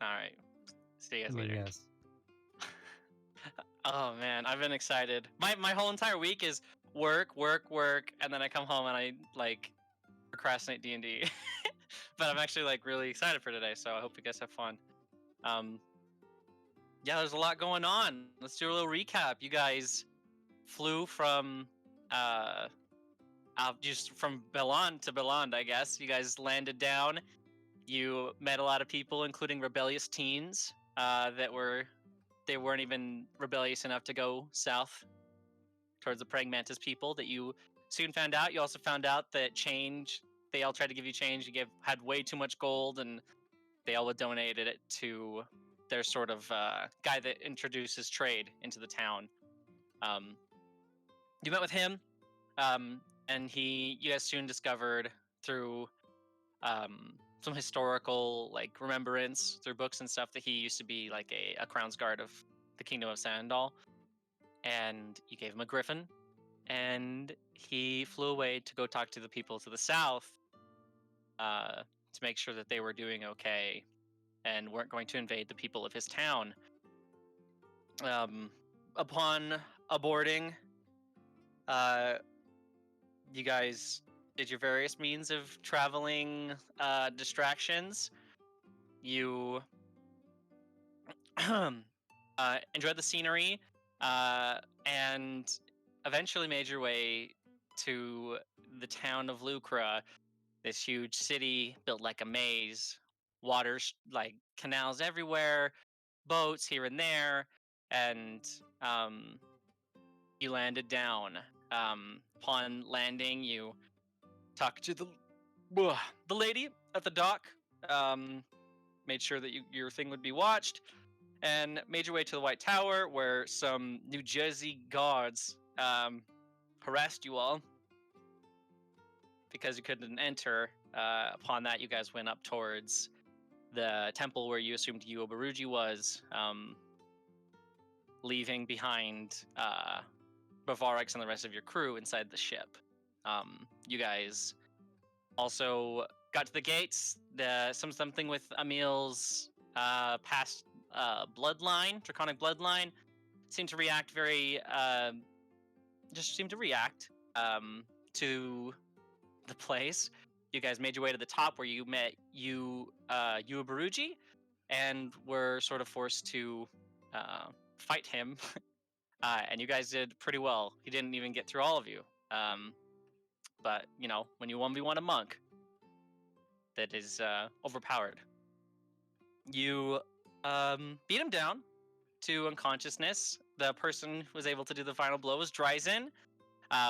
All right. See you I guys mean, later. yes. Oh man, I've been excited. My whole entire week is work, work, work, and then I come home and I like procrastinate D&D. But I'm actually like really excited for today, so I hope you guys have fun. Um, yeah, there's a lot going on. Let's do a little recap. You guys flew from just from Belond to Belond, I guess. You guys landed down. You met a lot of people, including rebellious teens they weren't even rebellious enough to go south towards the praying mantis people that you soon found out. You also found out that they all tried to give you change. Had way too much gold, and they all donated it to their sort of guy that introduces trade into the town. Um, you met with him, and you guys soon discovered through some historical like remembrance through books and stuff that he used to be like a Crown's Guard of the Kingdom of Sandal, and you gave him a griffin, and he flew away to go talk to the people to the south to make sure that they were doing okay and weren't going to invade the people of his town. Upon aborting, uh, you guys did your various means of traveling distractions. You enjoyed the scenery and eventually made your way to the town of Lucra, this huge city built like a maze, waters like canals everywhere, boats here and there, and you landed down. Upon landing, you talked to the lady at the dock, um, made sure that your thing would be watched, and made your way to the White Tower, where some New Jersey guards harassed you all because you couldn't enter. Upon that, you guys went up towards the temple where you assumed Yuobaruji was, leaving behind Bavarix and the rest of your crew inside the ship. You guys also got to the gates. Something with Emil's past bloodline, draconic bloodline, seemed to react to the place. You guys made your way to the top where you met Yuabaruji, and were sort of forced to fight him. And you guys did pretty well. He didn't even get through all of you. But when you 1v1 a monk that is overpowered, you beat him down to unconsciousness. The person who was able to do the final blow was Dryzen,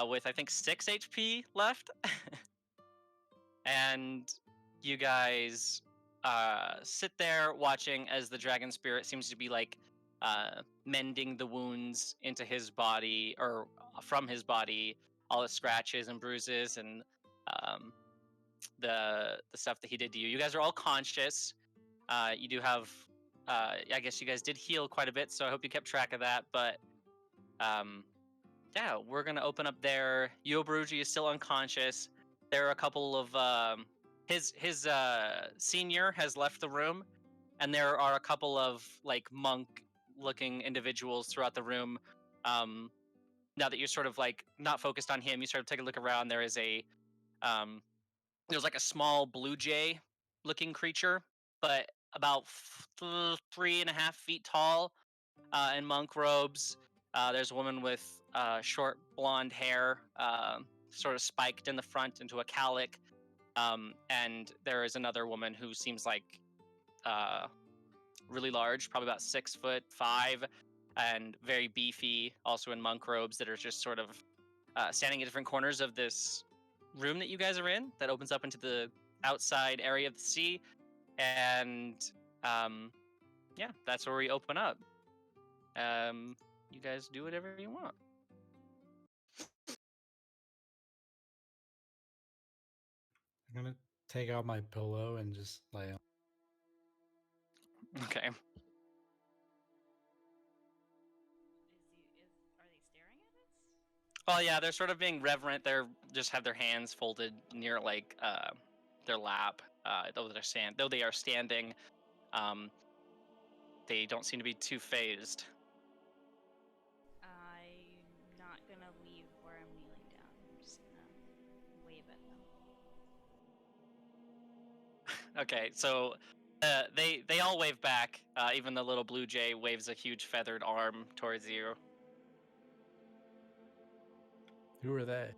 with I think 6 HP left. And you guys sit there watching as the dragon spirit seems to be like mending the wounds into his body, or from his body, all the scratches and bruises and the stuff that he did to you. You guys are all conscious. You do have, I guess you guys did heal quite a bit, so I hope you kept track of that. But yeah, we're gonna open up there. Yobaruji is still unconscious. There are a couple of his senior has left the room, and there are a couple of like monk-looking individuals throughout the room. Now that you're sort of like not focused on him, you sort of take a look around. There's like a small blue jay-looking creature, but about 3.5 feet tall, in monk robes. There's a woman with short blonde hair, sort of spiked in the front into a calic. And there is another woman who seems like really large, probably about 6'5", and very beefy, also in monk robes, that are just sort of standing at different corners of this room that you guys are in that opens up into the outside area of the sea. And yeah, that's where we open up. You guys do whatever you want. I'm gonna take out my pillow and just lay on. Okay. Are they staring at us? Well, yeah, they're sort of being reverent. They're just have their hands folded near like their lap, though they are standing. Um, they don't seem to be too phased. I'm not gonna leave where I'm kneeling down. I'm just gonna wave at them. Okay, so they all wave back. Even the little blue jay waves a huge feathered arm towards you. Who are they?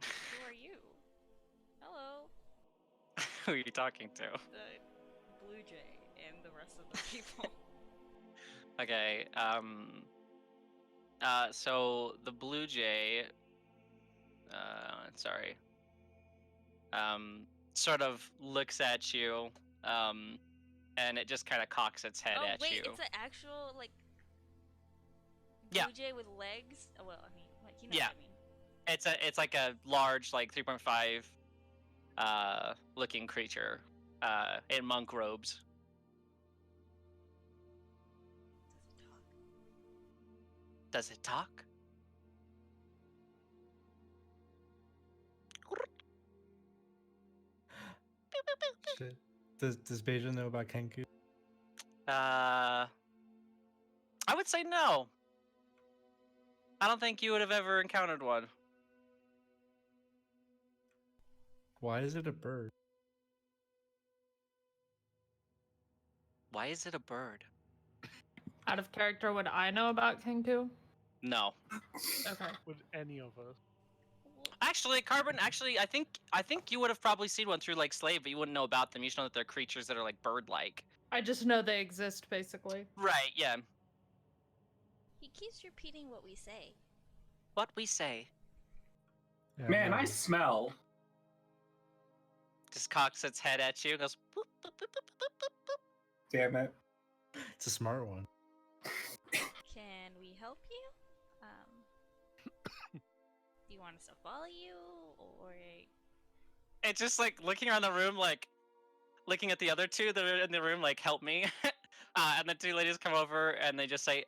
Who are you? Hello, Who are you talking to? the blue jay and the rest of the people. Okay. So the blue jay. Sorry. Sort of looks at you. And it just kind of cocks its head Oh at wait, you. it's an actual like Yeah. blue jay with legs. Oh, well, I mean, like you know Yeah. what I mean. It's like a large, like 3.5 looking creature in monk robes. Does it talk? Does it talk? Shit. Does Beja know about Kenku? I would say no. I don't think you would have ever encountered one. Why is it a bird? Why is it a bird? Out of character, would I know about Kenku? No. Okay. Would any of us? Well, Actually, Carbon, I think you would have probably seen one through like Slave, but you wouldn't know about them. You just know that they're creatures that are like bird-like. I just know they exist, basically. Right, yeah. he keeps repeating what we say. What we say. Yeah, Man, no. I smell. Just cocks its head at you, goes boop, boop, boop, boop, boop, boop, boop. Damn it. It's a smart one. Can we help you? Do you want us to follow you, or It's just like looking around the room, like looking at the other two that are in the room, like help me. And the two ladies come over and they just say,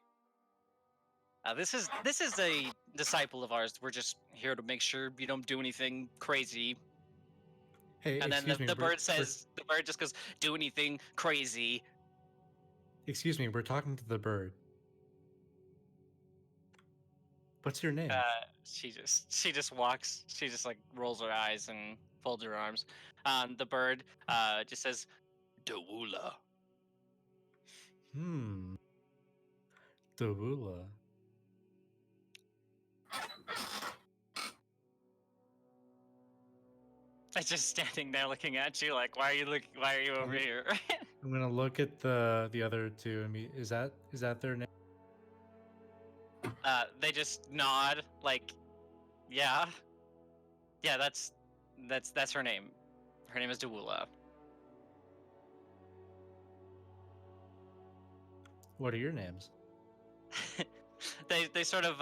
this is a disciple of ours. We're just here to make sure you don't do anything crazy." Hey, And then excuse me. the we're- bird says, the bird just goes, "Do anything crazy." Excuse me, we're talking to the bird. What's your name? She just walks. She just like rolls her eyes and folds her arms. The bird just says, "Dawula." Dawula. It's just standing there looking at you, like, "Why are you looking? Why are you over here?" I'm gonna look at the other two and be. Is that their name? They just nod, like, "Yeah, yeah, that's her name. Her name is Dawula." What are your names? They sort of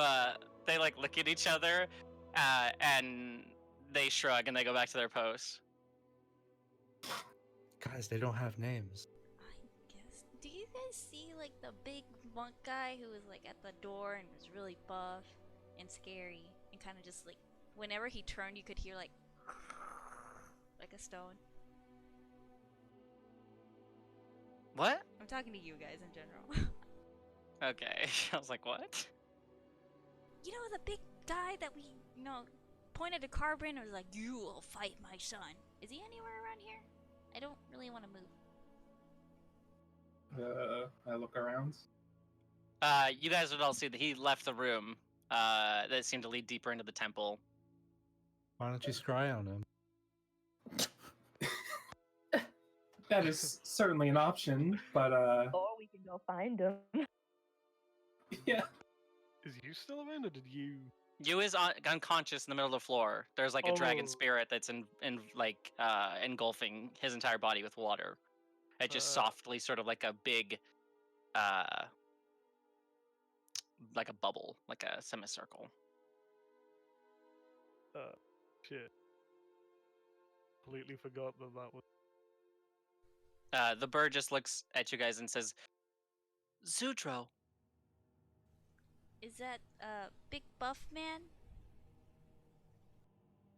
they like look at each other, and they shrug and they go back to their posts. Guys, they don't have names. I guess. Do you guys see like the big monk guy who was like at the door and was really buff and scary and kind of just like whenever he turned you could hear like a stone. What? I'm talking to you guys in general. Okay. I was like, what? You know the big guy that we pointed to Carbon and was like, "You will fight my son." Is he anywhere around here? I don't really want to move. I look around. You guys would all see that he left the room. That seemed to lead deeper into the temple. Why don't you scry on him? That is certainly an option, but Or we can go find him. yeah. Is you still around, or did you? You is unconscious in the middle of the floor. There's like a dragon Oh. spirit that's engulfing his entire body with water. It just Uh. softly, sort of like a big, like a bubble, like a semicircle. Shit. Completely forgot that was. The bird just looks at you guys and says, "Zudro." Is that big buff man?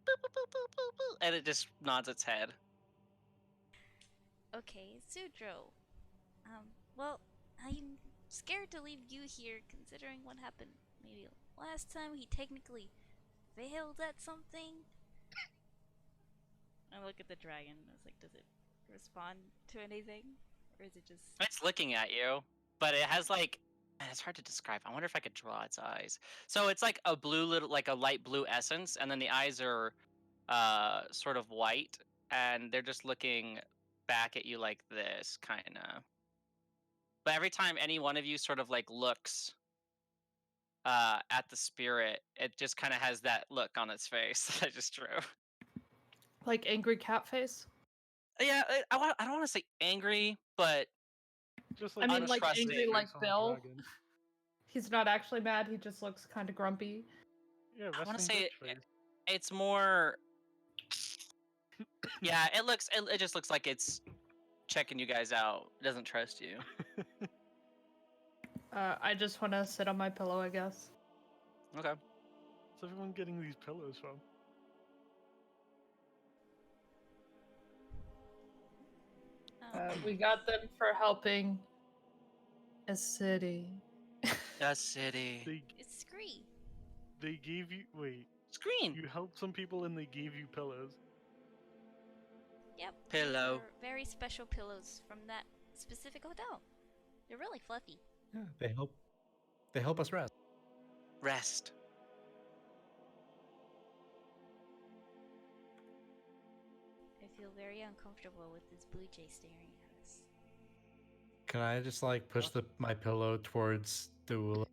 Boop, boop, boop, boop, boop, boop. And it just nods its head. Okay, Sudro. Well, I'm scared to leave you here considering what happened maybe last time. He technically failed at something. I look at the dragon and I was like, does it respond to anything? Or is it just. It's looking at you, but it has like man, it's hard to describe. I wonder if I could draw its eyes. So it's like a blue little like a light blue essence, and then the eyes are sort of white, and they're just looking back at you like this, kinda. But every time any one of you sort of like looks at the spirit, it just kind of has that look on its face that I just drew. Like angry cat face? Yeah, I don't want to say angry, but Just I like mean, the like untrusting. angry face like on a Bill. dragon. He's not actually mad, he just looks kind of grumpy. Yeah, I want to resting say bitch face. it's more. Yeah, it just looks like it's checking you guys out. It doesn't trust you. I just want to sit on my pillow, I guess. Okay. Where's everyone getting these pillows from? We got them for helping a city. A city. It's Scree. They gave you Screen. you helped some people and they gave you pillows. Yep. Pillow. These are very special pillows from that specific hotel. They're really fluffy. Yeah, they help us rest. Rest. I feel very uncomfortable with this blue jay staring at us. Can I just like push my pillow towards Duula?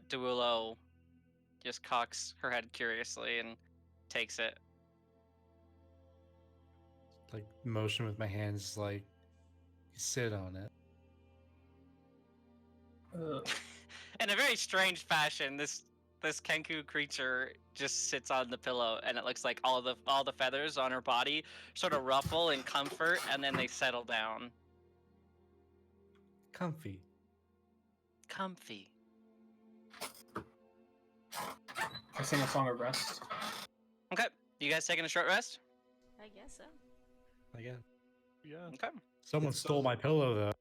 Duulo just cocks her head curiously and takes it. Like motion with my hands, like sit on it. In a very strange fashion, this Kenku creature just sits on the pillow, and it looks like all the feathers on her body sort of ruffle in comfort, and then they settle down. Comfy. Comfy. I sing a song of rest. Okay, you guys taking a short rest? I guess so. Again. Yeah. Okay, Someone stole my pillow though.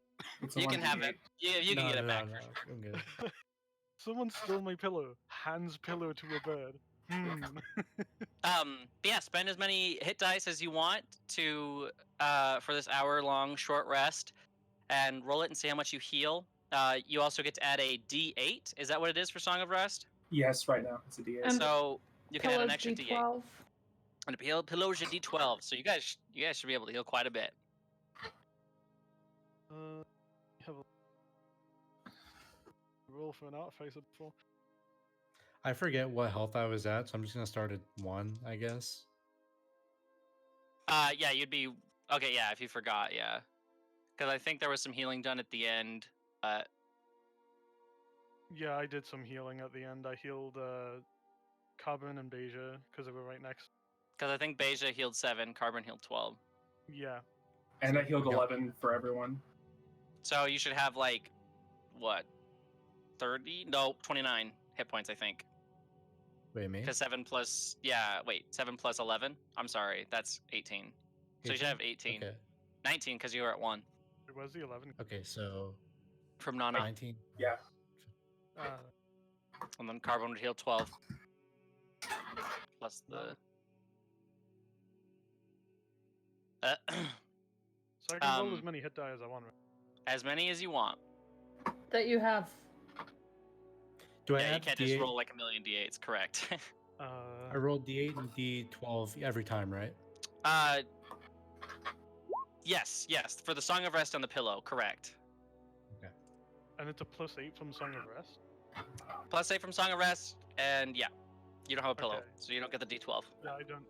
It's a you can have 1d8. it. You can No, get it no, back. no, I'm good. Someone stole my pillow. Hands pillow to a bird. But yeah, spend as many hit dice as you want to for this hour-long short rest, and roll it and see how much you heal. You also get to add a D8. Is that what it is for Song of Rest? Yes, right now it's a d8. And So you can add an extra D8. D12. And a pillow's a D12. So you guys should be able to heal quite a bit. Have a roll for an artificer before. I forget what health I was at, so I'm just gonna start at 1, I guess. Yeah, you'd be okay. Yeah, if you forgot, yeah, because I think there was some healing done at the end. Yeah, I did some healing at the end. I healed Carbon and Beja because they were right next. Because I think Beja healed 7, Carbon healed 12. Yeah. And I healed Yep. 11 for everyone. So you should have like what, 30? No, 29 hit points, I think. Wait, me? Because 7 plus 11. I'm sorry, that's 18. So you should have 18. Okay. 19 because you were at 1 Where's the 11? Okay, so from Nana, 19. Yeah. and then Carbon would heal 12 plus the. So I can roll as Um, many hit die as I want. as many as you want. That you have. Do I Yeah, you add can't D8? just roll like a million d8s. Correct. I roll D8 and D12 every time, right? Yes. For the Song of Rest on the pillow, correct. And it's a +8 from Song of Rest. +8 from Song of Rest, and yeah, you don't have a pillow, Okay. so you don't get the D12. Yeah, I don't.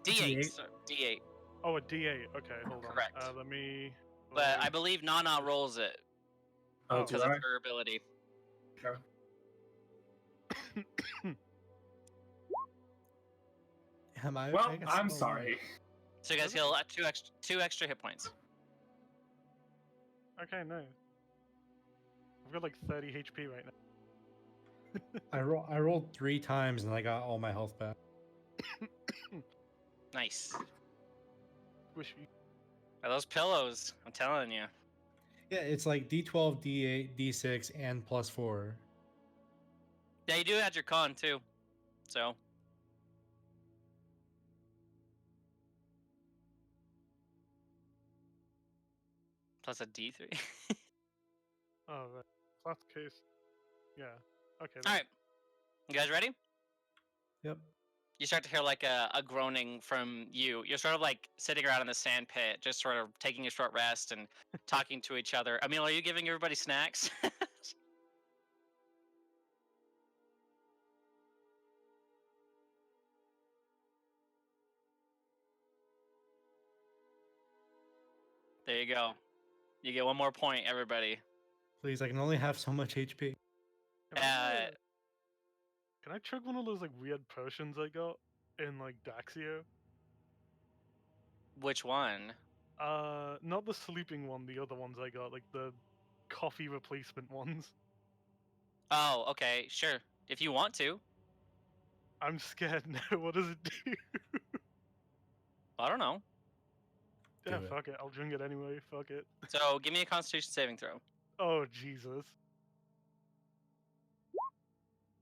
D8, D8? so D8. Oh, a D8. Okay, hold on. Correct. Let me. But I believe Nana rolls it Oh, because do I? it's her ability. Okay. Am I? Well, I guess I'm so. sorry. So you guys heal at two extra hit points. Okay, no. I've got like 30 HP right now. I rolled 3 times and I got all my health back. Nice. Wish you. Are those pillows? I'm telling you. Yeah, it's like D12, D8, D6, and +4. Yeah, you do add your con too. So. Plus a D3. Oh, right. If that's the case. Yeah. Okay. All Then. right. You guys ready? Yep. You start to hear like a groaning from you. You're sort of like sitting around in the sand pit, just sort of taking a short rest and talking to each other. Emil, are you giving everybody snacks? There you go. You get one more point, everybody. Please, I can only have so much HP. Can I, Uh, can I chug one of those like weird potions I got in like Daxio? which one? Not the sleeping one. The other ones I got, like the coffee replacement ones. Oh, okay, sure. If you want to. I'm scared now. What does it do? I don't know. Yeah, Do it. fuck it. I'll drink it anyway. Fuck it. So give me a Constitution saving throw. Oh Jesus.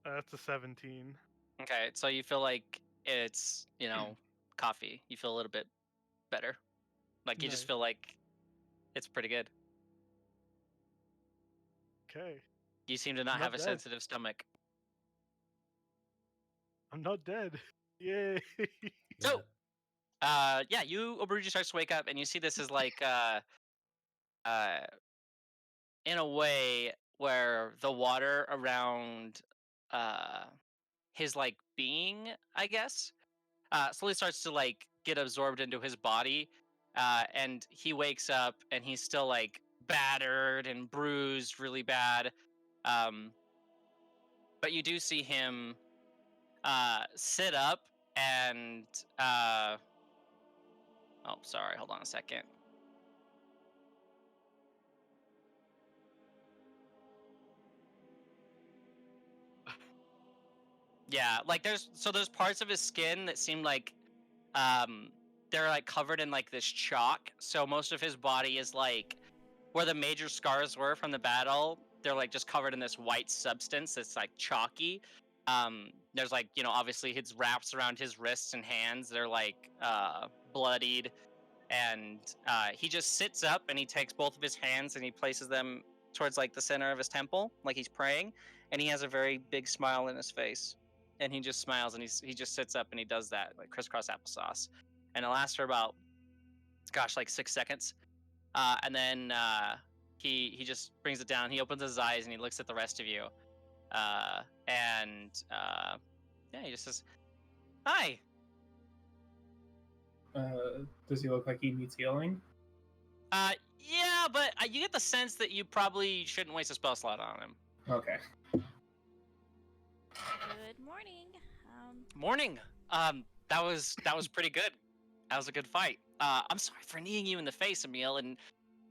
That's a 17. Okay, so you feel like it's, coffee. You feel a little bit better. Like you just Nice. feel like it's pretty good. Okay. You seem to not Not have a bad. sensitive stomach. I'm not dead. Yay. So, yeah, Oburuji starts to wake up, and you see this is like, in a way where the water around, uh, his like being, I guess, slowly starts to like get absorbed into his body, and he wakes up, and he's still like battered and bruised, really bad. Um, but you do see him sit up and oh, sorry, hold on a second. Yeah, like there's parts of his skin that seem like um they're like covered in like this chalk. So most of his body is like where the major scars were from the battle, they're like just covered in this white substance that's like chalky. There's like, obviously his wraps around his wrists and hands, they're like bloodied. And he just sits up and he takes both of his hands and he places them towards like the center of his temple, like he's praying, and he has a very big smile in his face. And he just smiles and he just sits up and he does that, like crisscross applesauce. And it lasts for about, gosh, like 6 seconds. And then he just brings it down. He opens his eyes and he looks at the rest of you. And yeah, he just says, "Hi." Does he look like he needs healing? Yeah, but you get the sense that you probably shouldn't waste a spell slot on him. Okay. Good morning. Morning. That was pretty good. That was a good fight. I'm sorry for kneeing you in the face, Emil, and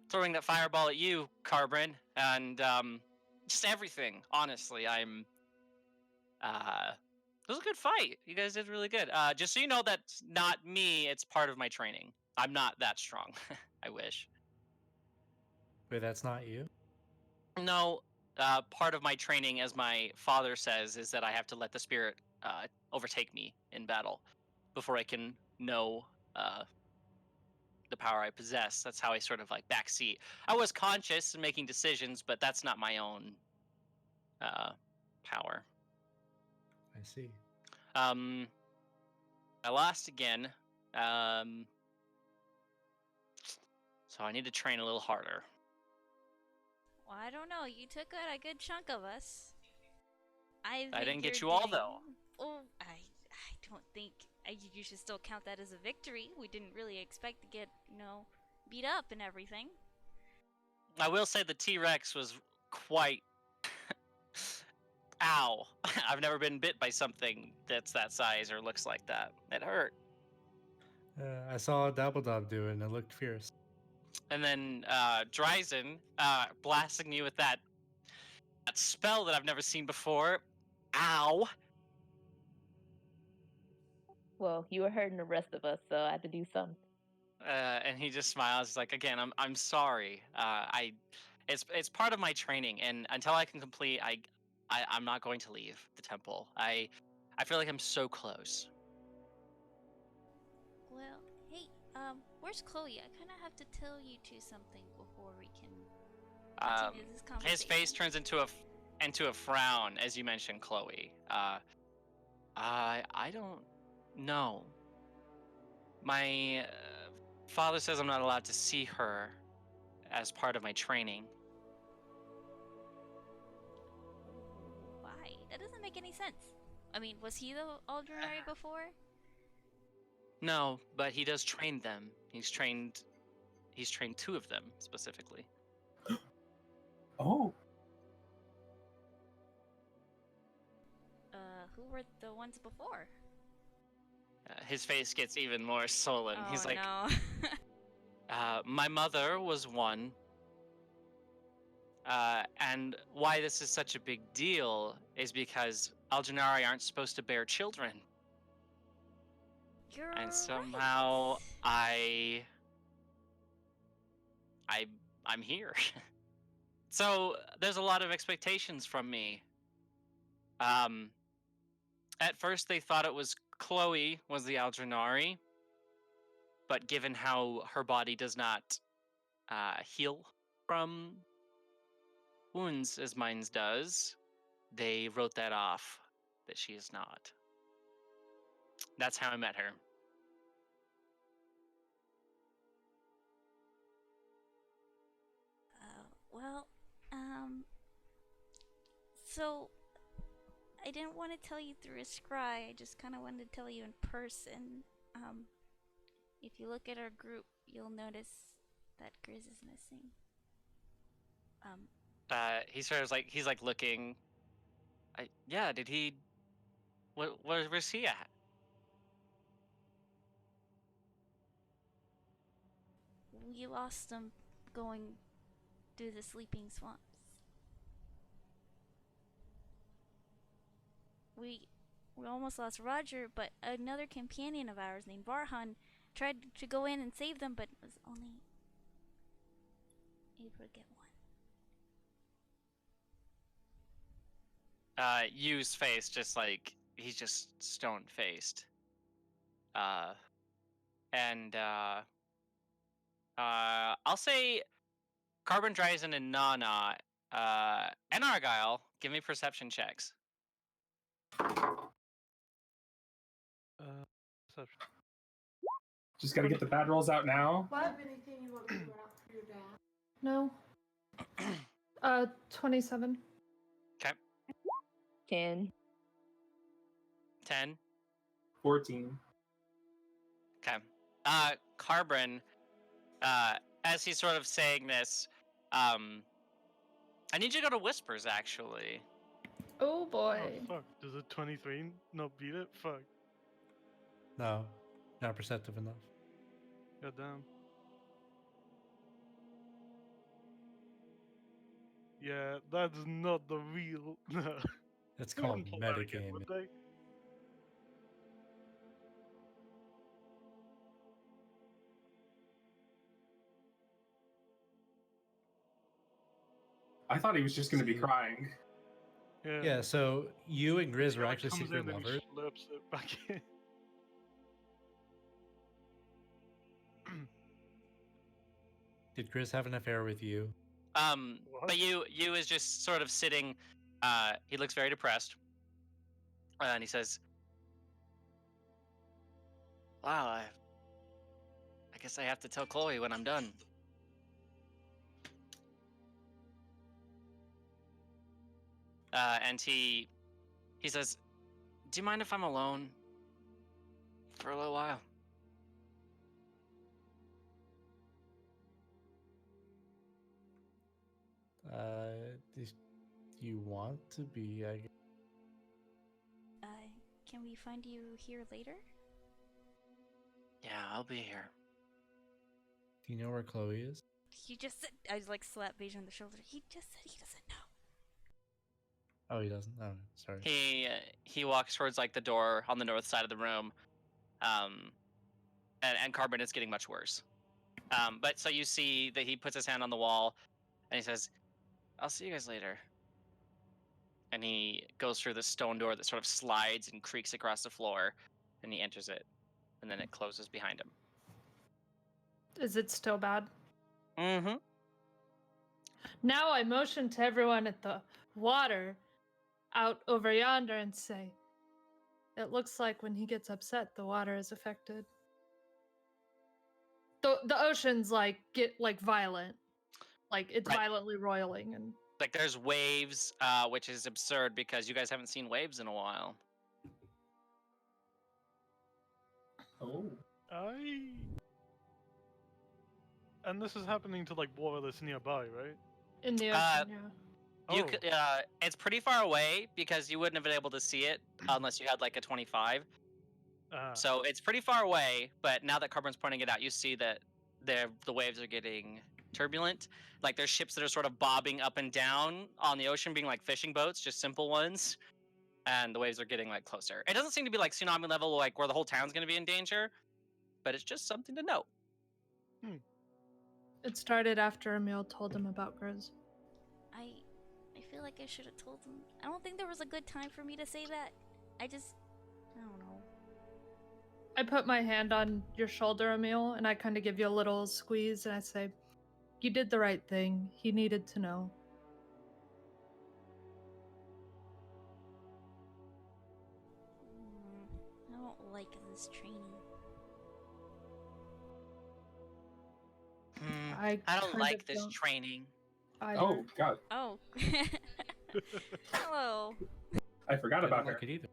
throwing that fireball at you, Carbon, and just everything. Honestly, it was a good fight. You guys did really good. Just so you know, that's not me. It's part of my training. I'm not that strong. I wish. Wait, that's not you? No, part of my training, as my father says, is that I have to let the spirit overtake me in battle before I can know the power I possess. That's how I sort of like backseat. I was conscious and making decisions, but that's not my own power. I see. I lost again. So I need to train a little harder. Well, I don't know. You took out a good chunk of us. I didn't think get you're you all, doing- though. Oh, I don't think you should still count that as a victory. We didn't really expect to get, beat up and everything. I will say the T-Rex was quite... Ow. I've never been bit by something that's that size or looks like that. It hurt. I saw Dabbledob do it and it looked fierce. And then Dryzen blasting me with that spell that I've never seen before. Ow. Well, you were hurting the rest of us, so I had to do something. And he just smiles. He's like, again, I'm sorry. It's part of my training, and until I can complete, I'm not going to leave the temple. I feel like I'm so close. Well, hey, where's Chloe? I kind of have to tell you two something before we can continue this conversation. His face turns into a frown as you mention Chloe. I don't know. My father says I'm not allowed to see her as part of my training. Why? That doesn't make any sense. I mean, was he the Aldrinari before? No, but he does train them. He's trained two of them specifically. Oh, Who were the ones before? His face gets even more sullen. Oh He's like, no. my mother was one. And why this is such a big deal is because Aljanari aren't supposed to bear children. You're And somehow right. I'm here. So there's a lot of expectations from me. At first they thought it was Chloe was the Aljanari, but given how her body does not heal from wounds as mine does, they wrote that off, that she is not. That's how I met her. Well, so I didn't want to tell you through a scry. I just kind of wanted to tell you in person. If you look at our group, you'll notice that Grizz is missing. He sort of like he's like looking. Yeah, did he? Where's he at? We lost him going through the sleeping swamps. We almost lost Roger, but another companion of ours named Varhan tried to go in and save them, but was only able to get one. Yu's face just like he's just stone faced. I'll say Carbon Dryzen and Nana, and Argyle, give me perception checks. Perception. just gotta get the bad rolls out now. What? Anything you want to do out for your dad? No. 27. Okay. 10. 10. 14. Okay. Carbon, as he's sort of saying this, I need you to go to Whispers, actually. Oh boy. Oh, fuck. Does a 23 not beat it? Fuck. No, not perceptive enough. Goddamn. Yeah, that's not the real. No. It's They called wouldn't pull that again, metagaming. would they? I thought he was just gonna be crying. Yeah, so you and Grizz He, were like, actually comes secret in and he lovers. slurps it back in. Did Grizz have an affair with you? What? But you is just sort of sitting. He looks very depressed, and he says, "Wow, I guess I have to tell Chloe when I'm done." And he says, "Do you mind if I'm alone for a little while?" Do you want to be? I guess. Can we find you here later? Yeah, I'll be here. Do you know where Chloe is? He just said. I like slap Beja on the shoulder. He just said he doesn't know. Oh, he doesn't. Oh, sorry. He walks towards like the door on the north side of the room, and Carbon is getting much worse. But so you see that he puts his hand on the wall, and he says, "I'll see you guys later." And he goes through the stone door that sort of slides and creaks across the floor, and he enters it, and then it closes behind him. Is it still bad? Mm-hmm. Now I motion to everyone at the water out over yonder and say, it looks like when he gets upset, the water is affected. The ocean's get violent. Like it's Right. violently roiling and Like there's waves, which is absurd because you guys haven't seen waves in a while. Oh. And this is happening to like water that's nearby, right? in the ocean, yeah. You Oh. it's pretty far away because you wouldn't have been able to see it unless you had like a 25. So it's pretty far away, but now that Carbon's pointing it out, you see that the waves are getting turbulent. Like there's ships that are sort of bobbing up and down on the ocean, being like fishing boats, just simple ones. And the waves are getting like closer. It doesn't seem to be like tsunami level, like where the whole town's going to be in danger, but it's just something to note. It started after Emil told him about Grizz. I feel like I should have told him. I don't think there was a good time for me to say that. I don't know. I put my hand on your shoulder, Emil, and I kind of give you a little squeeze, and I say, you did the right thing. He needed to know. I don't like this training. I don't kind like of this don't training. either. Oh God, Oh. Hello. I forgot I about don't her. like it either.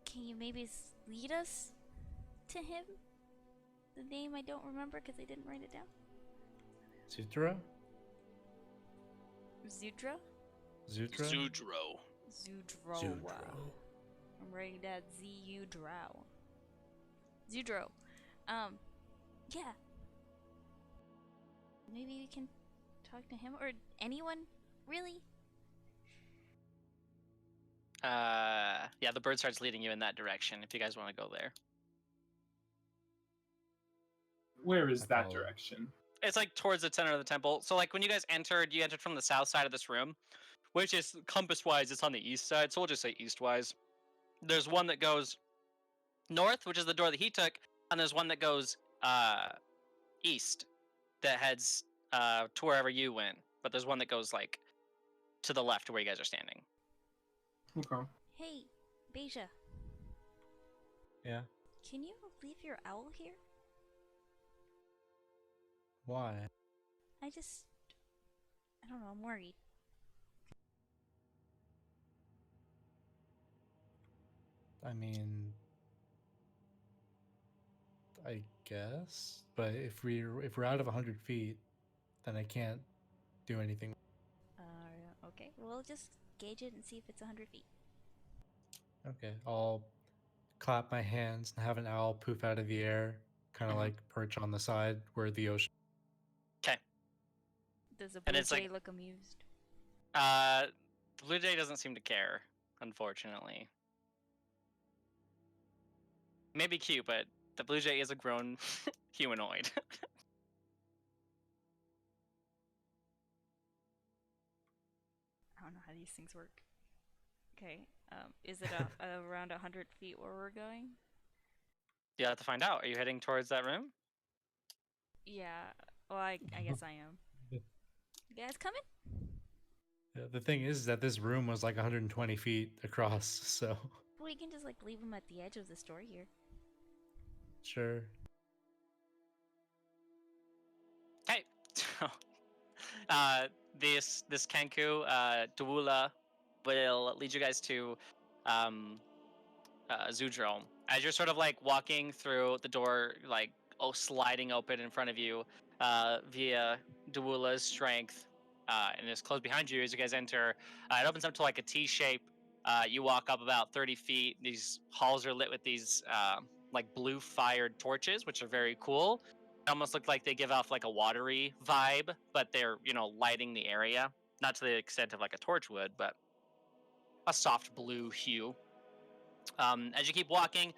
Can you maybe lead us to him? The name I don't remember because I didn't write it down. Zutra? Zudra? Zutra? Zudro. Zudro. Zudro. I'm writing down Z-U-Drow. Zudro. Yeah. Maybe we can talk to him or anyone, really? Yeah, the bird starts leading you in that direction if you guys want to go there. Where is I that follow. direction? It's like towards the center of the temple. So like when you guys entered, you entered from the south side of this room, which is compass-wise, it's on the east side. So we'll just say east-wise. There's one that goes north, which is the door that he took, and there's one that goes east that heads to wherever you went. But there's one that goes like to the left to where you guys are standing. Okay. Hey, Beja, Yeah. can you leave your owl here? Why? I don't know, I'm worried. I mean, I guess, but if we're out of 100 feet, then I can't do anything. Okay, we'll just gauge it and see if it's 100 feet. Okay, I'll clap my hands and have an owl poof out of the air, kind of Mhm. like perch on the side where the ocean. Okay. Does the And blue it's jay like- look amused? The blue jay doesn't seem to care, unfortunately. Maybe cute, but the blue jay is a grown humanoid. I don't know how these things work. Okay, is it around 100 feet where we're going? You have to find out. Are you heading towards that room? Yeah, well, I guess I am. You guys coming? The thing is that this room was like 120 feet across, so We can just like leave them at the edge of the store here. sure. Okay. This Kenku, Dawula, will lead you guys to Zudro. As you're sort of like walking through the door, like sliding open in front of you via Dawula's strength, and it's closed behind you as you guys enter. It opens up to like a T shape. You walk up about 30 feet. These halls are lit with these like blue fired torches, which are very cool. They almost look like they give off like a watery vibe, but they're, lighting the area. Not to the extent of like a torch would, but a soft blue hue. As you keep walking,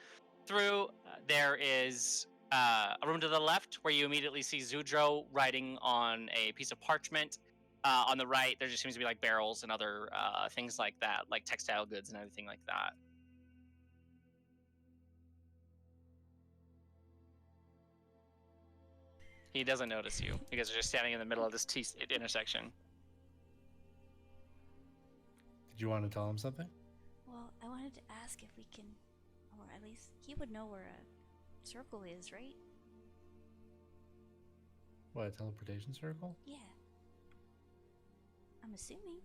through, there is a room to the left where you immediately see Zudro writing on a piece of parchment. On the right, there just seems to be like barrels and other things like that, like textile goods and everything like that. He doesn't notice you because you're just standing in the middle of this intersection. Did you want to tell him something? Well, I wanted to ask if we can, or at least he would know where a circle is, right? What, a teleportation circle? Yeah. I'm assuming.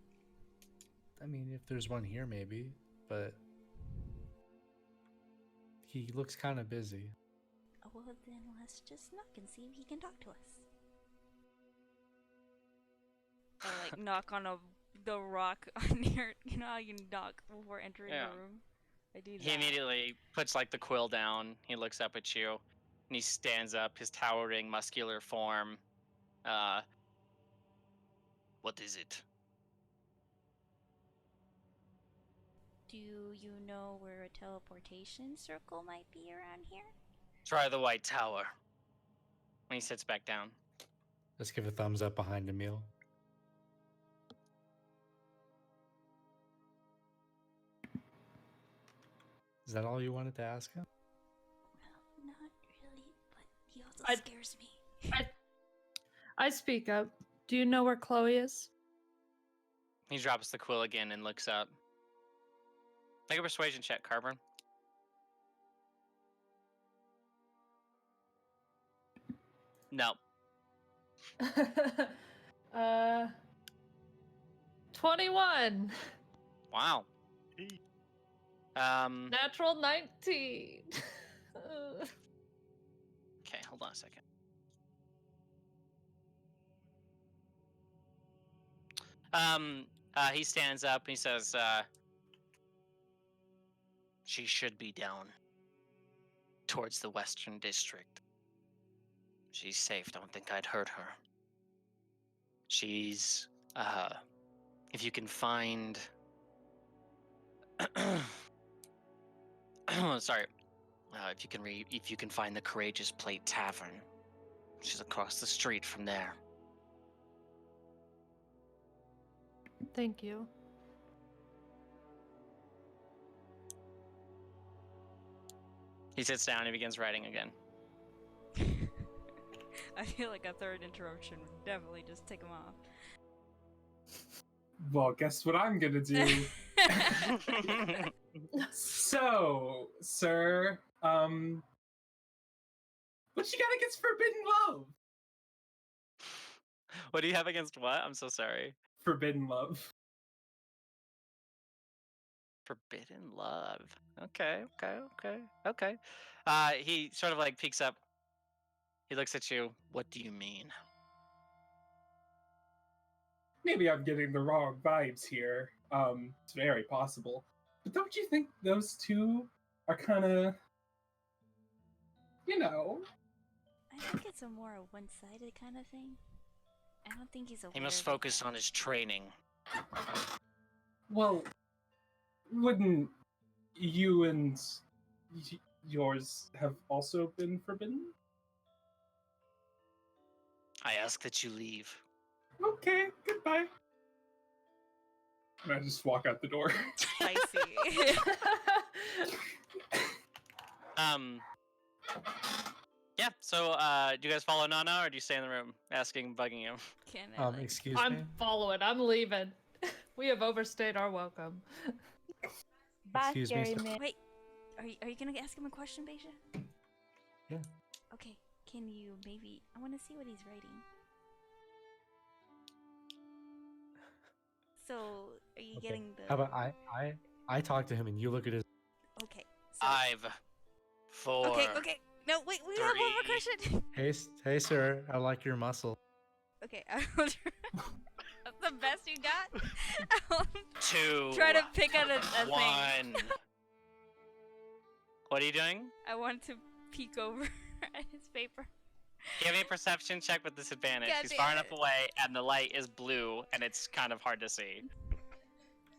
I mean, if there's one here, maybe, but he looks kind of busy. Oh, well, then let's just knock and see if he can talk to us. Or like knock on the rock near. You know how you knock before entering Yeah. the room? I do that. He immediately puts like the quill down. He looks up at you, and he stands up, his towering, muscular form. What is it? Do you know where a teleportation circle might be around here? Try the White Tower. And he sits back down. Let's give a thumbs up behind Emil. Is that all you wanted to ask him? Well, not really, but he also I- scares me. I speak up. Do you know where Chloe is? He drops the quill again and looks up. Make a persuasion check, Carbon. No. 21. Wow. He- Natural 19. Okay, hold on a second. He stands up and he says, she should be down towards the Western District. She's safe. Don't think I'd hurt her. She's, if you can find, sorry, if you can find the Courageous Plate Tavern, she's across the street from there. Thank you. He sits down and he begins writing again. I feel like a third interruption would definitely just take him off. Well, guess what I'm gonna do? So, sir, what you got against forbidden love? What do you have against what? I'm so sorry. Forbidden love. Forbidden love. Okay. He sort of like peeks up. He looks at you. What do you mean? Maybe I'm getting the wrong vibes here. It's very possible. But don't you think those two are kind of, you know? I think it's a more one-sided kind of thing. I don't think he's aware. He must of the focus fact- on his training. Well, wouldn't you and yours have also been forbidden? I ask that you leave. Okay, goodbye. And I just walk out the door. Spicy. Yeah, so do you guys follow Nana or do you stay in the room bugging you? Can I, like... Excuse me. I'm following. I'm leaving. We have overstayed our welcome. Bye, Excuse me, scary sir. man. Wait, are you gonna ask him a question, Beja? Yeah. Okay, can you maybe... I want to see what he's writing. So, are you Okay. getting the... How about I talk to him and you look at his. Okay, so... 5, 4. Okay. No, wait, we have one more 3. question. Hey, sir, I like your muscle. Okay, I will try. That's the best you got? I'll 2. try to pick out a thing. 1. What are you doing? I want to peek over at his paper. Give me a perception check with disadvantage. God He's damn far it. enough away, and the light is blue, and it's kind of hard to see.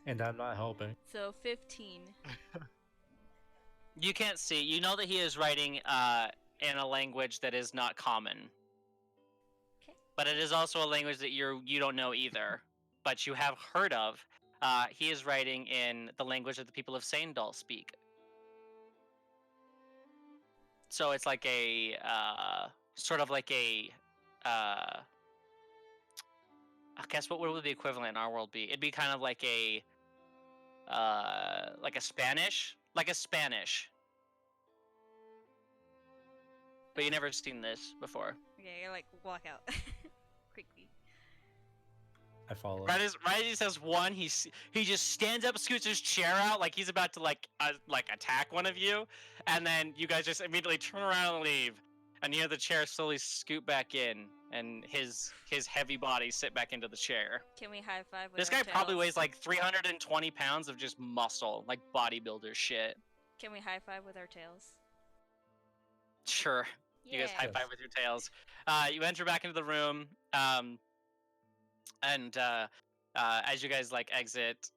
And I'm not helping. So 15. You can't see. You know that he is writing in a language that is not common. Okay. But it is also a language that you don't know either, but you have heard of. He is writing in the language that the people of Saindal speak. So it's like a sort of like a I guess what would the equivalent in our world be? It'd be kind of like a Spanish, like a Spanish. But you never seen this before. Okay, I like walk out quickly. I follow. Right as he says one, he just stands up, scoots his chair out like he's about to like attack one of you, and then you guys just immediately turn around and leave, and you hear the chair slowly scoot back in, and his heavy body sit back into the chair. Can we high five with This our guy probably tails? weighs like 320 pounds of just muscle, like bodybuilder shit. Can we high five with our tails? Sure. You guys high Yes. five with your tails. You enter back into the room, and as you guys like exit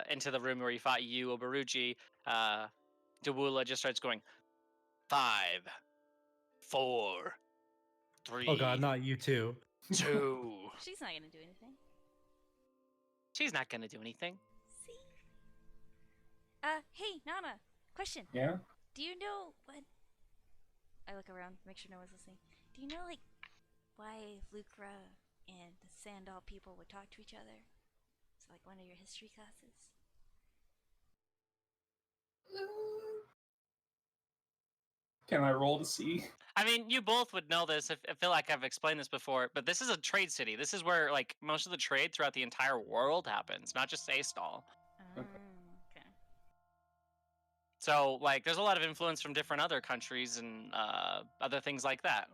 into the room where you fought Obaruchi, Dawula just starts going 5, 4, 3. Oh god, not you too. 2. She's not gonna do anything. She's not gonna do anything. See? Hey, Nana. Question. Yeah? Do you know what? I look around, make sure no one's listening. Do you know, like, why Lucra and the Sandal people would talk to each other? It's like one of your history classes. Can I roll to see? I mean, you both would know this. I feel like I've explained this before, but this is a trade city. This is where like most of the trade throughout the entire world happens, not just Aestal. Okay. So like, there's a lot of influence from different other countries and other things like that.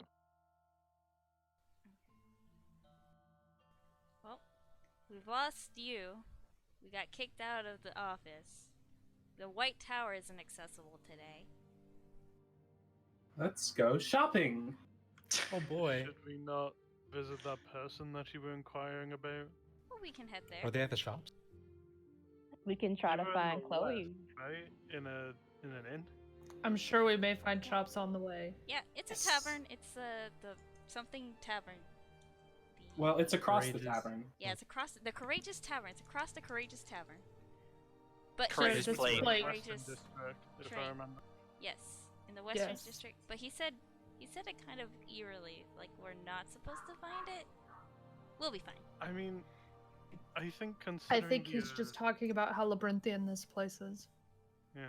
Well, we've lost you. We got kicked out of the office. The White Tower isn't accessible today. Let's go shopping. Oh boy. Should we not visit that person that you were inquiring about? Well, we can head there. Are they at the shops? We can try to They were in find the Chloe. west, right? In an inn. I'm sure we may find shops on the way. Yeah, it's Yes. a tavern. It's the something tavern. The- Well, it's across the Courageous. tavern. yeah, it's across the Courageous Tavern. It's across the Courageous Tavern. But Courageous here's Plate. Plate. Western Courageous. district, if Train. I remember. Yes, in the Western Yes. District. But he said it kind of eerily, like we're not supposed to find it. We'll be fine. I mean, I think I considering think he's the, just talking about how labyrinthian this place is. Yeah.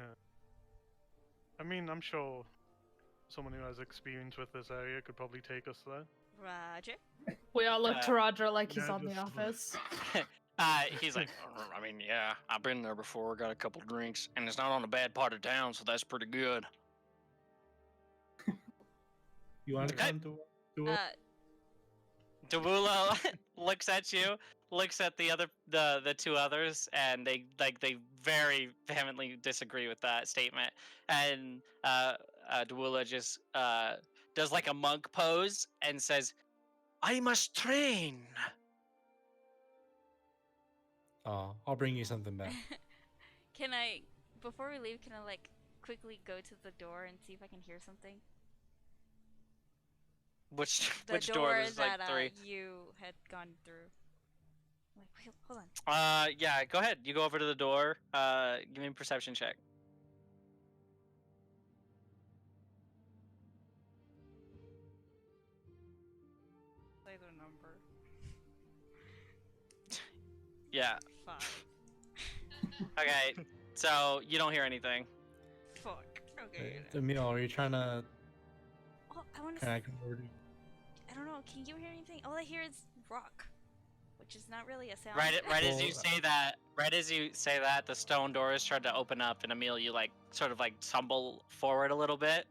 I mean, I'm sure someone who has experience with this area could probably take us there. Roger. We all look to Roger like he's yeah, on the just- office. He's like, I mean, yeah, I've been there before, got a couple drinks, and it's not on a bad part of town, so that's pretty good. You want to Okay. come to Dawula looks at you, looks at the two others, and they very vehemently disagree with that statement. And Dawula just does like a monk pose and says, "I must train." Oh, I'll bring you something back. Can I, before we leave, can I like quickly go to the door and see if I can hear something? Which The door? There's that like 3. you had gone through. Like, wait, hold on. Yeah, go ahead. You go over to the door. Give me a perception check. Say the number. Yeah. 5. Okay. So you don't hear anything. Fuck. Okay. Emil, are you trying to Oh, I want to. connect over to? I don't know. Can you hear anything? All I hear is rock, which is not really a sound. Right as you Well, say that, the stone doors start to open up, and Emil, you like sort of like tumble forward a little bit.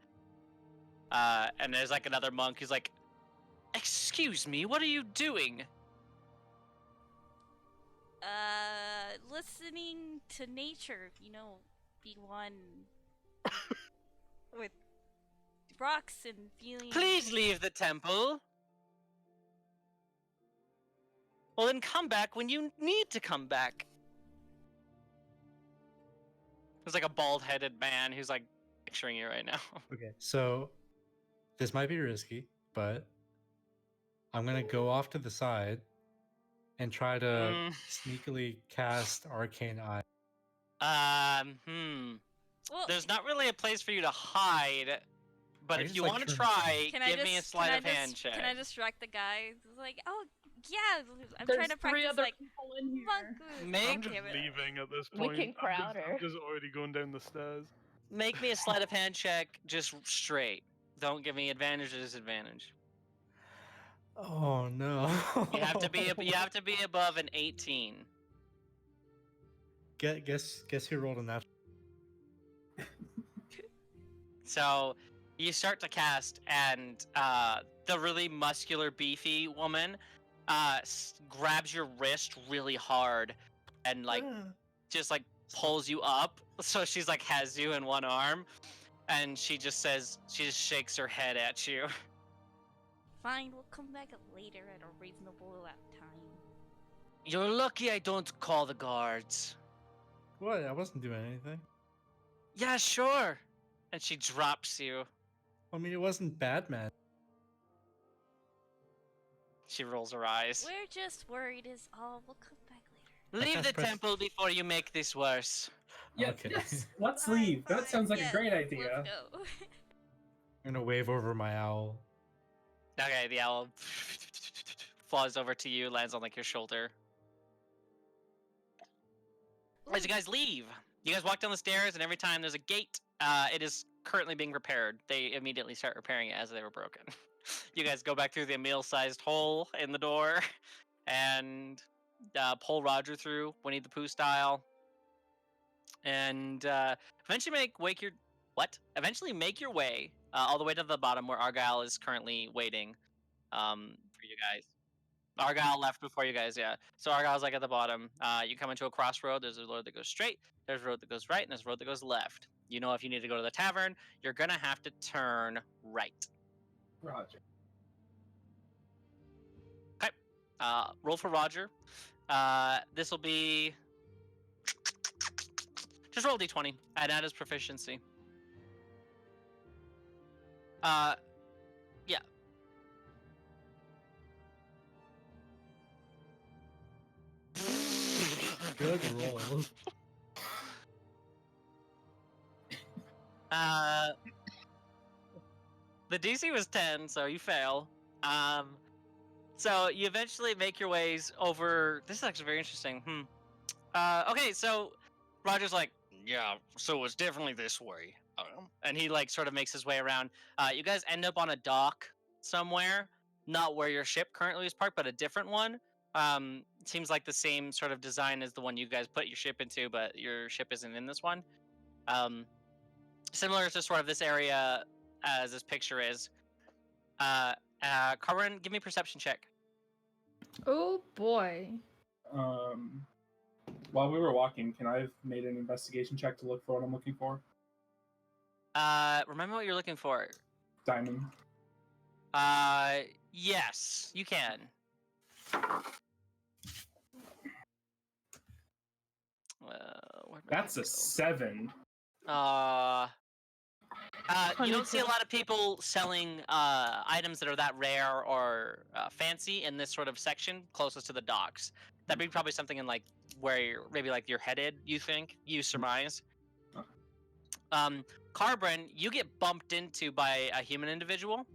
And there's like another monk who's like, "Excuse me, what are you doing?" Listening to nature. You know, be one with rocks and feeling. Please leave the temple. Well, then come back when you need to come back. There's like a bald-headed man who's like picturing you right now. Okay, so this might be risky, but I'm gonna go off to the side and try to sneakily cast Arcane Eye. Well, There's not really a place for you to hide, but I if just, you like, want to turn try, can I give just me a sleight of hand check. Can I distract the guy? It's like, oh yeah, I'm There's trying to 3 practice other like people in here. mongoose. Make- I'm just Damn it. leaving at this We point. can crowd I'm her. just already going down the stairs. Make me a sleight of hand check, just straight. Don't give me advantage or disadvantage. Oh no! You have to be above an 18. Guess who rolled a natural? So you start to cast, and the really muscular, beefy woman grabs your wrist really hard, and like just like pulls you up. So she's like has you in one arm, and she just shakes her head at you. Fine, we'll come back later at a reasonable time. You're lucky I don't call the guards. What? I wasn't doing anything. Yeah, sure. And she drops you. I mean, it wasn't bad, man. She rolls her eyes. We're just worried is all. We'll come back later. Leave the Press- temple before you make this worse. Yeah, Okay. yes. Let's Fine, leave. That fine, sounds like yes, a great idea. Let's go. I'm gonna wave over my owl. Okay, the owl flies over to you, lands on like your shoulder. As you guys leave, you guys walk down the stairs, and every time there's a gate, it is currently being repaired. They immediately start repairing it as they were broken. You guys go back through the meal-sized hole in the door, and pull Roger through Winnie the Pooh style, and eventually make your way all the way to the bottom where Argyle is currently waiting for you guys. Argyle left before you guys, yeah. So Argyle's like at the bottom. You come into a crossroad. There's a road that goes straight. There's a road that goes right, and there's a road that goes left. You know, if you need to go to the tavern, you're gonna have to turn right. Roger. Okay. Roll for Roger. This will be just roll d20 and add his proficiency. Yeah. Good roll. The DC was 10, so you fail. So you eventually make your ways over. This is actually very interesting. Okay, so Roger's like, yeah, so it's definitely this way. And he like sort of makes his way around. You guys end up on a dock somewhere, not where your ship currently is parked, but a different one. Seems like the same sort of design as the one you guys put your ship into, but your ship isn't in this one. Similar to sort of this area as this picture is. Carmen, give me a perception check. Oh boy. While we were walking, can I have made an investigation check to look for what I'm looking for? Remember what you're looking for. Diamond. Yes, you can. That's a 7. You don't see a lot of people selling items that are that rare or fancy in this sort of section closest to the docks. That'd be probably something in like where maybe like you're headed. You surmise. Carbon, you get bumped into by a human individual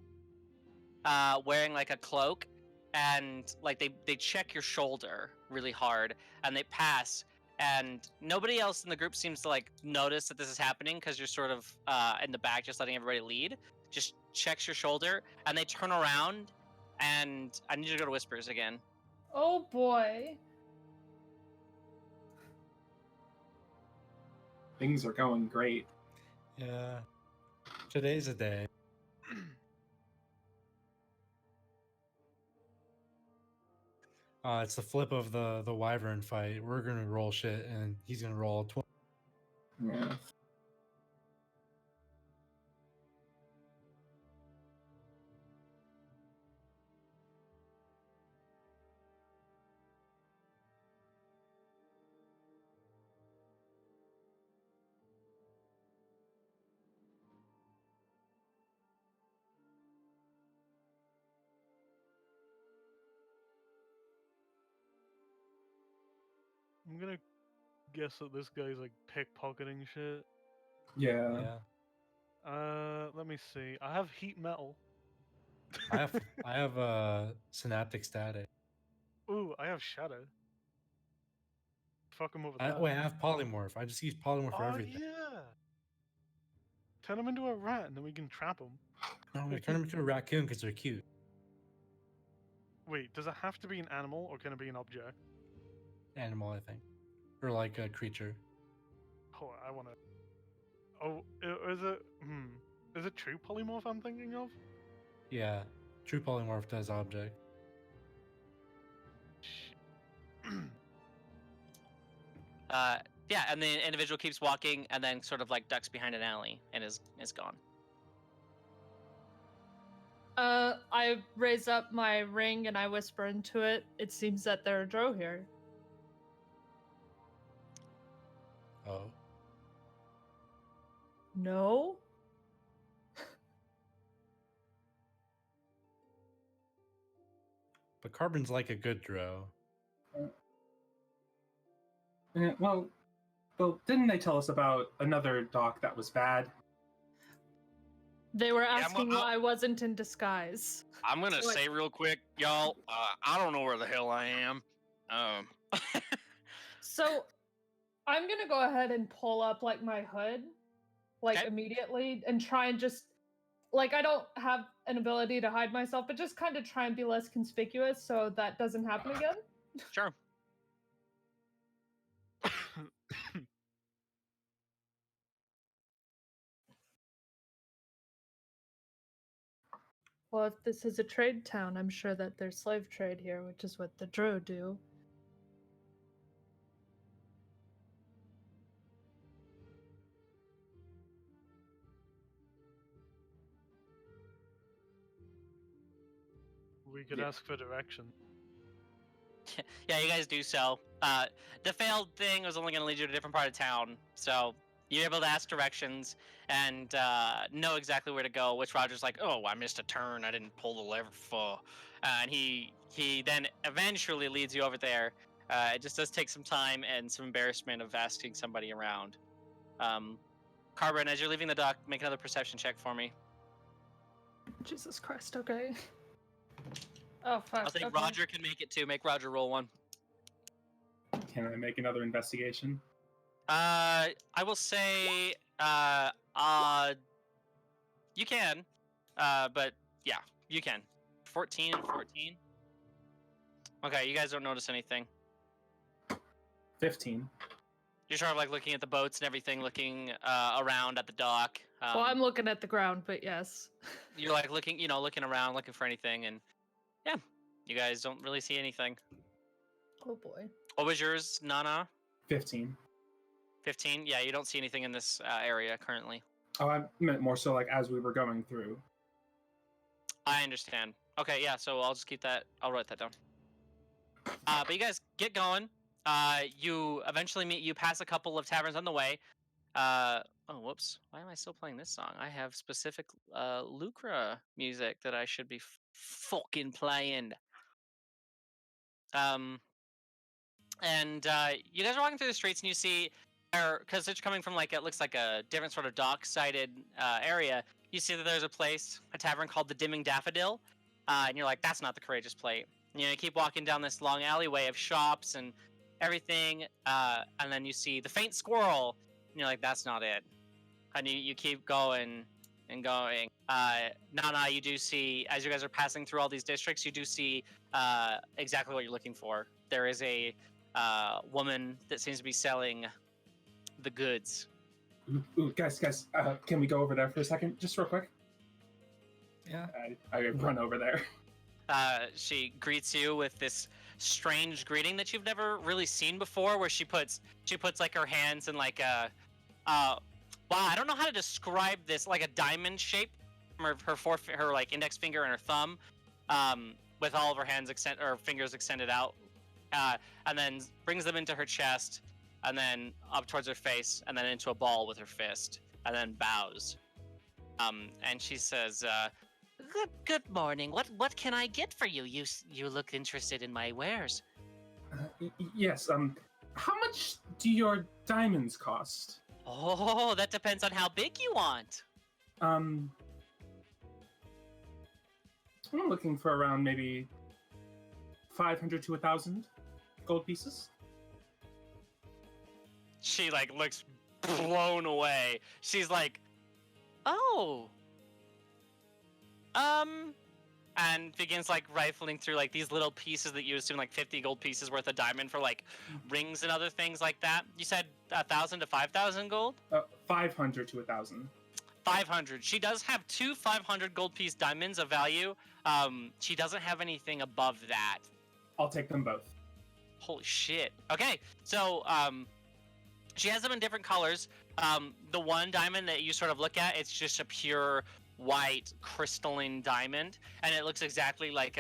wearing like a cloak, and like they check your shoulder really hard, and they pass. And nobody else in the group seems to like notice that this is happening because you're sort of in the back, just letting everybody lead. Just checks your shoulder, and they turn around, and I need you to go to whispers again. Oh boy. Things are going great. Yeah. Today's a day. It's the flip of the wyvern fight. We're gonna roll shit, and he's gonna roll 20. Yeah. I'm gonna guess that this guy's like pickpocketing shit. Yeah. Let me see. I have heat metal. I have synaptic static. Ooh, I have shadow. Fuck him over I that. have polymorph. I just use polymorph for Oh everything. yeah. Turn him into a rat and then we can trap him. No, I'm gonna turn them into a raccoon because they're cute. Wait, does it have to be an animal or can it be an object? Animal, I think, or like a creature. Oh, I wanna. Oh, is it? Is it true polymorph I'm thinking of? Yeah, true polymorph does object. Yeah, and the individual keeps walking and then sort of like ducks behind an alley and is gone. I raise up my ring and I whisper into it. It seems that there are drow here. Oh, No? but Carbon's like a good drow. Well, didn't they tell us about another doc that was bad? They were I'm- asking why I wasn't in disguise. I'm gonna So, like- say real quick, y'all. I don't know where the hell I am. So I'm gonna go ahead and pull up like my hood, like Okay. immediately, and try and just like I don't have an ability to hide myself, but just kind of try and be less conspicuous so that doesn't happen again. Sure. Well, if this is a trade town, I'm sure that there's slave trade here, which is what the drow do. We could Yeah. ask for direction. Yeah, you guys do so. The failed thing was only going to lead you to a different part of town, so you're able to ask directions and know exactly where to go. Which Roger's like, "Oh, I missed a turn. I didn't pull the lever for," and he then eventually leads you over there. It just does take some time and some embarrassment of asking somebody around. Carbon, as you're leaving the dock, make another perception check for me. Jesus Christ, okay. Oh, fuck. I'll think okay. Roger can make it too. Make Roger roll one. Can I make another investigation? I will say, you can, but yeah, you can. 14 and 14. Okay, you guys don't notice anything. 15. You're sort of like looking at the boats and everything, looking around at the dock. Well, I'm looking at the ground, but yes. You're like looking, looking around, looking for anything, and yeah, you guys don't really see anything. Oh boy. What was yours, Nana? 15. 15? Yeah, you don't see anything in this area currently. Oh, I meant more so like as we were going through. I understand. Okay, yeah, so I'll just keep that. I'll write that down. But you guys get going. You eventually you pass a couple of taverns on the way. Oh, whoops. Why am I still playing this song? I have specific Lucra music that I should be fucking playing. And you guys are walking through the streets and you see, because it's coming from like, it looks like a different sort of dock-sided area, you see that there's a tavern called the Dimming Daffodil, and you're like, that's not the Courageous Plate. You keep walking down this long alleyway of shops and everything, and then you see the Faint Squirrel, and you're like, that's not it. And you keep going and going. Nana, you do see, as you guys are passing through all these districts, you do see exactly what you're looking for. There is a woman that seems to be selling the goods. Ooh, guys, can we go over there for a second, just real quick? Yeah. I run over there. She greets you with this strange greeting that you've never really seen before, where she puts like her hands in like a wow, I don't know how to describe this, like a diamond shape from her like index finger and her thumb, with all of her hands fingers extended out, and then brings them into her chest, and then up towards her face, and then into a ball with her fist, and then bows. And she says, Good morning. What can I get for you? You look interested in my wares. Yes. How much do your diamonds cost? Oh, that depends on how big you want. I'm looking for around maybe 500 to 1,000 gold pieces. She like looks blown away. She's like, "Oh, and begins like rifling through like these little pieces that you assume like 50 gold pieces worth of diamond for like rings and other things like that. You said 1,000 to 5,000 gold? 500 to 1,000. 500. She does have two 500 gold piece diamonds of value. She doesn't have anything above that. I'll take them both. Holy shit. Okay, so she has them in different colors. The one diamond that you sort of look at, it's just a pure white crystalline diamond, and it looks exactly like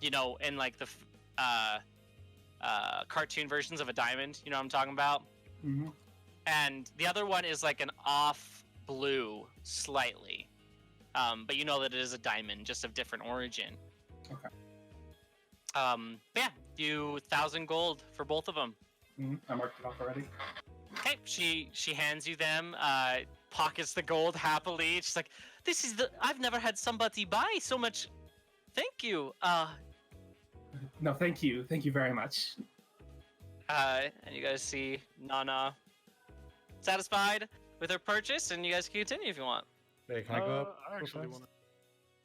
in like the cartoon versions of a diamond. You know what I'm talking about? Mm-hmm. And the other one is like an off blue slightly, but you know that it is a diamond, just of different origin. Okay. Yeah, you 1,000 gold for both of them. Mm-hmm. I marked it off already. Okay, she hands you them, pockets the gold happily. She's like, I've never had somebody buy so much. Thank you. No, thank you. Thank you very much. And you guys see Nana satisfied with her purchase, and you guys can continue if you want. Wait, can I go up? I real actually fast?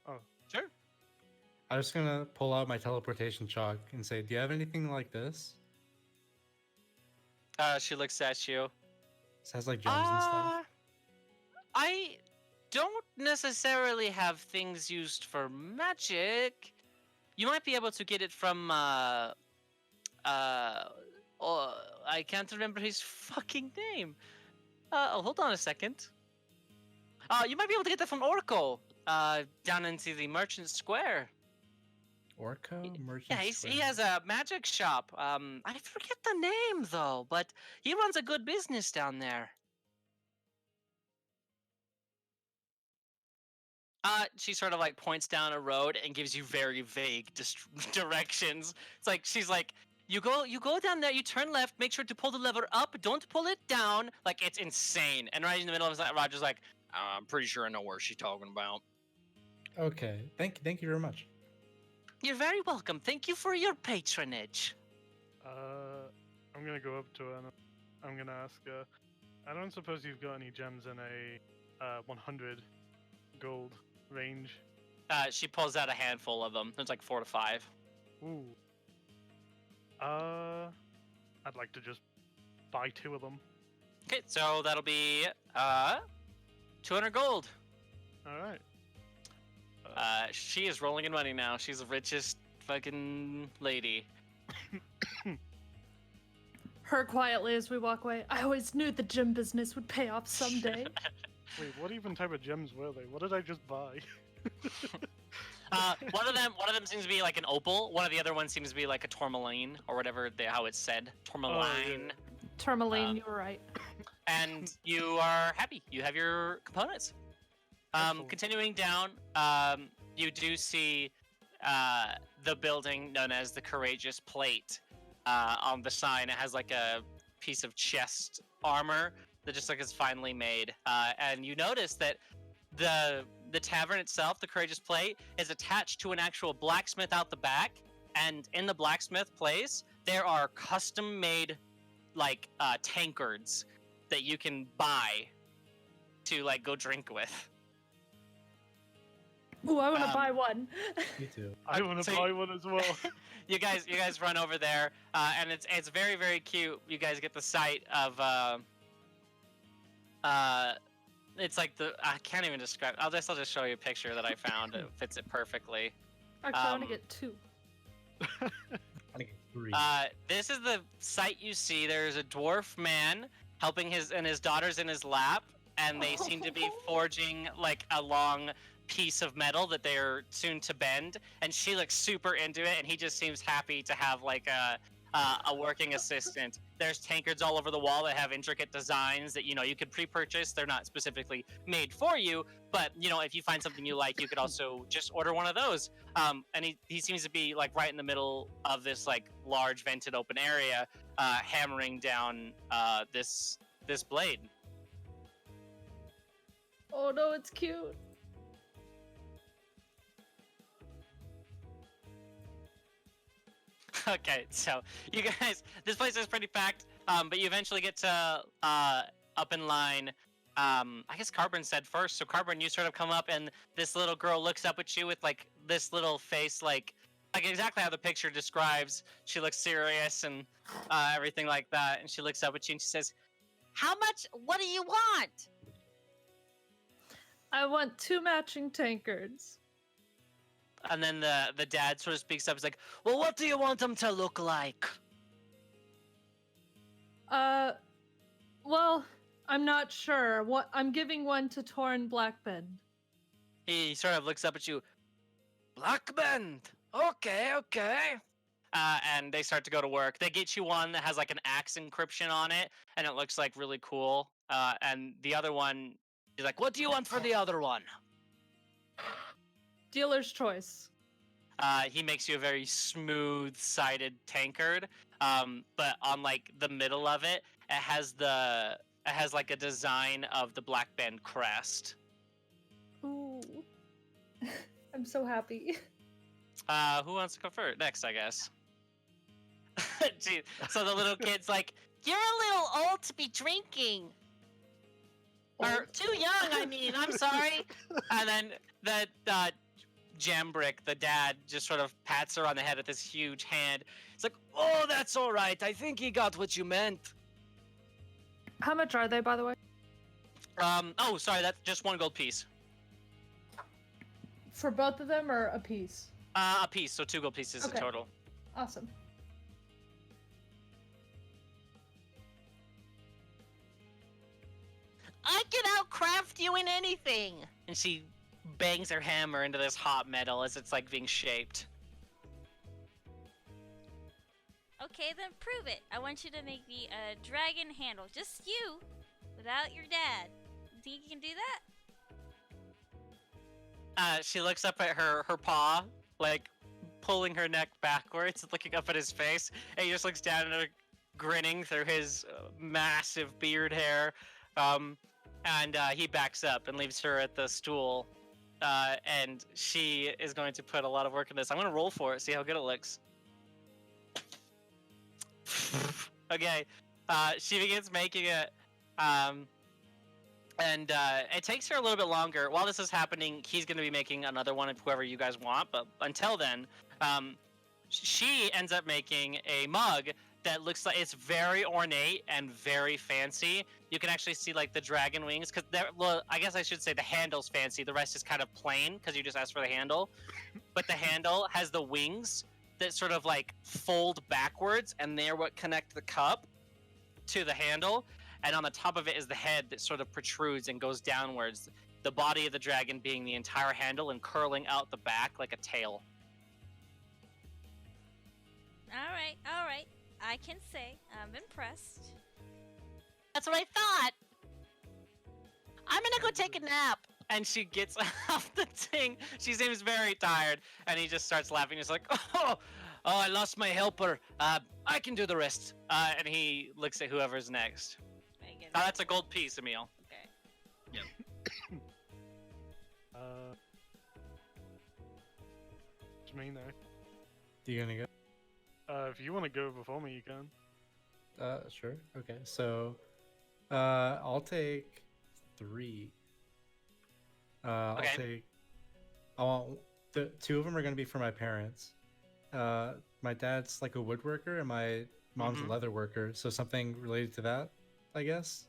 want Sure. I'm just gonna pull out my teleportation chalk and say, "Do you have anything like this?" She looks at you. This has like gems and stuff. I don't necessarily have things used for magic. You might be able to get it from I can't remember his fucking name. Hold on a second. You might be able to get that from Orko, down into the Merchant Square. Orco Merchant Yeah, Square. he has a magic shop. I forget the name though, but he runs a good business down there. She sort of like points down a road and gives you very vague directions. It's like she's like, you go down there, you turn left, make sure to pull the lever up, don't pull it down. Like it's insane. And right in the middle of it, Roger's like, I'm pretty sure I know where she's talking about. Okay, thank you very much. You're very welcome. Thank you for your patronage. I'm gonna go up to her and I'm gonna ask her. I don't suppose you've got any gems in a 100 gold range. She pulls out a handful of them. There's like 4 to 5. Ooh. I'd like to just buy 2 of them. Okay, so that'll be 200 gold. All right. She is rolling in money now. She's the richest fucking lady. Her quietly as we walk away. I always knew the gym business would pay off someday. Wait, what even type of gems were they? What did I just buy? One of them seems to be like an opal. One of the other ones seems to be like a tourmaline or whatever how it's said. Tourmaline. Tourmaline, you were right. And you are happy. You have your components. Excellent. Continuing down, you do see the building known as the Courageous Plate. On the sign, it has like a piece of chest armor that just like is finely made. And you notice that the tavern itself, the Courageous Plate, is attached to an actual blacksmith out the back. And in the blacksmith place, there are custom-made like tankards that you can buy to like go drink with. Ooh, I want to buy one. Me too. I want to so buy one as well. You guys run over there, and it's very, very cute. You guys get the sight of it's like I can't even describe. I'll just show you a picture that I found. It fits it perfectly. Actually, I want to get 2. I get 3. This is the sight you see. There's a dwarf man helping his daughters in his lap, and they seem to be forging like a long piece of metal that they're soon to bend, and she looks super into it, and he just seems happy to have like a working assistant. There's tankards all over the wall that have intricate designs that, you know, you could pre-purchase. They're not specifically made for you, but, you know, if you find something you like, you could also just order one of those. And he seems to be like right in the middle of this like large vented open area, hammering down this blade. Oh no, it's cute. Okay, so you guys, this place is pretty packed, but you eventually get to up in line. I guess Carbon said first, so Carbon, you sort of come up, and this little girl looks up at you with like this little face, like exactly how the picture describes. She looks serious and everything like that, and she looks up at you and she says, "How much? What do you want?" I want 2 matching tankards. And then the dad sort of speaks up. He's like, "Well, what do you want them to look like?" Well, I'm not sure. What I'm giving one to Torn Blackbend. He sort of looks up at you. Blackbend. Okay. And they start to go to work. They get you one that has like an axe encryption on it, and it looks like really cool. And the other one, he's like, "What do you want for the other one?" Dealer's choice. He makes you a very smooth-sided tankard, but on like the middle of it, it has like a design of the Blackbend crest. Ooh. I'm so happy. Who wants to go first? Next, I guess. Gee, so the little kid's like, "You're a little old to be drinking. Or too young, I mean, I'm sorry." And then the Jambrick, the dad, just sort of pats her on the head with his huge hand. It's like, "Oh, that's all right. I think he got what you meant." How much are they, by the way? Oh, sorry, that's just 1 gold piece. For both of them or a piece? A piece, so 2 gold pieces in Okay. total. Awesome. "I can outcraft you in anything." And she bangs her hammer into this hot metal as it's like being shaped. Okay, then prove it. I want you to make me a dragon handle. Just you, without your dad. Think you can do that? She looks up at her paw, like pulling her neck backwards, looking up at his face, and he just looks down at her, grinning through his massive beard hair. And he backs up and leaves her at the stool. And she is going to put a lot of work in this. I'm going to roll for it, see how good it looks. Okay, she begins making it, and it takes her a little bit longer. While this is happening, he's going to be making another one of whoever you guys want, but until then, she ends up making a mug that looks like it's very ornate and very fancy. You can actually see like the dragon wings, because well, I guess I should say the handle's fancy. The rest is kind of plain because you just asked for the handle, but the handle has the wings that sort of like fold backwards, and they're what connect the cup to the handle. And on the top of it is the head that sort of protrudes and goes downwards. The body of the dragon being the entire handle and curling out the back like a tail. All right. I can say I'm impressed. That's what I thought. I'm gonna go take a nap. And she gets off the thing. She seems very tired, and he just starts laughing. He's like, "Oh, I lost my helper. I can do the rest." And he looks at whoever's next. That's a gold piece, Emil. Okay. It's me now. You gonna go? If you want to go before me, you can. Sure. Okay. So, I'll take 3. Okay. I want the 2 of them are gonna be for my parents. My dad's like a woodworker, and my mom's a leather worker, so something related to that, I guess.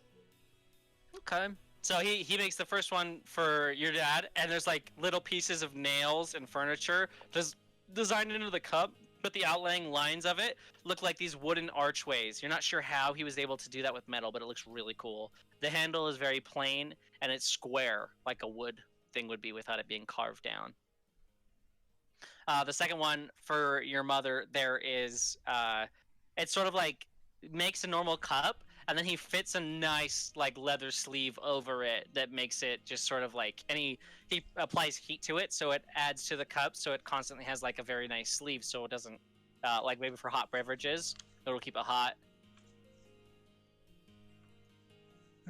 Okay. So he makes the first one for your dad, and there's like little pieces of nails and furniture just designed into the cup, but the outlying lines of it look like these wooden archways. You're not sure how he was able to do that with metal, but it looks really cool. The handle is very plain, and it's square, like a wood thing would be without it being carved down. The second one for your mother, there is It's sort of like makes a normal cup, and then he fits a nice like leather sleeve over it that makes it just sort of like, and he applies heat to it, so it adds to the cup, so it constantly has like a very nice sleeve, so it doesn't like maybe for hot beverages, it'll keep it hot.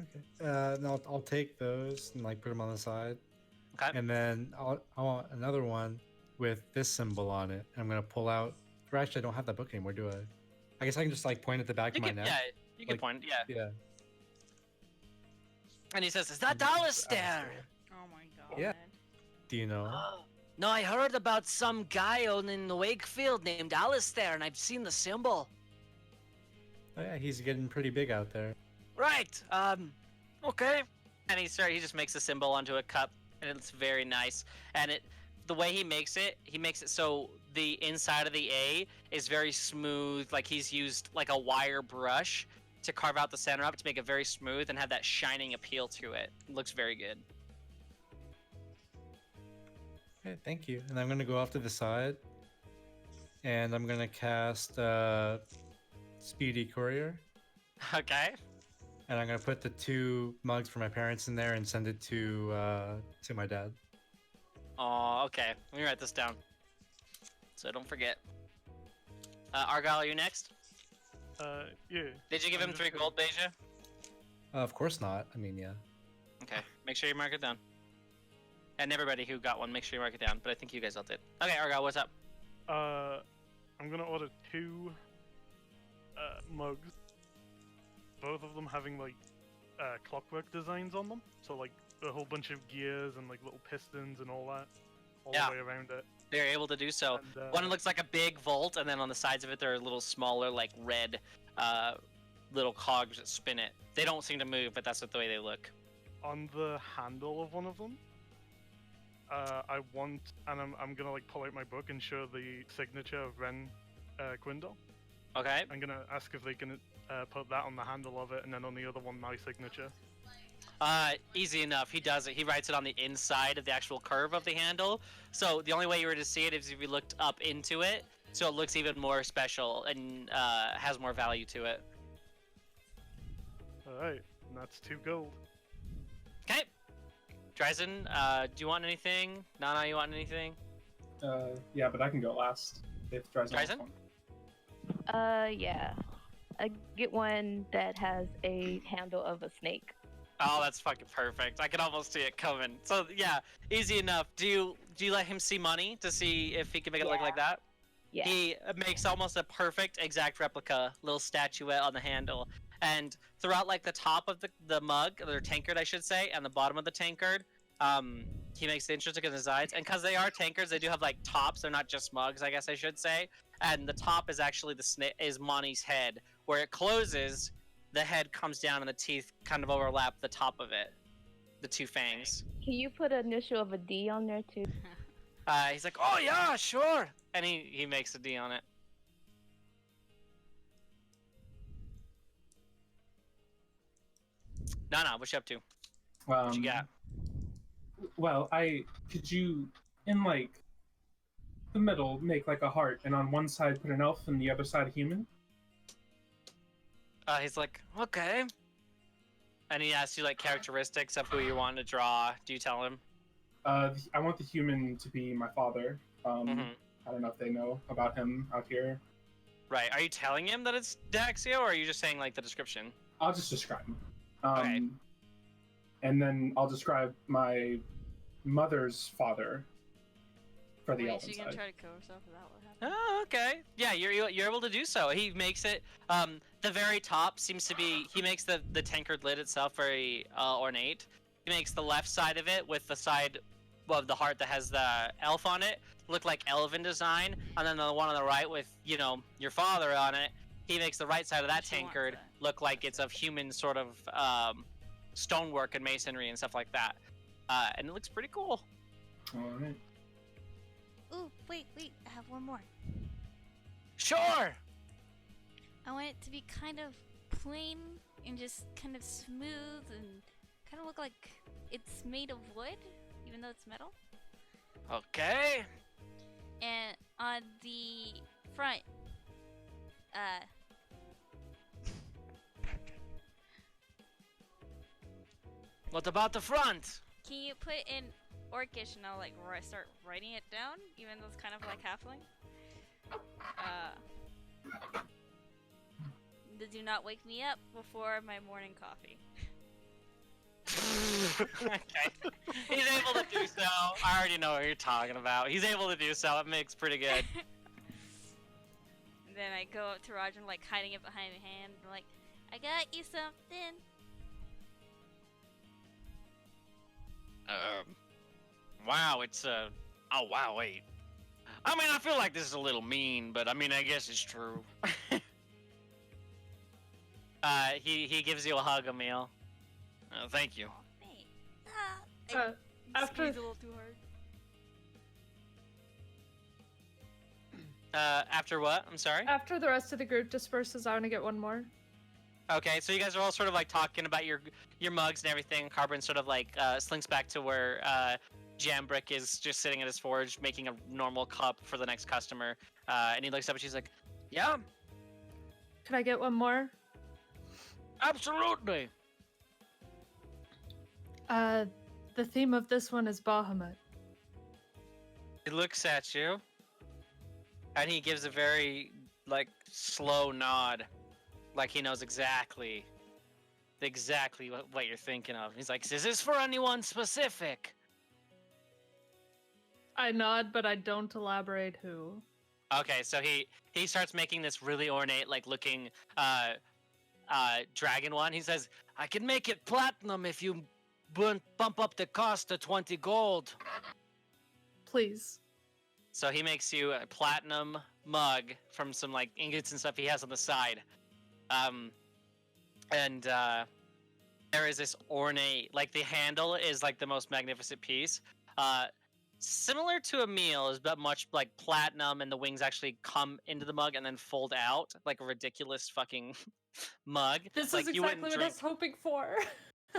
Okay. And I'll take those and like put them on the side. Okay. And then I want another one with this symbol on it. I'm gonna pull out. Or actually, I don't have that book anymore, do I? I guess I can just like point at the back You of my can, neck. yeah, you can Like, point, yeah. Yeah. And he says, "Is that Alistair. Alistair?" Oh my god. Yeah. Do you know? No, I heard about some guy in the Wakefield named Alistair, and I've seen the symbol. Oh yeah, he's getting pretty big out there. Right. Okay. And he just makes a symbol onto a cup, and it's very nice. And the way he makes it so the inside of the A is very smooth. Like he's used like a wire brush to carve out the center up to make it very smooth and have that shining appeal to it. It looks very good. Okay, thank you. And I'm gonna go off to the side, and I'm gonna cast Speedy Courier, Okay. and I'm gonna put the 2 mugs for my parents in there and send it to my dad. Oh, okay. Let me write this down so I don't forget. Argyle, are you next? Yeah. Did you give him I'm 3 just gold, Beja? Of course not. I mean, yeah. Okay. Make sure you mark it down. And everybody who got one, make sure you mark it down. But I think you guys all did. Okay, Argyle, what's up? I'm gonna order 2 mugs. Both of them having like clockwork designs on them. So like a whole bunch of gears and like little pistons and all that, all Yeah. the way around it. They're able to do so. And, One looks like a big vault, and then on the sides of it, there are little smaller, like red, little cogs that spin it. They don't seem to move, but that's the way they look. on the handle of one of them, I want, and I'm gonna like pull out my book and show the signature of Ren Quindle. Okay. I'm gonna ask if they can put that on the handle of it, and then on the other one, my signature. Easy enough. He does it. He writes it on the inside of the actual curve of the handle. So the only way you were to see it is if you looked up into it, so it looks even more special and has more value to it. All right, and that's 2 gold. Okay. Dryzen, do you want anything? Nana, you want anything? Yeah, but I can go last if Dryzen wants Dryzen? one. Yeah. I get one that has a handle of a snake. Oh, that's fucking perfect. I can almost see it coming. So yeah, easy enough. Do you let him see money to see if he can make it look like that? Yeah. He makes almost a perfect exact replica, little statuette on the handle. And throughout like the top of the mug, or tankard I should say, and the bottom of the tankard, he makes the interesting designs. And because they are tankards, they do have like tops. They're not just mugs, I guess I should say. And the top is actually is Monty's head. Where it closes, the head comes down and the teeth kind of overlap the top of it. The 2 fangs. Can you put an initial of a D on there too? He's like, oh yeah, sure. And he makes a D on it. Nana, what you up to? What you got? Well, could you in like the middle make like a heart, and on one side put an elf and the other side a human? He's like, okay. And he asks you like characteristics of who you want to draw. Do you tell him? I want the human to be my father. Mhm. I don't know if they know about him out here. Right. Are you telling him that it's Daxio, or are you just saying like the description? I'll just describe him. Okay. And then I'll describe my mother's father for the Wait, elven so you're gonna side. try to kill yourself? Is that what happened? Oh, okay. Yeah, you're able to do so. He makes it. The very top seems to be. He makes the tankard lid itself very ornate. He makes the left side of it with the side of the heart that has the elf on it look like elven design, and then the one on the right with your father on it. He makes the right side of that She wants tankard that. look like it's of human sort of stonework and masonry and stuff like that. And it looks pretty cool. All right. Ooh, wait, I have one more. Sure. I want it to be kind of plain and just kind of smooth and kind of look like it's made of wood, even though it's metal. Okay. And on the front, What about the front? Can you put in Orcish and I'll like start writing it down, even though it's kind of like halfling? Do not wake me up before my morning coffee. Okay. He's able to do so. I already know what you're talking about. He's able to do so. It makes pretty good. And then I go up to Roger, like hiding it behind my hand, and like, I got you something. Wow, it's oh wow, wait. I mean, I feel like this is a little mean, but I mean, I guess it's true. He gives you a hug, Emil. Thank you. Oh, thanks. I After squeezed a little too hard. After what? I'm sorry? after the rest of the group disperses, I want to get one more. Okay, so you guys are all sort of like talking about your mugs and everything. Carbon sort of like slinks back to where Jambrick is just sitting at his forge making a normal cup for the next customer. And he looks up and she's like, yeah, Could I get one more? absolutely. The theme of this one is Bahamut. He looks at you and he gives a very like slow nod. Like he knows exactly what you're thinking of. He's like, is this for anyone specific? I nod, but I don't elaborate who. Okay, so he starts making this really ornate, like looking dragon one. He says, I can make it platinum if you bump up the cost to 20 gold. Please. So he makes you a platinum mug from some like ingots and stuff he has on the side. And there is this ornate, like the handle is like the most magnificent piece. Similar to a meal, is but much like platinum, and the wings actually come into the mug and then fold out like a ridiculous fucking mug. This like is you exactly wouldn't what I drink. was hoping for.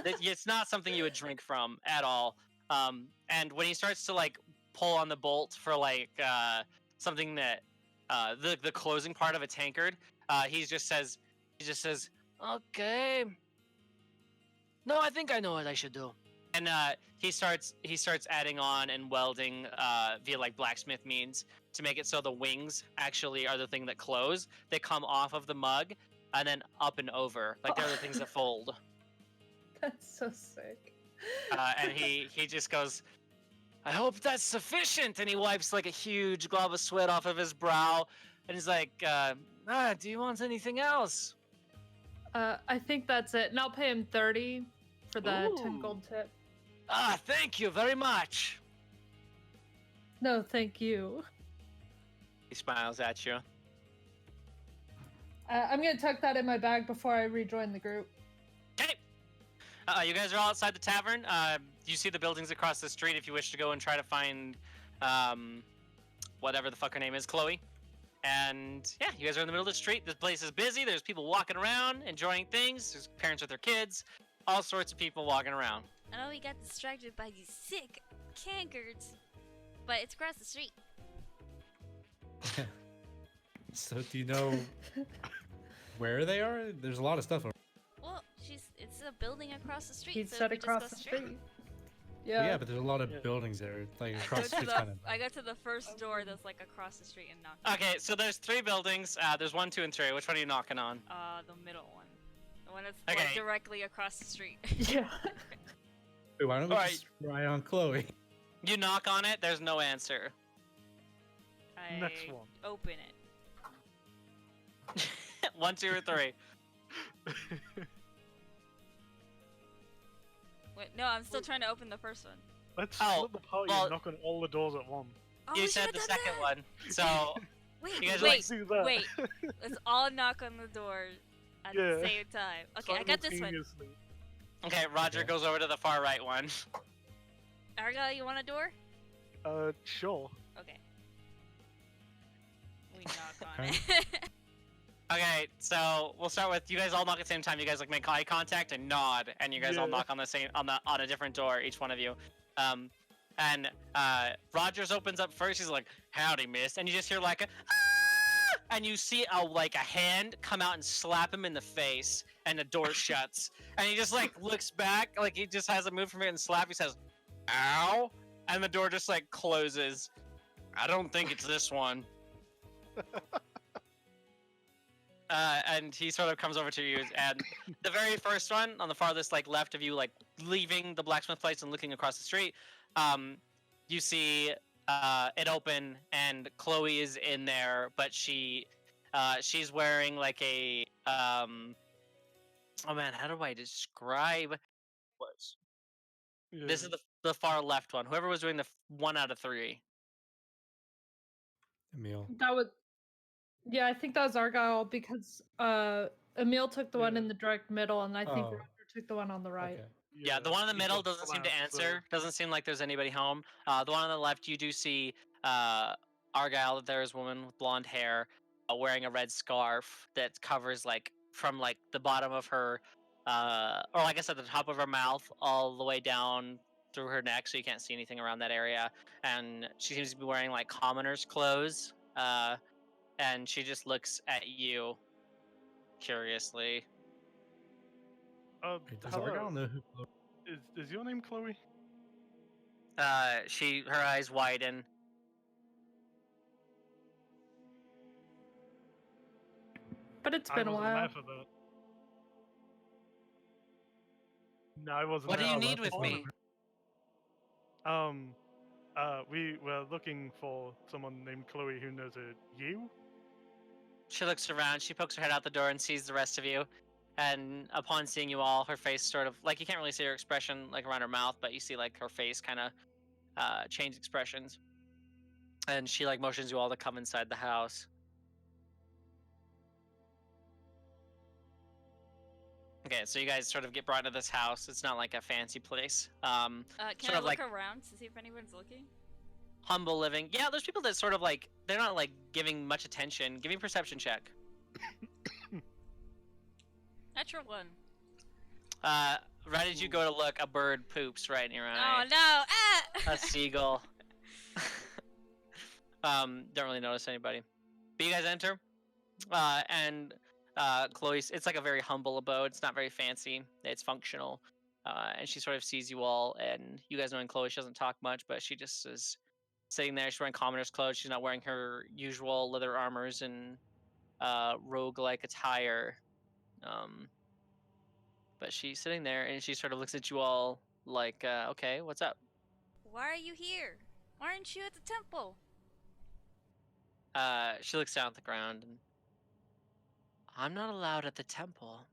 It's not something you would drink from at all. And when he starts to like pull on the bolt for like something that the closing part of a tankard, he just says, okay. No, I think I know what I should do. And he starts adding on and welding via like blacksmith means to make it so the wings actually are the thing that close. They come off of the mug and then up and over, like they're the things that fold. That's so sick. And he just goes, I hope that's sufficient. And he wipes like a huge glob of sweat off of his brow, and he's like, do you want anything else? I think that's it. And I'll pay him 30 for the 10 Ooh. gold tip. Thank you very much. No, thank you. He smiles at you. I'm gonna tuck that in my bag before I rejoin the group. Okay. You guys are all outside the tavern. You see the buildings across the street if you wish to go and try to find whatever the fuck her name is, Chloe. And yeah, you guys are in the middle of the street. This place is busy. There's people walking around, enjoying things. There's parents with their kids. All sorts of people walking around. I know we got distracted by these sick cankards, but it's across the street. So do you know where they are? There's a lot of stuff over. Well, it's a building across the street. He so said if we just across go the straight. street. Yeah. Yeah. But there's a lot of Yeah. buildings there. Like I go, across the to street's the, kind of. I go to the first door that's like across the street and knock. Okay, so there's 3 buildings. There's 1, 2, and 3. Which one are you knocking on? The middle one. The one that's Okay. like directly across the street. Yeah. Wait, why don't we Alright. just rely on Chloe? You knock on it. There's no answer. I Next one. open it. 1, 2, or 3. Wait, no, I'm still trying to open the first one. Let's Oh, split the party well- and knock on all the doors at once. Oh, You we said should've the done second that. one. So Wait, You guys are wait, Let's do that. wait. Let's all knock on the door at the Yeah. same time. Okay, I got this one. Simultaneously. okay, Roger Okay. goes over to the far right one. Arga, you want a door? Sure. Okay. We knock on Okay. it. Okay, so we'll start with you guys all knock at the same time. You guys like make eye contact and nod, and you guys all Yeah. knock on the same on a different door, each one of you. And Rogers opens up first. He's like, "Howdy, miss," and you just hear like a, "Ah!" and you see a hand come out and slap him in the face, and the door shuts. And he just like looks back, like he just has a move from it and slap. He says, "Ow!" And the door just like closes. I don't think it's this one. And he sort of comes over to you, and the very first one on the farthest like left of you, like leaving the blacksmith place and looking across the street, you see it open, and Chloe is in there, but she's wearing like a oh man, how do I describe what? Yeah. This is the far left one. Whoever was doing the 1 out of 3. Emil. That was, yeah, I think that was Argyle because Emil took the one in Yeah. the direct middle, and I think Oh. Roger took the one on the right. Okay. Yeah, the one in the he middle got doesn't seem to slapped, so- answer. Doesn't seem like there's anybody home. The one on the left, you do see Argyle. There's a woman with blonde hair, wearing a red scarf that covers like from like the bottom of her, or like I said, the top of her mouth all the way down through her neck, so you can't see anything around that area. And she seems to be wearing like commoner's clothes. And she just looks at you curiously. Wait, does Hello. Argyle know who Chloe Is your name Chloe? Her eyes widen. But it's I been a wasn't while. there for that. No, I wasn't What do there. you for need that. with me? We were looking for someone named Chloe who knows it. You? She looks around, she pokes her head out the door and sees the rest of you. And upon seeing you all, her face sort of, like, you can't really see her expression, like, around her mouth, but you see, like, her face kind of change expressions. And she, like, motions you all to come inside the house. Okay, so you guys sort of get brought into this house. It's not like a fancy place. Can sort I of look like around to see if anyone's looking? humble living. Yeah, there's people that sort of like, they're not like giving much attention. Give me a perception check. Natural 1. Right as you go to look, a bird poops right in your Oh eye. no! Ah! A seagull. Don't really notice anybody. But you guys enter, and Chloe, it's like a very humble abode. It's not very fancy. It's functional, and she sort of sees you all, and you guys knowing Chloe, she doesn't talk much, but she just is sitting there. She's wearing commoner's clothes. She's not wearing her usual leather armors and rogue-like attire. But she's sitting there, and she sort of looks at you all like, okay, what's up? Why are you here? Why aren't you at the temple? She looks down at the ground, and I'm not allowed at the temple.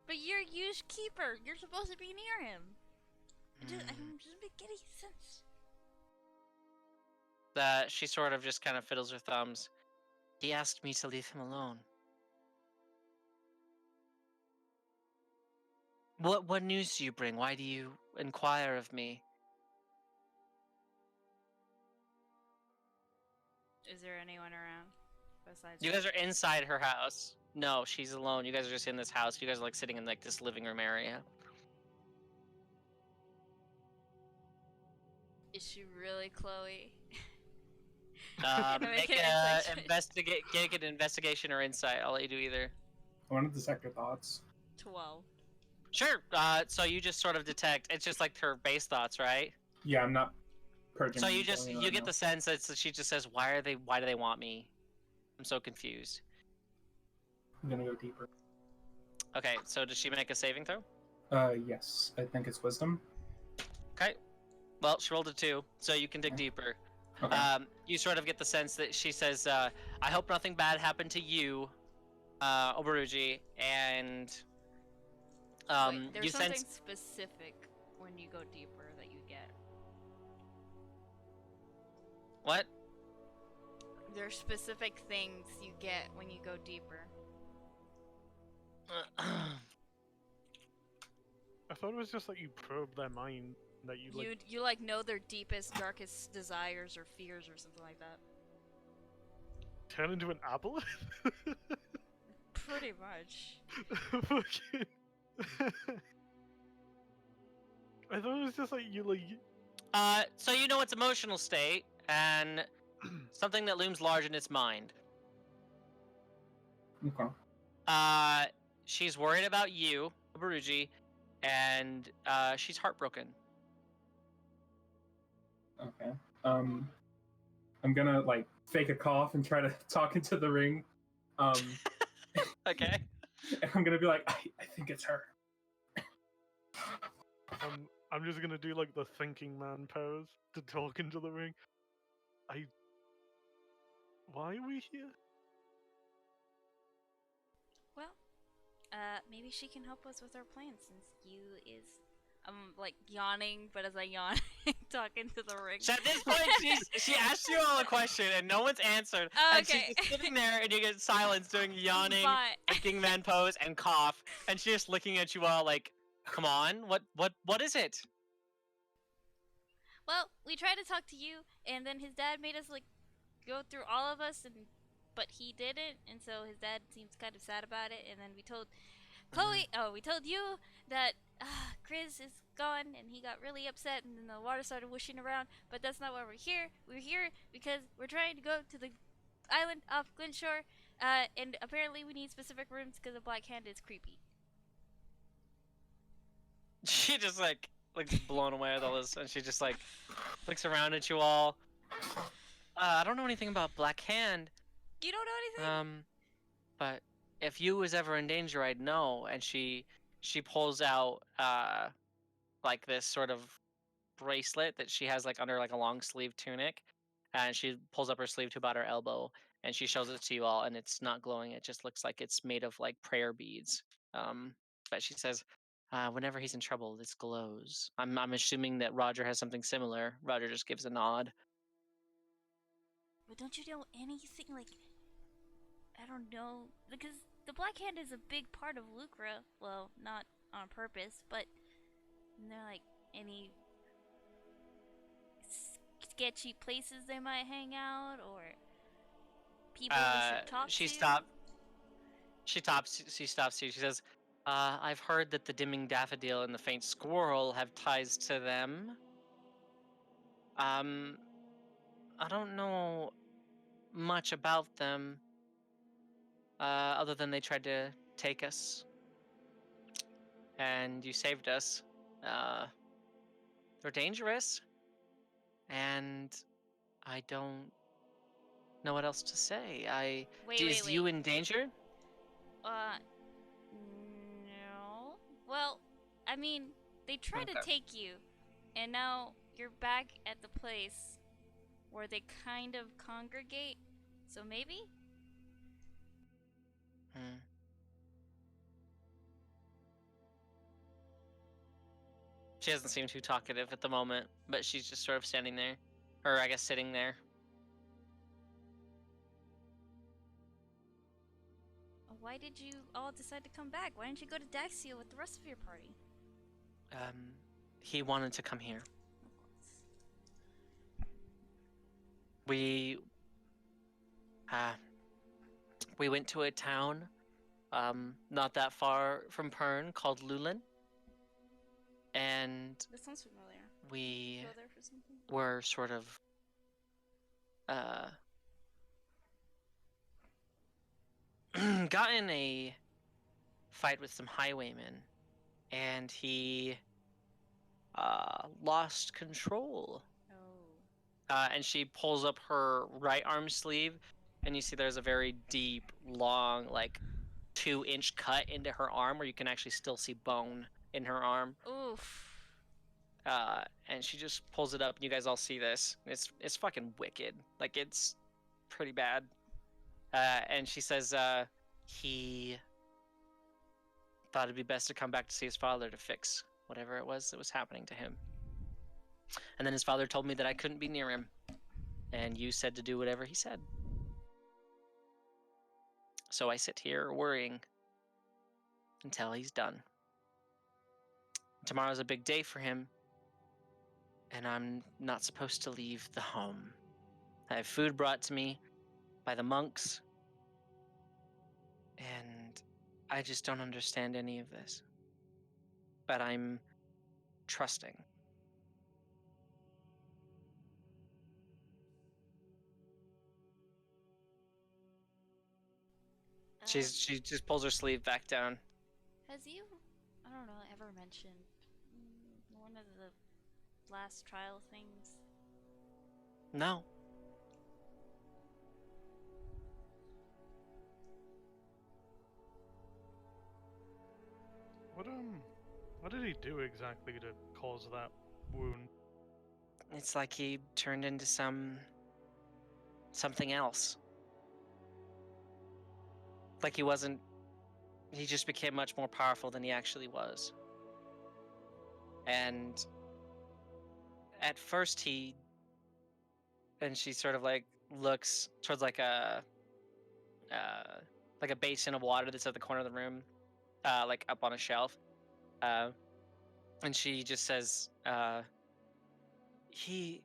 But you're Yu's keeper. You're supposed to be near him. It doesn't make any sense. That she sort of just kind of fiddles her thumbs. He asked me to leave him alone. What news do you bring? Why do you inquire of me? Is there anyone around besides You her? guys are inside her house. No, she's alone. You guys are just in this house. You guys are like sitting in like this living room area. Is she really Chloe? Make Make a an get an investigation or insight. I'll let you do either. I wanted to check your thoughts. 12. Sure. So you just sort of detect. It's just like her base thoughts, right? Yeah, I'm not purging. So you just anything you right get now. the sense that she just says, Why do they want me? I'm so confused. I'm gonna go deeper. Okay, so does she make a saving throw? Yes, I think it's wisdom. Okay. Well, she rolled a 2, so you can dig Okay. deeper. Okay. You sort of get the sense that she says, I hope nothing bad happened to you, Obaruji, and Wait, there's you something sense specific when you go deeper that you get. what? There's specific things you get when you go deeper. I thought it was just like you probe their mind, that you like. You like know their deepest, darkest desires or fears or something like that. Turn into an apple? Pretty much. Fucking. I thought it was just like you like. So you know its emotional state, and something that looms large in its mind. Okay. She's worried about you, Baruji, and she's heartbroken. Okay. I'm gonna like fake a cough and try to talk into the ring. Okay. And I'm gonna be like, I think it's her. I'm just gonna do like the thinking man pose to talk into the ring. Why are we here? Well, maybe she can help us with our plans since you is. I'm like yawning, but as I yawn, talking to the ring. So at this point, she asked you all a question and no one's answered. Oh, And she's okay. just sitting there and you get silence doing yawning, Fine. thinking man pose, and cough. And she's just looking at you all like, come on, what is it? Well, we tried to talk to you, and then his dad made us like go through all of us, but he didn't, and so his dad seems kind of sad about it. And then we told Chloe, we told you that Chris is gone, and he got really upset, and then the water started whooshing around. But that's not why we're here. We're here because we're trying to go to the island off Glenshore, and apparently we need specific rooms because the Black Hand is creepy. She just like looks blown away with all this, and she just like looks around at you all. I don't know anything about Black Hand. You don't know anything? But if you was ever in danger, I'd know. And she pulls out like this sort of bracelet that she has like under like a long sleeve tunic, and she pulls up her sleeve to about her elbow, and she shows it to you all, and it's not glowing. It just looks like it's made of like prayer beads. But she says, whenever he's in trouble, this glows. I'm assuming that Roger has something similar. Roger just gives a nod. But don't you know anything like? I don't know, because the Black Hand is a big part of Lucra. Well, not on purpose, but are there like any sketchy places they might hang out, or people we should talk to? She stops you. She says, I've heard that the dimming daffodil and the faint squirrel have ties to them. I don't know much about them, other than they tried to take us, and you saved us. They're dangerous, and I don't know what else to say. Is you in danger? No. Well, I mean, they tried to take you, and now you're back at the place where they kind of congregate, so maybe? She doesn't seem too talkative at the moment, but she's just sort of standing there, or I guess sitting there. Why did you all decide to come back? Why didn't you go to Daxia with the rest of your party? He wanted to come here. We went to a town, not that far from Pern, called Lulin. And That sounds familiar. We Go there for something? were sort of got in a fight with some highwaymen, and he lost control. And she pulls up her right arm sleeve, and you see there's a very deep, long, like 2-inch cut into her arm where you can actually still see bone in her arm. Oof. And she just pulls it up, and you guys all see this. It's fucking wicked. Like, it's pretty bad. And she says he thought it'd be best to come back to see his father to fix whatever it was that was happening to him. And then his father told me that I couldn't be near him, and you said to do whatever he said. So I sit here worrying until he's done. Tomorrow's a big day for him, and I'm not supposed to leave the home. I have food brought to me by the monks, and I just don't understand any of this. But I'm trusting. She just pulls her sleeve back down. Has you, I don't know, ever mentioned one of the last trial things? No. What did he do exactly to cause that wound? It's like he turned into something else. Like he wasn't. He just became much more powerful than he actually was. And at first and she sort of like looks towards like a basin of water that's at the corner of the room, like up on a shelf. And she just says, he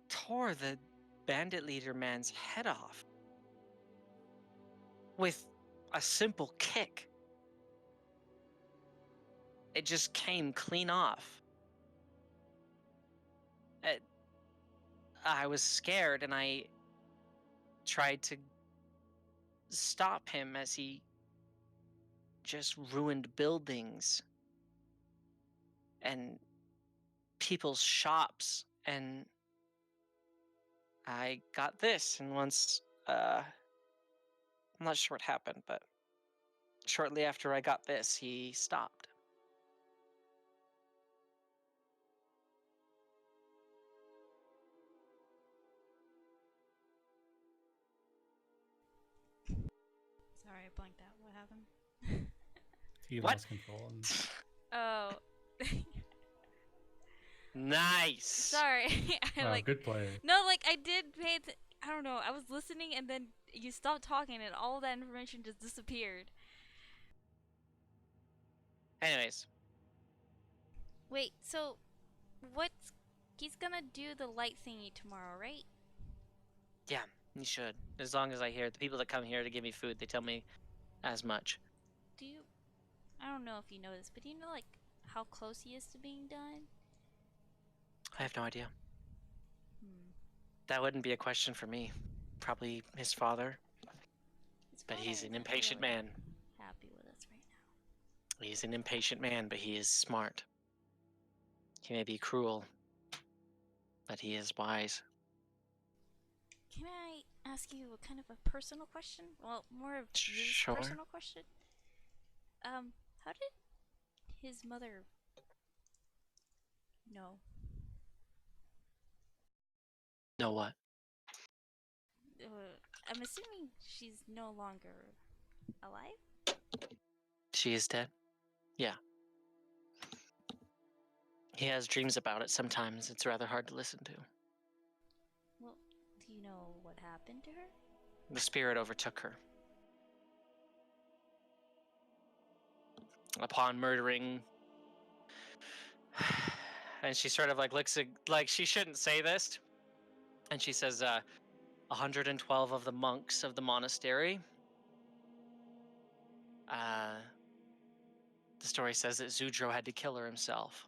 tore the bandit leader man's head off with a simple kick. It just came clean off. I was scared and I tried to stop him as he just ruined buildings and people's shops, and I got this. And once I'm not sure what happened, but shortly after I got this, he stopped. Sorry, I blanked out. What happened? He What? lost control. And Oh. Nice. Sorry. I wow, good player. No, like I did pay I don't know. I was listening and then you stopped talking and all that information just disappeared. Anyways, Wait, so he's gonna do the light thingy tomorrow, right? yeah, you should. As long as I hear the people that come here to give me food, they tell me as much. I don't know if you know this, but do you know like how close he is to being done? I have no idea. Hmm. That wouldn't be a question for me. Probably his father. His But father he's an isn't impatient really man. happy with us right now. He's an impatient man, but he is smart. He may be cruel, but he is wise. Can I ask you a kind of a personal question? Well, more of his Sure. personal question. How did his mother know? Know what? I'm assuming she's no longer alive? She is dead? Yeah. He has dreams about it sometimes. It's rather hard to listen to. Well, do you know what happened to her? The spirit overtook her. Upon murdering... And she sort of like looks like she shouldn't say this. And she says, 112 of the monks of the monastery. The story says that Zudro had to kill her himself.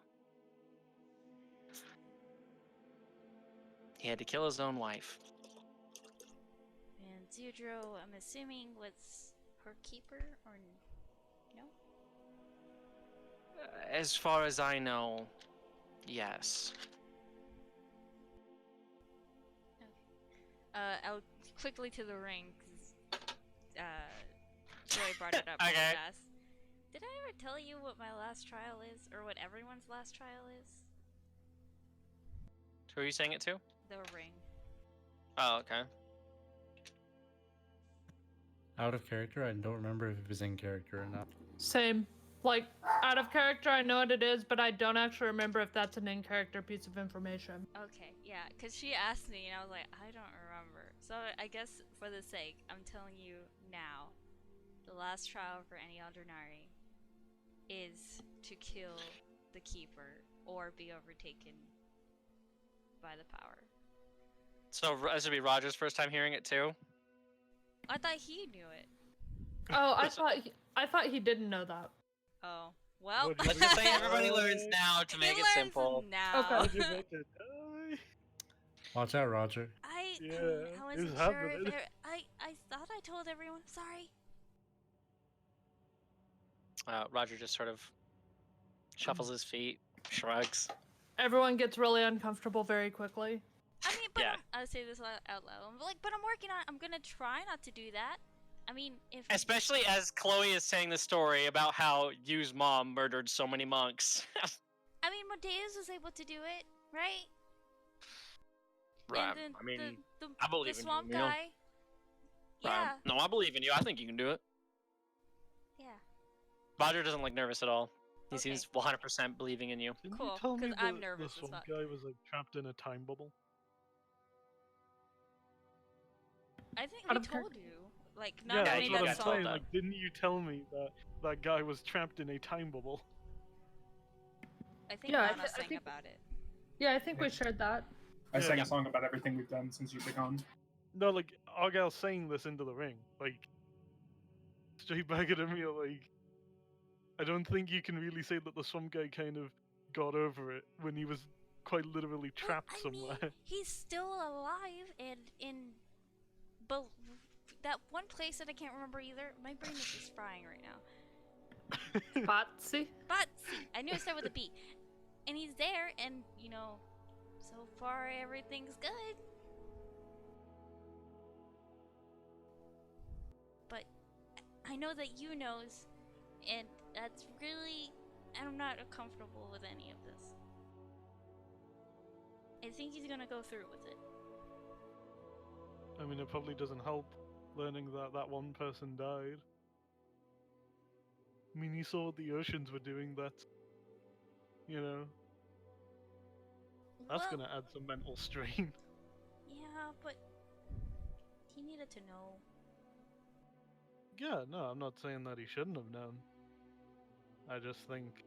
He had to kill his own wife. And Zudro, I'm assuming, was her keeper, or no? As far as I know, yes. I'll quickly to the ring, because, Joy brought it up Okay. really fast. Did I ever tell you what my last trial is, or what everyone's last trial is? Who are you saying it to? The ring. Oh, okay. Out of character, I don't remember if it was in character or not. Same. Like, out of character, I know what it is, but I don't actually remember if that's an in-character piece of information. Okay, yeah, because she asked me, and I was like, I don't remember. So I guess for the sake, I'm telling you now, the last trial for any Aldernari is to kill the keeper or be overtaken by the power. So this would be Roger's first time hearing it too? I thought he knew it. Oh, I thought he didn't know that. Oh, well. What did Let's you just say everybody say? learns now to make He it learns simple. now. Okay. How'd you make it die? Watch out, Roger. I Yeah, I it wasn't was sure if happening. I thought I told everyone. Sorry. Roger just sort of shuffles his feet, shrugs. Everyone gets really uncomfortable very quickly. I mean, but Yeah. I'll say this out loud. I'm like, but I'm working on it. I'm gonna try not to do that. I mean, if Especially as Chloe is saying the story about how Yu's mom murdered so many monks. I mean, Modeus was able to do it, right? Right. And then I mean, the I believe the in swamp you, Neil. guy. Yeah, No, I believe in you. I think you can do it. yeah. Roger doesn't look nervous at all. He Okay. seems 100% believing in you. Didn't Cool, you tell me 'cause I'm that nervous the as swamp fuck. guy was like trapped in a time bubble? I think Out we of told character. you. Like, Yeah, not Yeah, that's only you what that I'm got told saying. song. that. Like, didn't you tell me that that guy was trapped in a time bubble? I think Yeah, I Nana thi- I sang think- about it. Yeah, I think we shared that. I sang Yeah. a song about everything we've done since you've been gone. No, like Argyle's saying this into the ring, like straight back at Emil. Like, I don't think you can really say that the swamp guy kind of got over it when he was quite literally trapped Well, I somewhere. mean, he's still alive and in that one place that I can't remember either. My brain is just frying right now. Botsy. But see, I knew it started with a B. And he's there, and so far everything's good. But I know that you knows, and that's really, I'm not comfortable with any of this. I think he's gonna go through with it. I mean, it probably doesn't help learning that that one person died. I mean, you saw what the oceans were doing. That's, you know, that's Well, gonna add some mental strain. yeah, but he needed to know. Yeah, no, I'm not saying that he shouldn't have known. I just think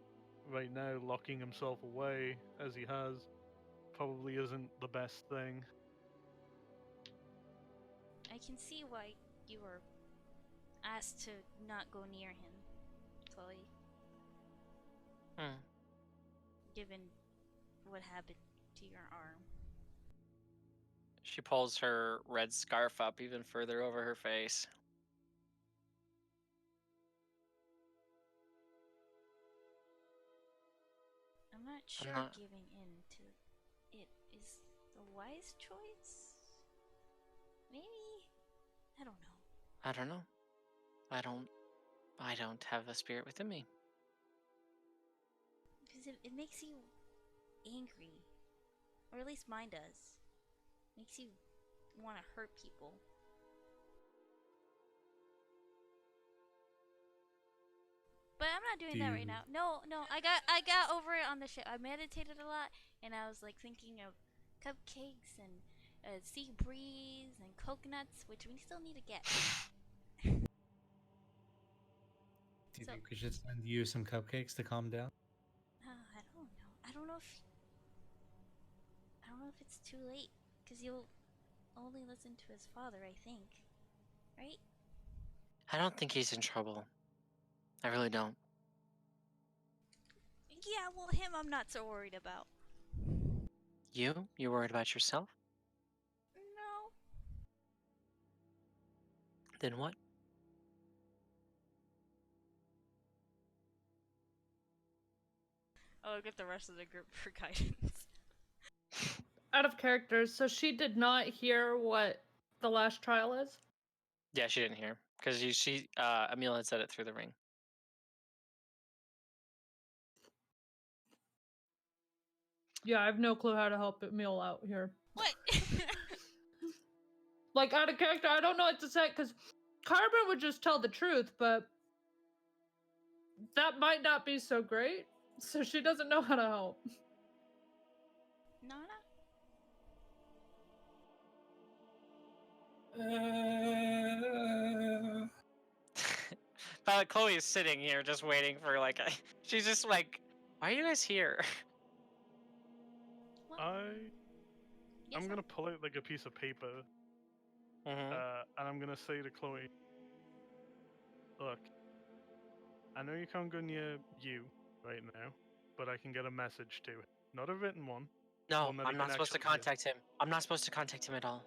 right now locking himself away as he has probably isn't the best thing. I can see why you were asked to not go near him, Chloe. Hmm. Given what happened to your arm. She pulls her red scarf up even further over her face. I'm not sure not- giving in to it is the wise choice. Maybe? I don't know. I don't know. I don't have a spirit within me. Because it makes you angry. Or at least mine does. Makes you want to hurt people. But I'm not doing that right now. No, I got over it on the ship. I meditated a lot, and I was like thinking of cupcakes and sea breeze and coconuts, which we still need to get. Do you So- think we should send you some cupcakes to calm down? I don't know. I don't know if it's too late, because you'll only listen to his father, I think. Right? I don't think he's in trouble. I really don't. Yeah, well, him I'm not so worried about. You? You worried about yourself? No. Then what? I'll look at the rest of the group for guidance. Out of character, so she did not hear what the last trial is? Yeah, she didn't hear because Emil had said it through the ring. Yeah, I have no clue how to help Emil out here. What? Like, out of character, I don't know what to say, because Carbon would just tell the truth, but that might not be so great, so she doesn't know how to help. Nana? Chloe is sitting here just waiting for she's just like, why are you guys here? What? Yes, I'm gonna pull out like a piece of paper, Mhm. and I'm gonna say to Chloe, "Look, I know you can't go near you right now, but I can get a message to it. Not a written one. No, One that I'm he not can supposed to actually hear. contact him. I'm not supposed to contact him at all.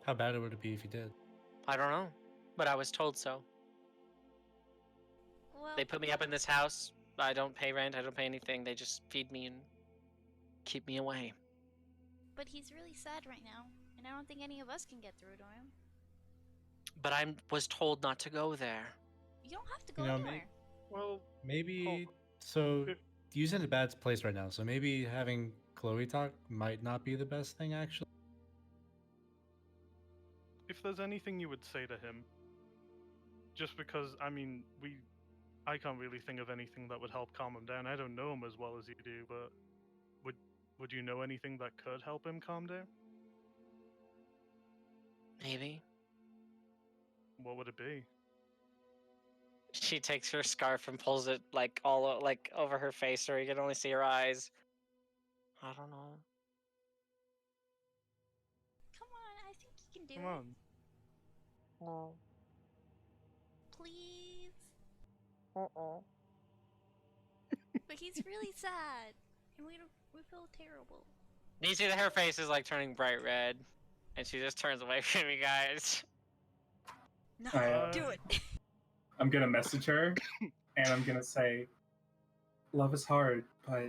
How bad would it be if you did? I don't know, but I was told so. Well, They put me up in this house. I don't pay rent. I don't pay anything. They just feed me and keep me away. but he's really sad right now, and I don't think any of us can get through to him. But I was told not to go there. You don't have to go You know, anywhere. Well, Maybe so. If- He's in a bad place right now, so maybe having Chloe talk might not be the best thing. Actually, if there's anything you would say to him, just because I mean, I can't really think of anything that would help calm him down. I don't know him as well as you do, but would you know anything that could help him calm down? Maybe. What would it be? She takes her scarf and pulls it like like over her face, so you can only see her eyes. I don't know. Come on, I think you can do Come it. on. No. Please. Uh-uh. But he's really sad, and we feel terrible. You see that her face is like turning bright red, and she just turns away from you guys. No, I, do it. I'm gonna message her, and I'm gonna say, "Love is hard, but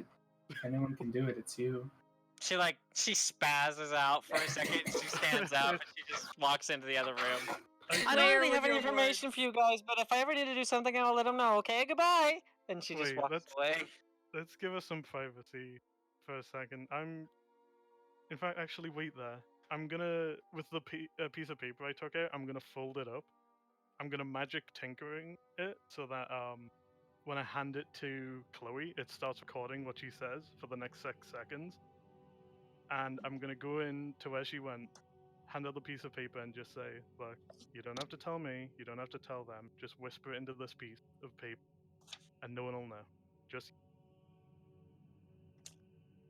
if anyone can do it, it's you." She spazzes out for a second. She stands up and she just walks into the other room. I don't Where really was have any your information for you guys, but if I ever need to do something, I'll let them know. Okay, goodbye. And she just Wait, walks away. Let's give us some privacy for a second. In fact, actually, wait there. I'm gonna, with the piece of paper I took out, I'm gonna fold it up. I'm gonna magic tinkering it so that when I hand it to Chloe, it starts recording what she says for the next 6 seconds. And I'm gonna go in to where she went, hand her the piece of paper, and just say, "Look, you don't have to tell me. You don't have to tell them. Just whisper it into this piece of paper, and no one will know. Just."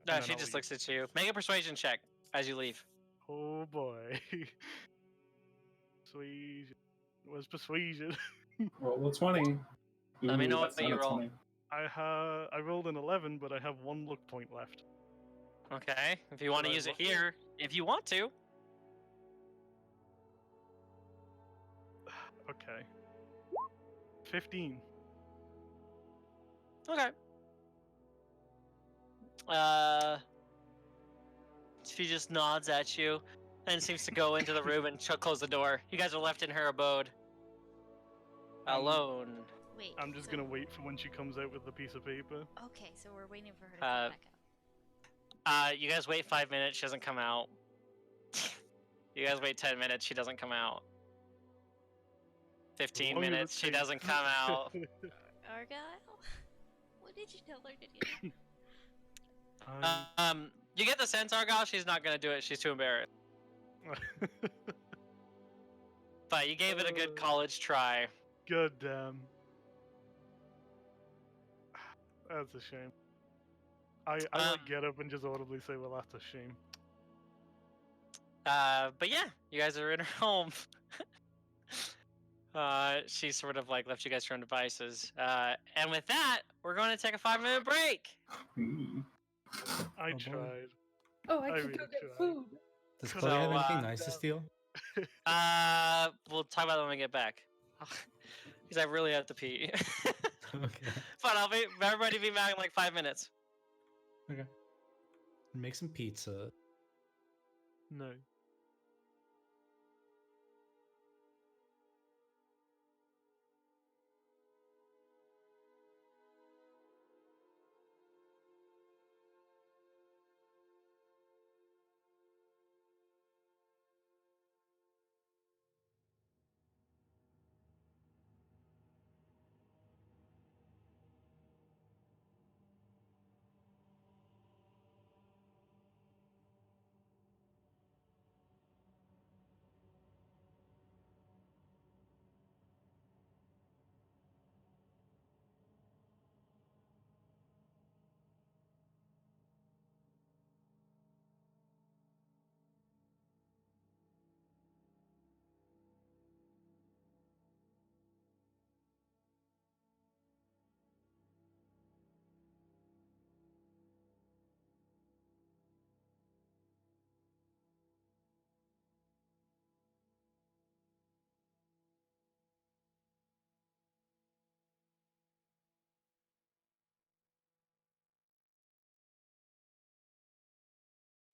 No, And then she I'll just leave. looks at you. Make a persuasion check as you leave. Oh boy. Persuasion. Where's persuasion? Roll a 20. Let me know that's what not you a roll. 20. I rolled an 11, but I have 1 luck point left. Okay, if you want to Should I use it look? here, if you want to. Okay. 15. Okay. She just nods at you and seems to go into the room and close the door. You guys are left in her abode. Alone. Wait. I'm just so- gonna wait for when she comes out with the piece of paper. Okay, so we're waiting for her to come back out. You guys wait 5 minutes, she doesn't come out. You guys wait 10 minutes, she doesn't come out. 15 Long as it minutes, she takes. doesn't come out. Argyle, what did you tell her to do? You get the sense, Argyle, she's not gonna do it. She's too embarrassed. But you gave it a good college try. God damn. That's a shame. I like get up and just audibly say, "Well, that's a shame." But yeah, you guys are in her home. She sort of like left you guys to your own devices. And with that, we're going to take a 5-minute break. Ooh. I Oh, boy. tried. Oh, I I could really go get tried. food. does So, Chloe have anything uh, nice to steal? We'll talk about that when we get back. Because I really have to pee. Okay. Fine, everybody be back in like 5 minutes. Okay. Make some pizza. No.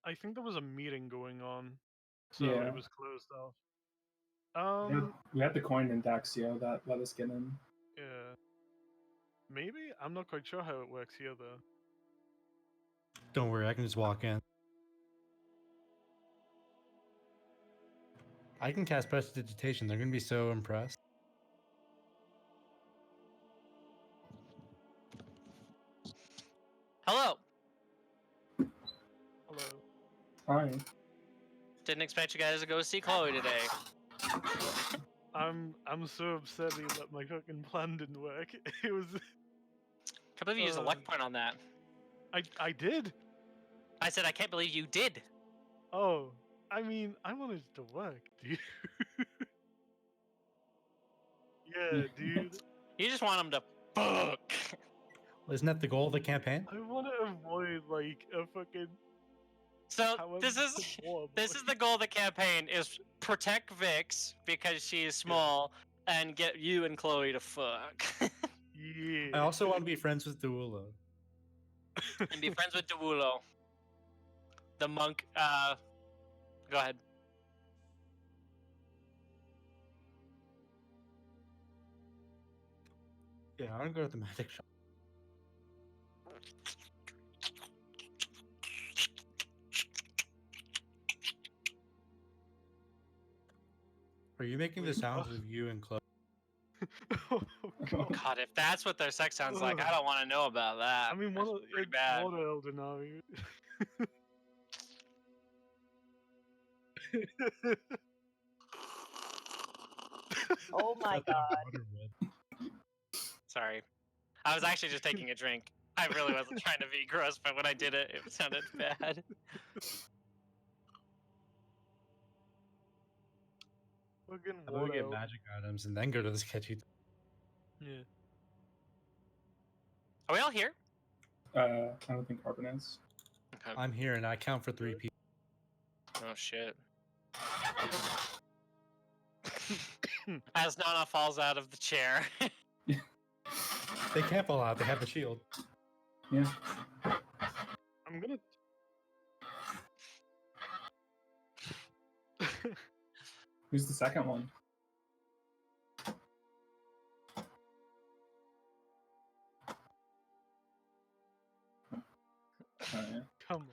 I think there was a meeting going on, so Yeah. it was closed off. We had the coin in Daxio that let us get in. Yeah. Maybe? I'm not quite sure how it works here, though. Don't worry, I can just walk in. I can cast prestidigitation. They're gonna be so impressed. Hello. Hello. Hi. Didn't expect you guys to go see Chloe today. I'm so upset that my fucking plan didn't work. It was Can't believe you used a luck point on that. I did. I said I can't believe you did. Oh, I mean, I wanted it to work, dude. Yeah, dude. You just want him to fuck. Well, isn't that the goal of the campaign? I want to avoid like a fucking. So however this is horrible. this is the goal of the campaign: is protect Vix because she is small, and get you and Chloe to fuck, Yeah. I also want to be friends with Duula. and be friends with Dewulo, the monk. Go ahead. Yeah, I want to go to the magic shop. Are you making the Wait, sounds what? of you and Chloe? Oh god. God, if that's what their sex sounds like, I don't want to know about that. I mean, That's pretty bad. what Elden are you? Oh my god. Sorry, I was actually just taking a drink. I really wasn't trying to be gross, but when I did it, it sounded bad. Fucking How about we what get else? magic items and then go to the sketchy? Yeah. Are we all here? I don't think Carbon is. Okay. I'm here and I count for 3 people. Oh shit. As Nana falls out of the chair. They can't fall out. They have the shield. Yeah. I'm gonna. Who's the second one? Oh, yeah. Come on.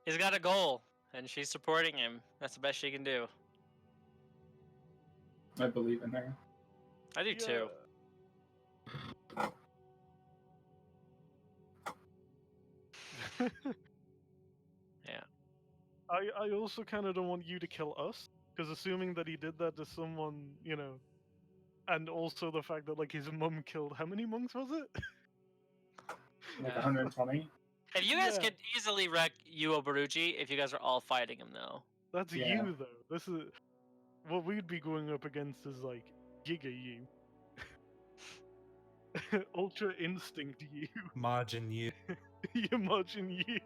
He's got a goal, and she's supporting him. That's the best she can do. I believe in her. I do too. Yeah. I also kind of don't want you to kill us, because assuming that he did that to someone, you know, and also the fact that like his mum killed how many monks was it? Like Yeah. 120. If you guys Yeah. could easily wreck Yuo Baruchi if you guys are all fighting him, though. That's Yeah. you though. This is what we'd be going up against is like Giga you. Ultra Instinct you. Majin you. Imagine you.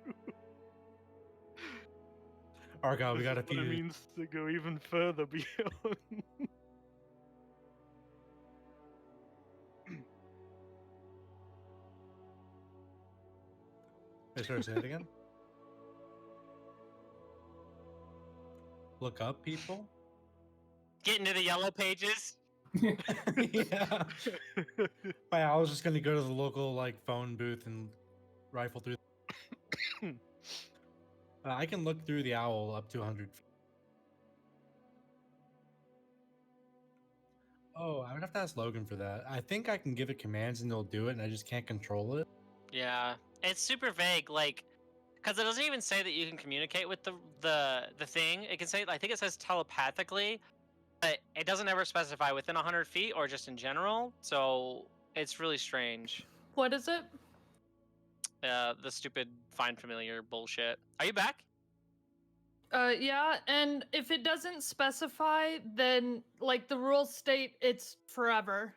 Argyle, we This got is a what it few. means to go even further beyond. Wait, sorry, say it again. Look up, people. Get into the yellow pages. Yeah. I was just gonna go to the local like phone booth and rifle through. I can look through the owl up to 100 feet. Oh, I would have to ask Logan for that. I think I can give it commands and it'll do it, and I just can't control it. Yeah, it's super vague, like, because it doesn't even say that you can communicate with the thing. It can say, I think it says telepathically, but it doesn't ever specify within 100 feet or just in general. So it's really strange. What is it? The stupid find familiar bullshit. Are you back? Yeah, and if it doesn't specify, then like the rules state it's forever,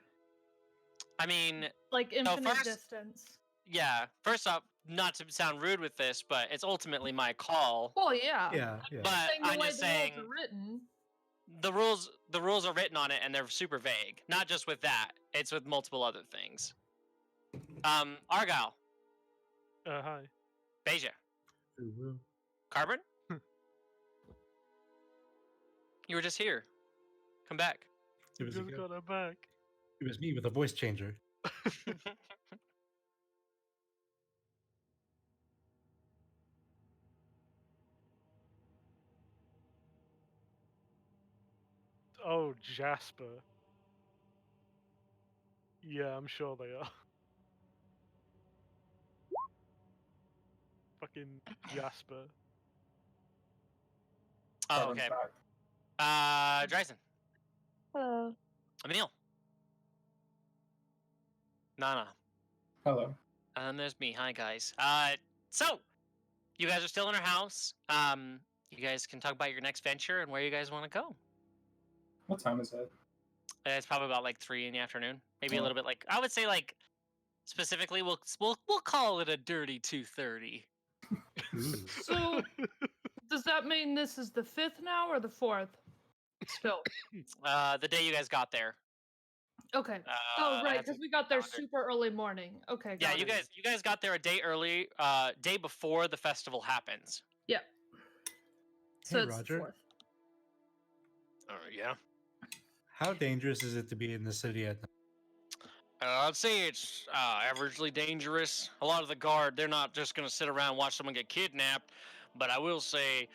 I mean, like infinite first- distance. yeah. First off, not to sound rude with this, but it's ultimately my call. Well, yeah. Yeah. But Saying the I'm way just the rules saying are written. the rules are written on it, and they're super vague. Not just with that; it's with multiple other things. Argyle, Hi. Beja, Carbon. You were just here. Come back. It was, Just got her back. it was me with a voice changer. Oh, Jasper. Yeah, I'm sure they are. Fucking Jasper. Oh, Fun okay. fact. Dryson. Hello. Emil. Nana. Hello. And there's me. Hi, guys. So you guys are still in our house. You guys can talk about your next venture and where you guys want to go. What time is it? It's probably about like 3 in the afternoon. Maybe a Oh. little bit like I would say like specifically we'll call it a dirty 2:30. Ooh. So, does that mean this is the 5th now or the 4th? Still. The day you guys got there. Okay. I Oh, right, have to because we got there calendar. super early morning. Okay, Yeah, got you it. guys got there a day early, day before the festival happens. Yeah. So Hey, it's Roger. the 4th. Yeah. How dangerous is it to be in the city at night? I'd say it's averagely dangerous. A lot of the guard, they're not just going to sit around and watch someone get kidnapped. But I will say,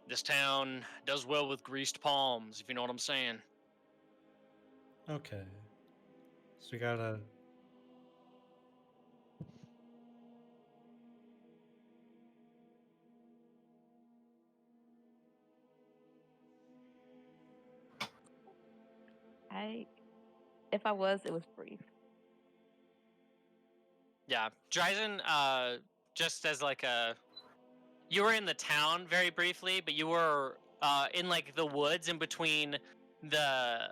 this town does well with greased palms, if you know what I'm saying. Okay. So we gotta. If I was, it was brief. Yeah. Dryzen, just as like a. You were in the town very briefly, but you were in like the woods in between the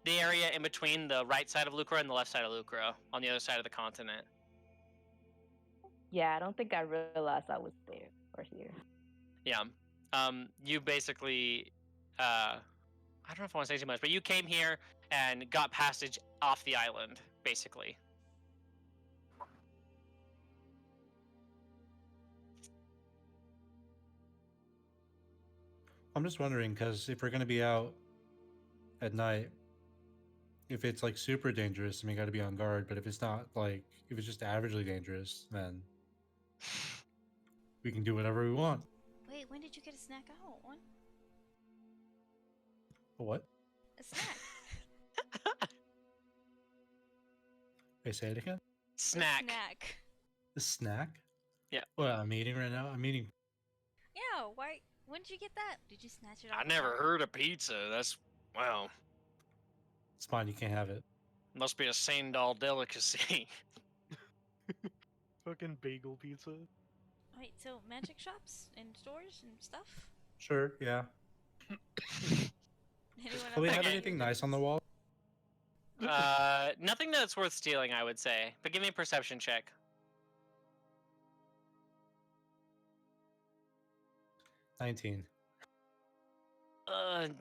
area in between the right side of Lucra and the left side of Lucra on the other side of the continent. Yeah, I don't think I realized I was there or here. Yeah. You basically, I don't know if I want to say too much, but you came here and got passage off the island, basically. I'm just wondering because if we're gonna be out at night, if it's like super dangerous, then we gotta be on guard. But if it's not like, if it's just averagely dangerous, then we can do whatever we want. Wait, when did you get a snack? I want one. What? A snack. Wait, say it again. Snack. Snack. A snack? Yeah. Well, I'm eating right now. I'm eating. Yeah, why? When did you get that? Did you snatch it off? I the never cart? heard of pizza. That's, wow. It's fine. You can't have it. Must be a Sandal delicacy. Fucking bagel pizza. Wait, so magic shops and stores and stuff? Sure. Yeah. Anyone Do we else have got anything any nice on the wall? Nothing that's worth stealing, I would say. But give me a perception check. 19.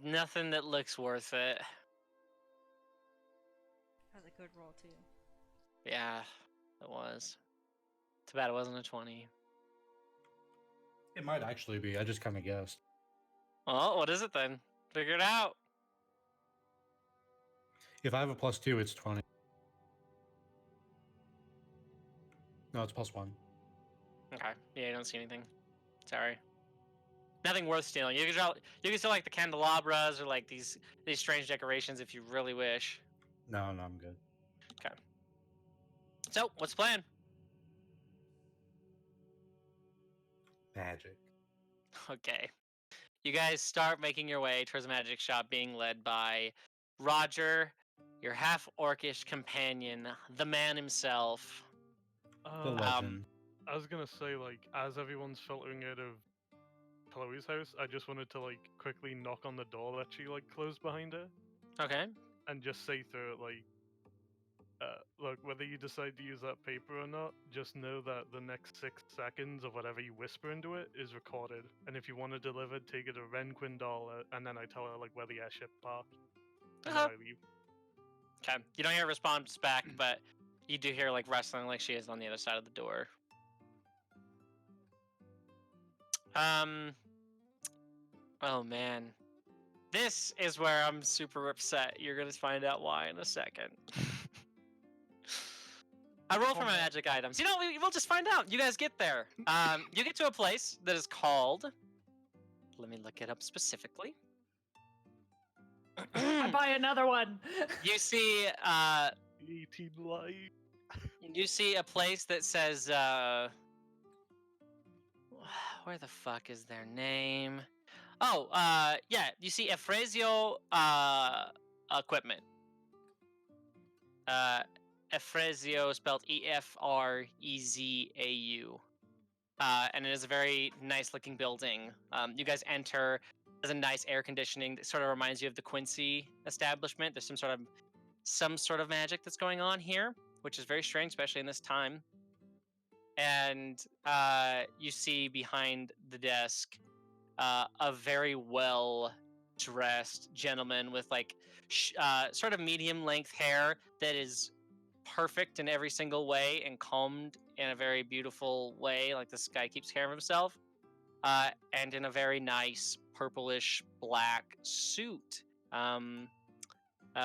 Nothing that looks worth it. That was a good roll too. Yeah, it was. Too bad it wasn't a 20. It might actually be. I just kind of guessed. Well, what is it then? Figure it out. If I have a +2, it's 20. No, it's +1. Okay. Yeah, you don't see anything. Sorry. Nothing worth stealing. You can still like the candelabras or like these strange decorations if you really wish. No, I'm good. So, what's the plan? Magic. Okay. You guys start making your way towards the magic shop being led by Roger, your half-orcish companion, the man himself. The legend. I was gonna say, like, as everyone's filtering out of Chloe's house, I just wanted to, like, quickly knock on the door that she, like, closed behind her Okay. and just say through it, like, look, whether you decide to use that paper or not, just know that the next 6 seconds of whatever you whisper into it is recorded. And if you want it delivered, take it to Ren Quindala, and then I tell her, like, where the airship parked. And then I leave. Okay. You don't hear a response back, but you do hear like rustling like she is on the other side of the door. Oh man. This is where I'm super upset. You're gonna find out why in a second. I roll for my magic items. You know, we'll just find out. You guys get there. You get to a place that is called. Let me look it up specifically. I buy another one. You see, 18 life. you see a place that says, where the fuck is their name? Oh, yeah, you see Efrezio, equipment. Efrezio spelled Efrezau. And it is a very nice looking building. You guys enter. There's a nice air conditioning that sort of reminds you of the Quincy establishment. There's some sort of magic that's going on here, which is very strange, especially in this time. And you see behind the desk a very well dressed gentleman with like sort of medium length hair that is perfect in every single way and combed in a very beautiful way. Like this guy keeps care of himself, and in a very nice purplish black suit.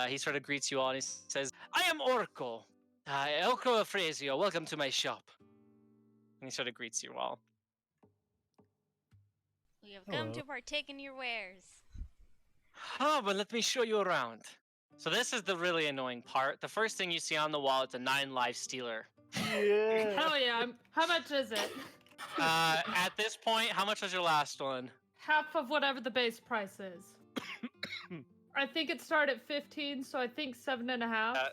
He sort of greets you all and he says, "I am Orko. Orko Efrezio. Welcome to my shop." And he sort of greets you all. We have come Hello. to partake in your wares. Oh, but let me show you around. So this is the really annoying part. The first thing you see on the wall is a 9-life stealer. Yeah. Hell yeah. How much is it? At this point, how much was your last one? Half of whatever the base price is. I think it started at 15, so I think 7.5.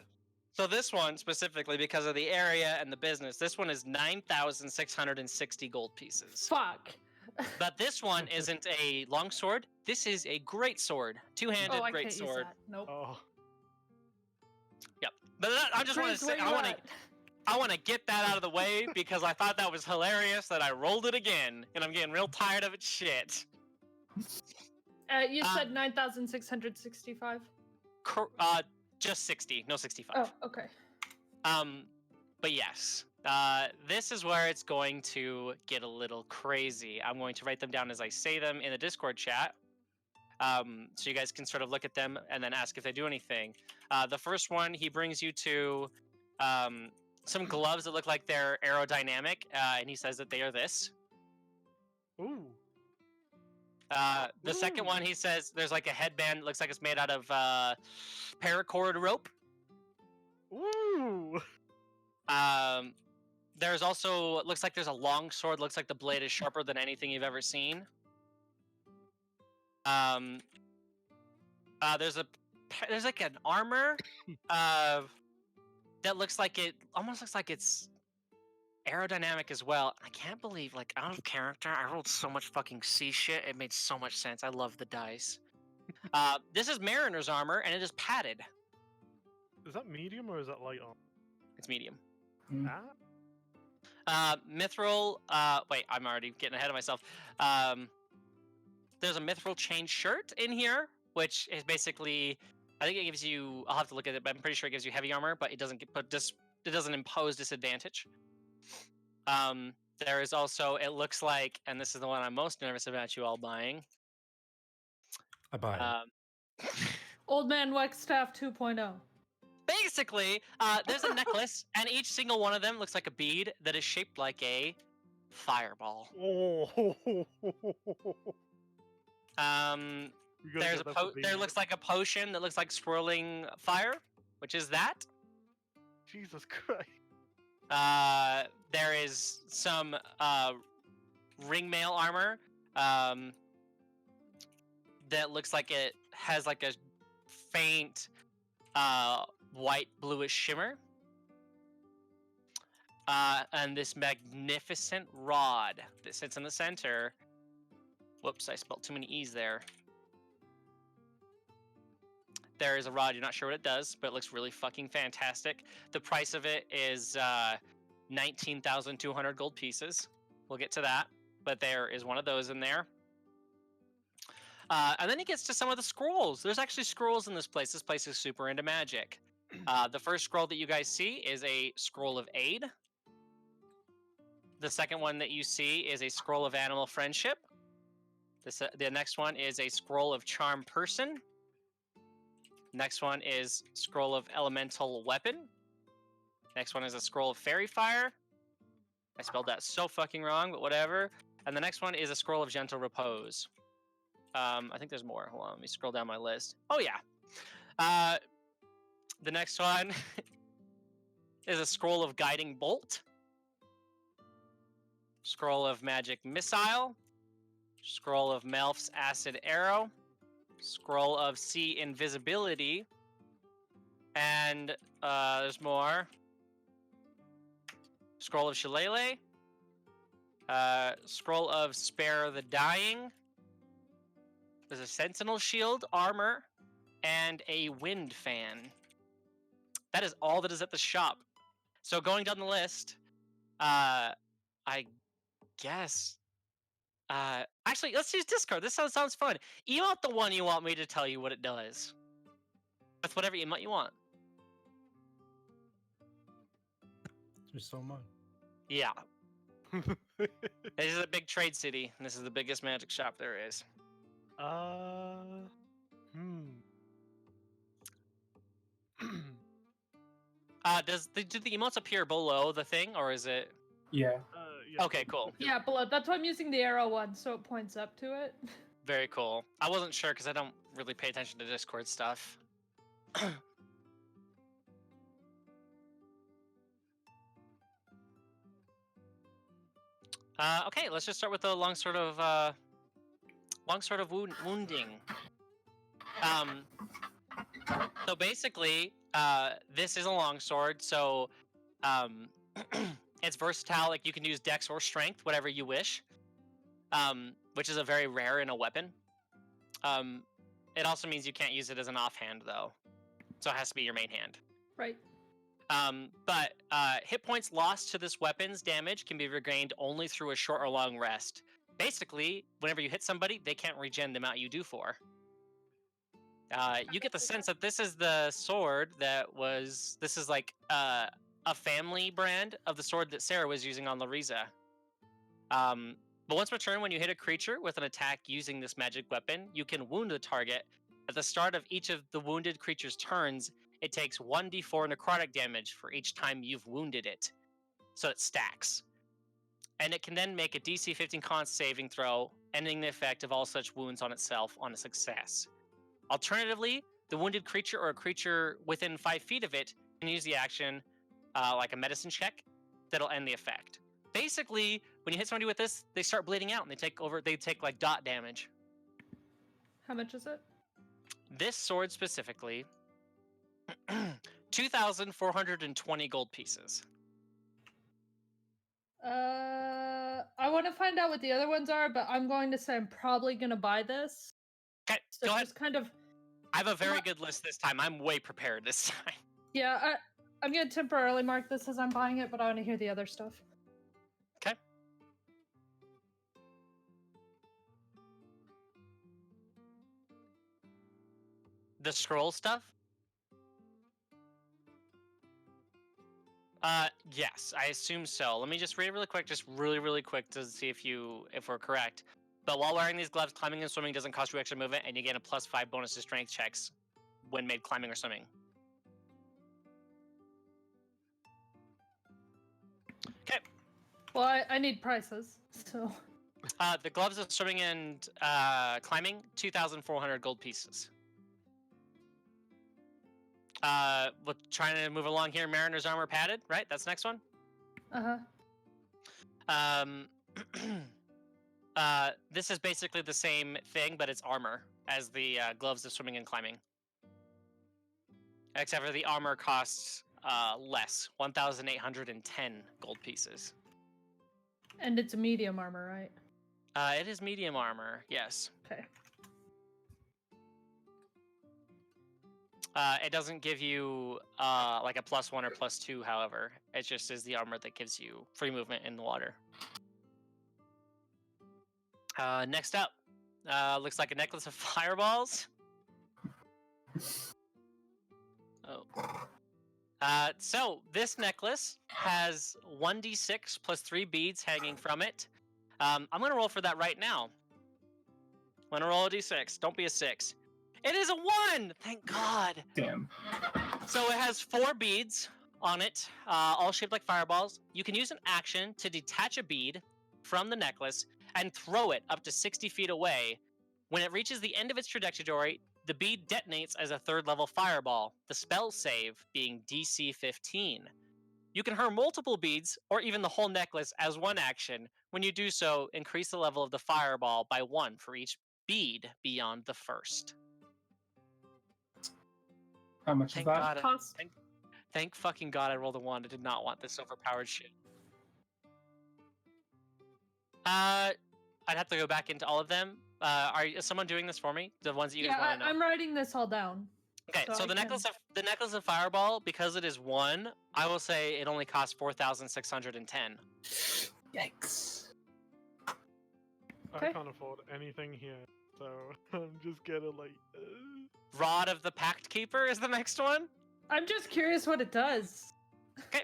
So this one specifically, because of the area and the business, this one is 9,660 gold pieces. Fuck. But this one isn't a long sword. This is a great sword, two-handed Oh, I great can't use sword. that. Nope. Oh. Yep. But I just want to Chris, where say, you at? I want to get that out of the way because I thought that was hilarious that I rolled it again, and I'm getting real tired of its shit. You said 9,665. Just 60, no 65. Oh, okay. But yes, this is where it's going to get a little crazy. I'm going to write them down as I say them in the Discord chat, so you guys can sort of look at them and then ask if they do anything. The first one, he brings you to some gloves that look like they're aerodynamic, and he says that they are this. Ooh. The second one, he says there's like a headband that looks like it's made out of paracord rope. Ooh. There's also, it looks like there's a long sword, looks like the blade is sharper than anything you've ever seen. There's like an armor that looks like almost looks like it's aerodynamic as well. I can't believe, like, out of character, I rolled so much fucking C shit. It made so much sense. I love the dice. This is Mariner's armor, and it is padded. Is that medium or is that light armor? It's medium. Mm. Mithril. Wait, I'm already getting ahead of myself. There's a mithril chain shirt in here, which is basically, I think it gives you. I'll have to look at it, but I'm pretty sure it gives you heavy armor, but it doesn't it doesn't impose disadvantage. There is also, it looks like, and this is the one I'm most nervous about you all buying. I buy it. Old Man Wexstaff 2.0. Basically, there's a necklace, and each single one of them looks like a bead that is shaped like a fireball. Oh. There looks like a potion that looks like swirling fire, which is that. Jesus Christ. There is some ringmail armor that looks like it has like a faint white bluish shimmer. And this magnificent rod that sits in the center. Whoops, I spelled too many E's there. There is a rod, you're not sure what it does, but it looks really fucking fantastic. The price of it is 19,200 gold pieces. We'll get to that, but there is one of those in there. And then he gets to some of the scrolls. There's actually scrolls in this place. This place is super into magic. The first scroll that you guys see is a scroll of aid. The second one that you see is a scroll of animal friendship. The next one is a scroll of charm person. Next one is scroll of elemental weapon. Next one is a scroll of fairy fire. I spelled that so fucking wrong, but whatever. And the next one is a scroll of gentle repose. I think there's more. Hold on, let me scroll down my list. Oh yeah. The next one is a scroll of guiding bolt. Scroll of magic missile. Scroll of Melf's acid arrow. Scroll of sea invisibility. And there's more. Scroll of shillelagh. Scroll of spare the dying. There's a sentinel shield, armor, and a wind fan. That is all that is at the shop. So going down the list, I guess. Actually, let's use Discord. This sounds fun. Emote the one you want me to tell you what it does. With whatever emote you want. There's so much. Yeah. This is a big trade city, and this is the biggest magic shop there is. Do the emotes appear below the thing, or is it? Yeah. Yeah. Okay, cool. Yeah, below. That's why I'm using the arrow one, so it points up to it. Very cool. I wasn't sure because I don't really pay attention to Discord stuff. Okay, let's just start with the longsword of wounding. So basically, this is a longsword, so it's versatile. Like you can use dex or strength, whatever you wish. Which is a very rare in a weapon. It also means you can't use it as an offhand though, so it has to be your main hand. Right. But hit points lost to this weapon's damage can be regained only through a short or long rest. Basically, whenever you hit somebody, they can't regen the amount you do for. You get the sense that this is the sword this is like a family brand of the sword that Sarah was using on Lariza. But once per turn, when you hit a creature with an attack using this magic weapon, you can wound the target. At the start of each of the wounded creature's turns, it takes 1d4 necrotic damage for each time you've wounded it. So it stacks. And it can then make a DC 15 con saving throw, ending the effect of all such wounds on itself on a success. Alternatively, the wounded creature or a creature within 5 feet of it can use the action like a medicine check that'll end the effect. Basically, when you hit somebody with this, they start bleeding out and they take like dot damage. How much is it? This sword specifically, 2,420 gold pieces. I want to find out what the other ones are, but I'm going to say I'm probably going to buy this. Okay, So go ahead. just kind of. I have a very good list this time. I'm way prepared this time. Yeah, I'm going to temporarily mark this as I'm buying it, but I want to hear the other stuff. Okay. The scroll stuff? Yes, I assume so. Let me just read it really quick, just really quick to see if we're correct. But while wearing these gloves, climbing and swimming doesn't cost you extra movement, and you get a +5 bonus to strength checks when made climbing or swimming. Okay. Well, I need prices, so. The gloves of swimming and climbing, 2,400 gold pieces. We're trying to move along here. Mariner's armor padded, right? That's the next one. This is basically the same thing, but it's armor as the gloves of swimming and climbing. Except for the armor costs less, 1,810 gold pieces. And it's a medium armor, right? It is medium armor, yes. Okay. It doesn't give you like a +1 or +2, however. It just is the armor that gives you free movement in the water. Next up, looks like a necklace of fireballs. Oh. So this necklace has 1d6 +3 beads hanging from it. I'm gonna roll for that right now. Want to roll a d6. Don't be a 6. It is a 1! Thank God! Damn. So it has 4 beads on it, all shaped like fireballs. You can use an action to detach a bead from the necklace and throw it up to 60 feet away. When it reaches the end of its trajectory, the bead detonates as a 3rd level fireball, the spell save being DC 15. You can hurl multiple beads or even the whole necklace as one action. When you do so, increase the level of the fireball by 1 for each bead beyond the first. How much Thank is that? God. Cost. Thank fucking God I rolled a 1. I did not want this overpowered shit. I'd have to go back into all of them. Is someone doing this for me? The ones that you guys want to know. I'm writing this all down. Okay, so I the necklace of Fireball, because it is 1, I will say it only costs 4,610. Yikes. Okay. I can't afford anything here, so I'm just gonna like. Rod of the Pact Keeper is the next one. I'm just curious what it does. Okay.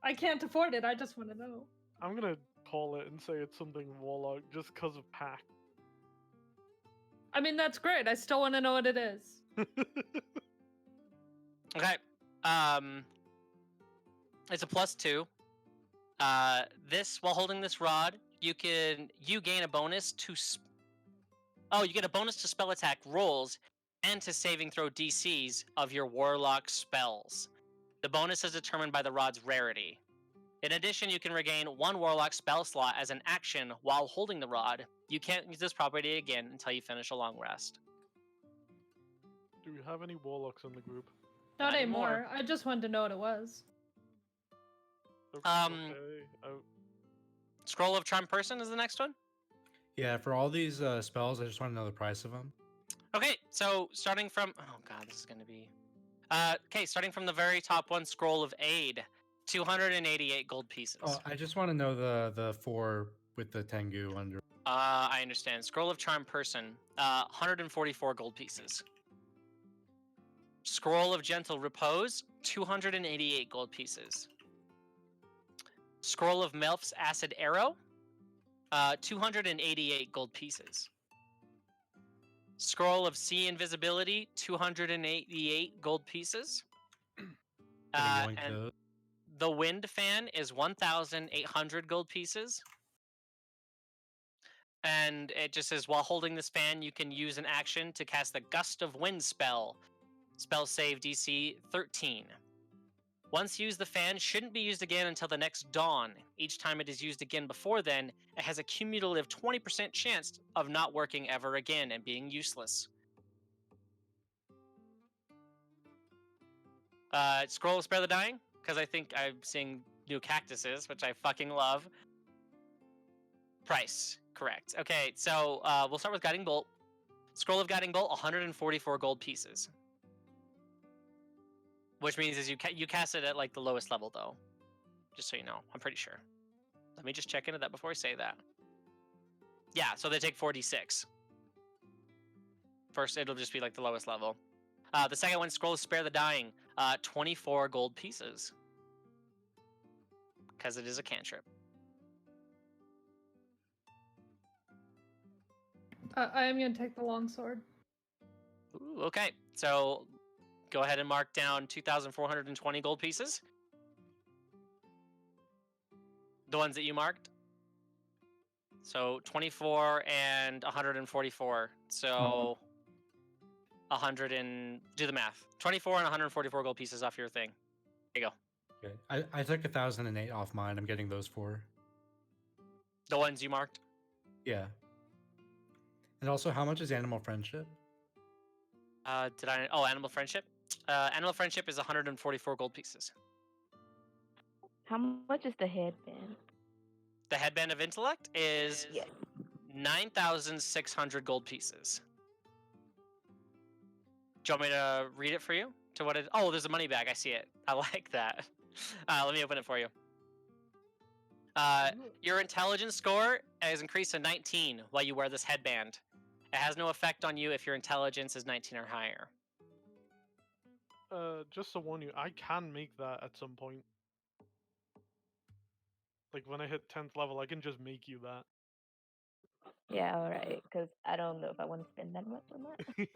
I can't afford it. I just want to know. I'm gonna call it and say it's something Warlock just because of pack. I mean, that's great. I still want to know what it is. Okay. It's a +2. This, while holding this rod, you gain a bonus to you get a bonus to spell attack rolls and to saving throw DCs of your warlock spells. The bonus is determined by the rod's rarity. In addition, you can regain 1 warlock spell slot as an action while holding the rod. You can't use this property again until you finish a long rest. Do we have any Warlocks in the group? Not Not anymore. anymore. I just wanted to know what it was. Okay. Oh, Scroll of Charm Person is the next one. Yeah, for all these spells, I just want to know the price of them. Okay, so starting from this is going to be starting from the very top one, Scroll of Aid, 288 gold pieces. Oh, I just want to know the 4 with the Tengu under. I understand. Scroll of Charm Person, 144 gold pieces. Scroll of Gentle Repose, 288 gold pieces. Scroll of Melf's Acid Arrow, 288 gold pieces. Scroll of Sea Invisibility, 288 gold pieces. Can you And those? the Wind Fan is 1,800 gold pieces. And it just says, while holding this fan, you can use an action to cast the Gust of Wind spell. Spell save DC 13. Once used, the fan shouldn't be used again until the next dawn. Each time it is used again before then, it has a cumulative 20% chance of not working ever again and being useless. Scroll of Spare the Dying, because I think I'm seeing new cactuses, which I fucking love. Price, correct. Okay, so we'll start with Guiding Bolt. Scroll of Guiding Bolt, 144 gold pieces. Which means is you cast it at like the lowest level though. Just so you know, I'm pretty sure. Let me just check into that before I say that. Yeah, so they take 46. First, it'll just be like the lowest level. The second one, Scroll of Spare the Dying, 24 gold pieces. Because it is a cantrip. I am going to take the longsword. Ooh, okay, so go ahead and mark down 2,420 gold pieces. The ones that you marked. So 24 and 144. So 100 and do the math. 24 and 144 gold pieces off your thing. There you go. Okay. I took 1,008 off mine. I'm getting those 4. The ones you marked. Yeah. And also, how much is Animal Friendship? Animal Friendship? Animal Friendship is 144 gold pieces. How much is the headband? The Headband of Intellect is Yes. 9,600 gold pieces. Do you want me to read it for you? To what it? Oh, there's a money bag. I see it. I like that. Let me open it for you. Your intelligence score is increased to 19 while you wear this headband. It has no effect on you if your intelligence is 19 or higher. Just to warn you, I can make that at some point. Like when I hit 10th level, I can just make you that. Yeah, all right. Because I don't know if I want to spend that much on that.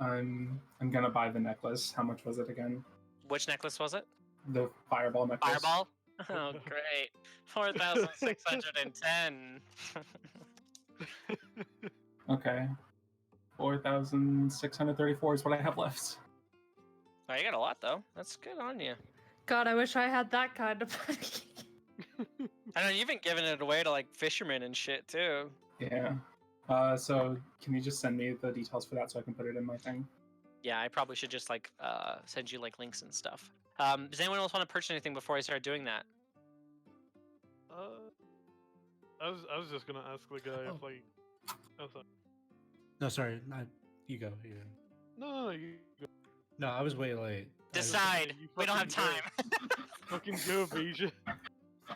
I'm gonna buy the necklace. How much was it again? Which necklace was it? The fireball necklace. Fireball? Oh, great. 4,610. Okay. 4,634 is what I have left. Oh, you got a lot, though. That's good on you. God, I wish I had that kind of money. I know you've been giving it away to, like, fishermen and shit, too. Yeah. So can you just send me the details for that so I can put it in my thing? Yeah, I probably should just, like, send you, like, links and stuff. Does anyone else want to purchase anything before I start doing that? I was just gonna ask the guy if like. Oh, sorry. No, sorry, not you go. You go. No, you go. No, I was way late. Decide. You We don't have fucking time. Fucking go, Beja.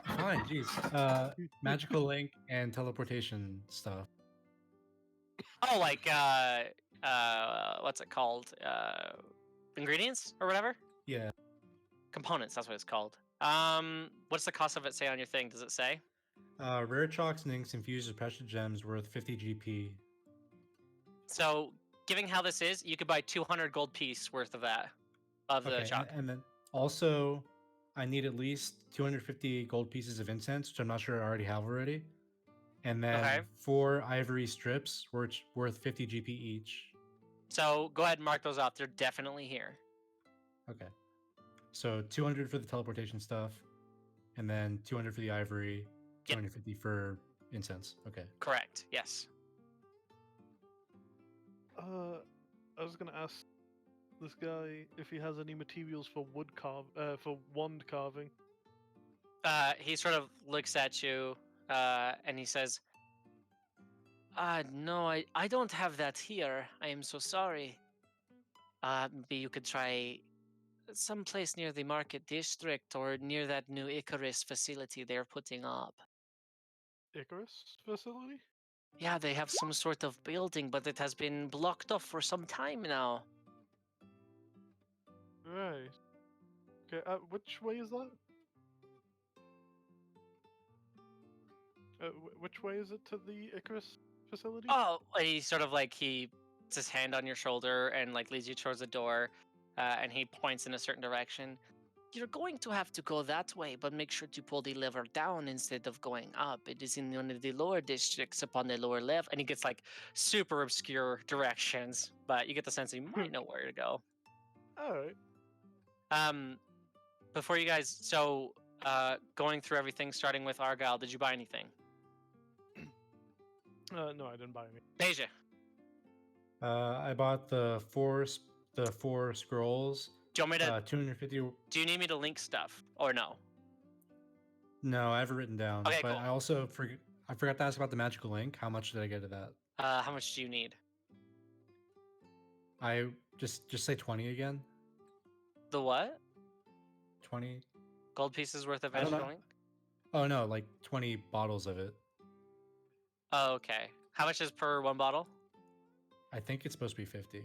Fine, jeez. Magical link and teleportation stuff. Oh, like, what's it called? Ingredients or whatever? Yeah. Components, that's what it's called. What's the cost of it say on your thing? Does it say? Rare chalks and inks infused with precious gems worth 50 GP. So, given how this is, you could buy 200 gold piece worth of that, of the Okay, chalk. and then also, I need at least 250 gold pieces of incense, which I'm not sure I already have already. And then Okay. 4 ivory strips, which worth 50 GP each. So, go ahead and mark those off. They're definitely here. Okay. So 200 for the teleportation stuff, and then 200 for the ivory, Yep. 250 for incense. Okay. Correct. Yes. I was gonna ask this guy if he has any materials for for wand carving. He sort of looks at you, and he says, no, I don't have that here. I am so sorry. Maybe you could try someplace near the market district or near that new Icarus facility they're putting up. Icarus facility? Yeah, they have some sort of building, but it has been blocked off for some time now. Right. Okay, which way is that? Which way is it to the Icarus facility? Oh, he sort of like he puts his hand on your shoulder and like leads you towards the door, and he points in a certain direction. You're going to have to go that way, but make sure to pull the lever down instead of going up. It is in one of the lower districts upon the lower left, and he gets like super obscure directions, but you get the sense he might know where to go. All right. Before you guys, so going through everything, starting with Argyle, did you buy anything? No, I didn't buy any. Beja. I bought the four scrolls. Do you want me to? 250. Do you need me to link stuff or no? No, I have it written down. Okay, but cool. I also forgot to ask about the magical link. How much did I get of that? How much do you need? I just say 20 again. The what? 20 Gold pieces worth of I don't know. magical ink? Oh no, like 20 bottles of it. Oh, okay. How much is per one bottle? I think it's supposed to be 50.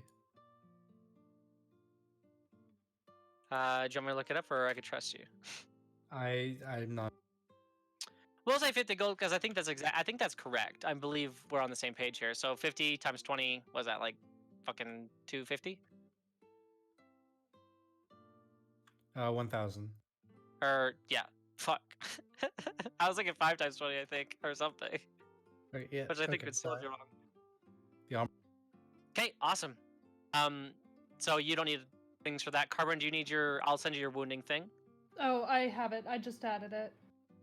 Do you want me to look it up, or I could trust you? I'm not. We'll say 50 gold because I think that's I think that's correct. I believe we're on the same page here. So 50 times 20 was that like fucking 250? 1,000. Or yeah, fuck. I was thinking 5 times 20, I think, or something. Right, yeah. Which I think okay, would still fine. be wrong. Yeah. Okay, awesome. So you don't need things for that. Carbon, do you need your? I'll send you your wounding thing. Oh, I have it. I just added it.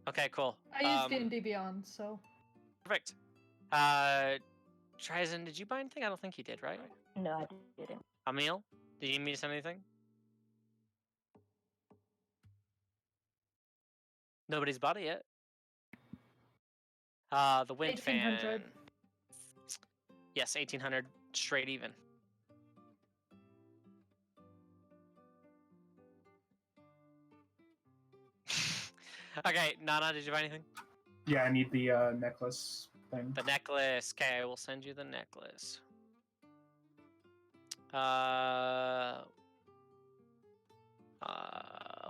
Okay, cool. I used D&D Beyond, so. Perfect. Trizen, did you buy anything? I don't think you did, right? No, I didn't. Emil, did you need me to send anything? Nobody's bought it yet. The wind 1800. fan. Yes, 1800 straight even. Okay, Nana, did you buy anything? Yeah, I need the necklace thing. The necklace. Okay, I will send you the necklace.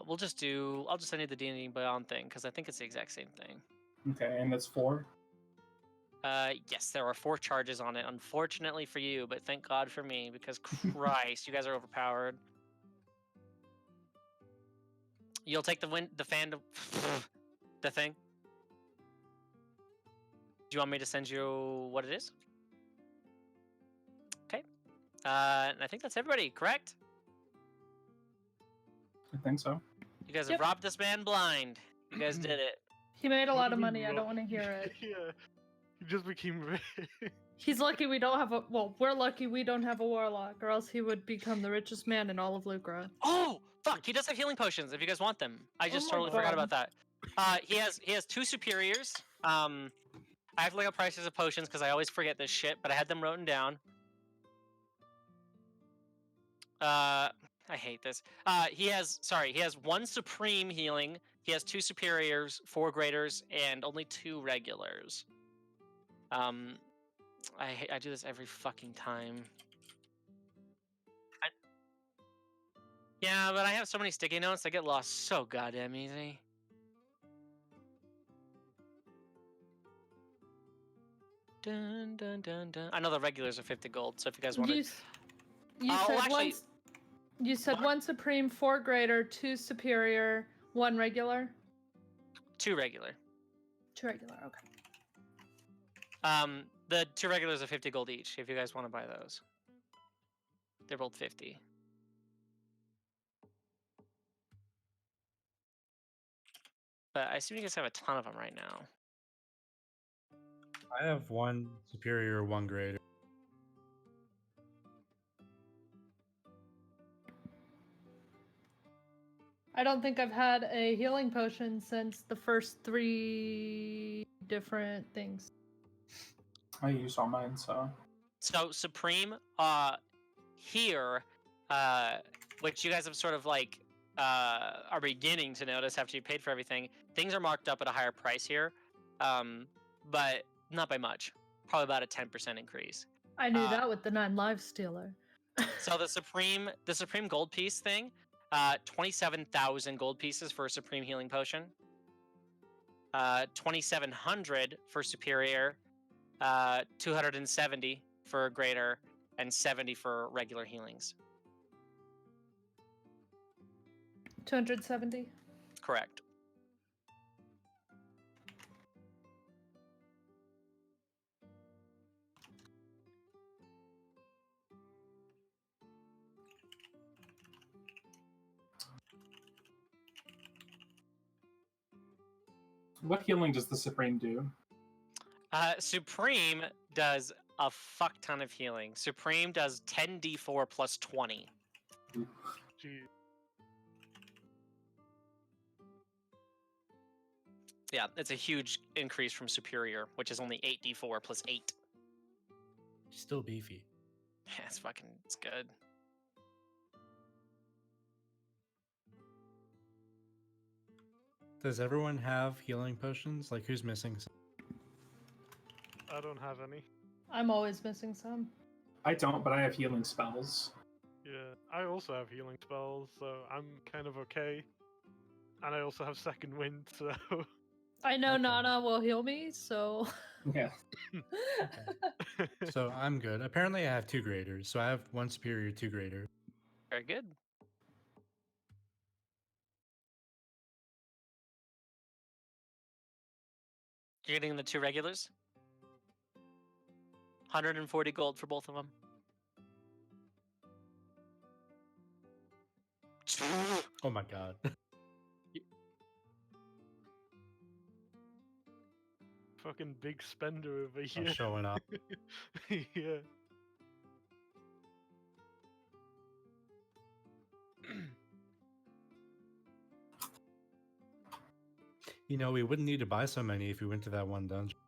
We'll just do. I'll just send you the D&D Beyond thing because I think it's the exact same thing. Okay, and that's 4. Yes, there are 4 charges on it. Unfortunately for you, but thank God for me, because Christ, you guys are overpowered. You'll take the the thing. Do you want me to send you what it is? Okay. And I think that's everybody, correct? I think so. You guys Yep. have robbed this man blind. You guys did it. He made a What lot do of we money. I rob? don't want to hear it. Yeah, he just became rich. He's lucky we don't have a. Well, we're lucky we don't have a warlock, or else he would become the richest man in all of Lucra. Oh, fuck! He does have healing potions if you guys want them. I just my totally forgot God. about that. He has 2 superiors. I have to look up prices of potions because I always forget this shit, but I had them written down. I hate this. He has 1 supreme healing. He has 2 superiors, 4 greaters, and only 2 regulars. I do this every fucking time. Yeah, but I have so many sticky notes, I get lost so goddamn easy. Dun, dun, dun, dun. I know the regulars are 50 gold, so if you guys want to... You Oh, said actually- You said What? 1 supreme, 4 greater, 2 superior, 1 regular. 2 regular. 2 regular. Okay. The 2 regulars are 50 gold each, if you guys want to buy those. They're both 50. But I assume you guys have a ton of them right now. I have 1 superior, 1 greater. I don't think I've had a healing potion since the first 3 different things. I used all mine, so. So Supreme, here, which you guys have sort of like are beginning to notice after you paid for everything, things are marked up at a higher price here, but not by much. Probably about a 10% increase. I knew that with the 9 live stealer. So the Supreme gold piece thing, 27,000 gold pieces for a Supreme healing potion. 2,700 for superior. 270 for greater, and 70 for regular healings. 270. Correct. What healing does the Supreme do? Supreme does a fuck ton of healing. Supreme does 10d4 plus 20. Gee, Yeah, it's a huge increase from Superior, which is only 8d4 plus 8. Still beefy. Yeah, it's good. Does everyone have healing potions? Like, who's missing some? I don't have any. I'm always missing some. I don't, but I have healing spells. Yeah, I also have healing spells, so I'm kind of okay. And I also have second wind, so I know Okay. Nana will heal me, so. Yeah. So I'm good. Apparently, I have 2 graders. So I have 1 superior, 2 greater. Very good. You're getting the 2 regulars? 140 gold for both of them. Oh my god. fucking big spender over I'm here. showing up. Yeah. You know, we wouldn't need to buy so many if we went to that one dungeon.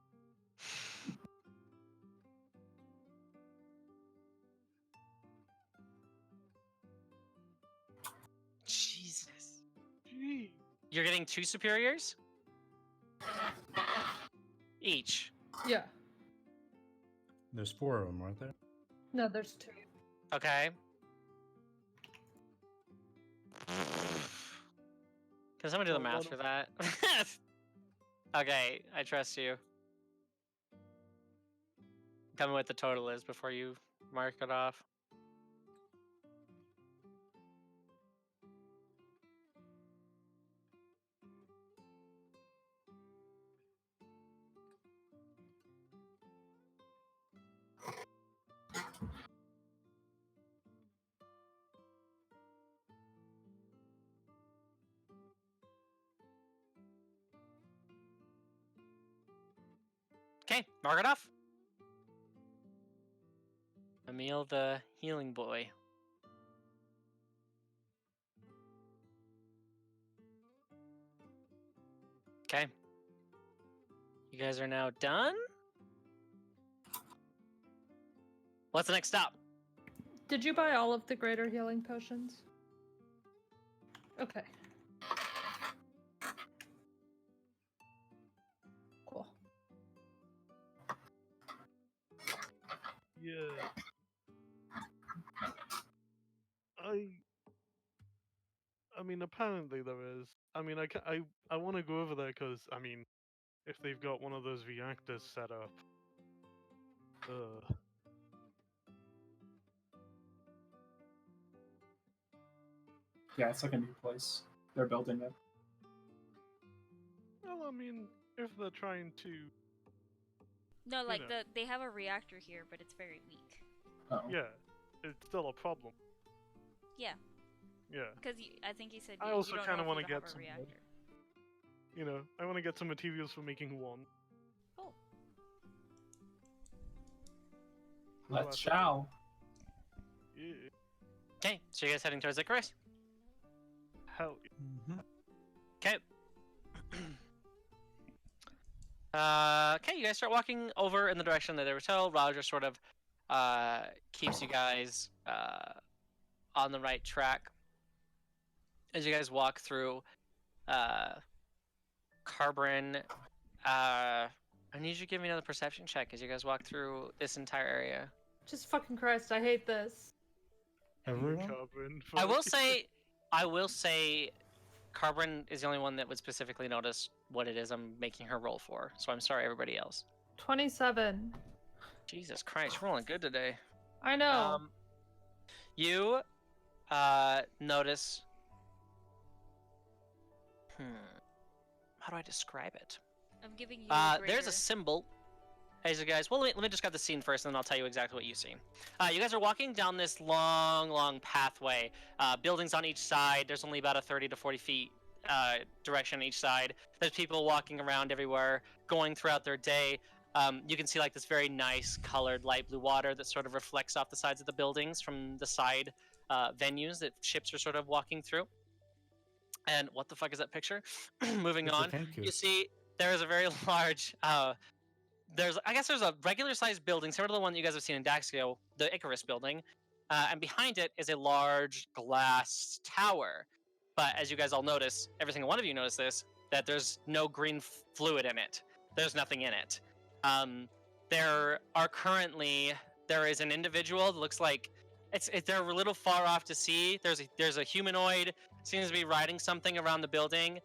Jesus. Gee. You're getting 2 superiors? Each. Yeah. There's 4 of them, aren't there? No, there's 2. Okay. Can someone do the Oh, math no. for that? Okay, I trust you. Tell me what the total is before you mark it off. Okay, mark it off. Emil the healing boy. Okay. You guys are now done? What's the next stop? Did you buy all of the greater healing potions? Okay. Cool. Yeah. I mean, apparently there is. I mean, I want to go over there because, I mean, if they've got one of those reactors set up. Yeah, it's like a new place. They're building it. Well, I mean, if they're trying to. No, like know. they have a reactor here, but it's very weak. Oh. Yeah, it's still a problem. Yeah. Yeah. Because I think you said I you also don't kinda know wanna if you have get a some wood. reactor. You know, I want to get some materials for making one. Oh. Let's shall. Yeah. Okay, so you guys heading towards Icarus? Hell. Okay. Okay, you guys start walking over in the direction that they were told. Roger sort of keeps you guys on the right track. As you guys walk through Carbon, I need you to give me another perception check as you guys walk through this entire area. Just fucking Christ, I hate this. Everyone? Carbon, I will say, Carbon is the only one that would specifically notice what it is I'm making her roll for. So I'm sorry, everybody else. 27. Jesus Christ, you're rolling good today. I know. You notice. How do I describe it? I'm giving you a greater... There's a symbol. As you guys, well, let me describe the scene first, and then I'll tell you exactly what you see. You guys are walking down this long pathway. Buildings on each side. There's only about a 30 to 40 feet direction on each side. There's people walking around everywhere, going throughout their day. You can see like this very nice colored light blue water that sort of reflects off the sides of the buildings from the side venues that ships are sort of walking through. And what the fuck is that picture? Moving on, you see there is a very large. There's a regular sized building, similar to the one that you guys have seen in Daxio, the Icarus building, and behind it is a large glass tower. But as you guys all notice, every single one of you notice this, that there's no green fluid in it. There's nothing in it. There is an individual that looks like they're a little far off to see. There's a humanoid, seems to be riding something around the building,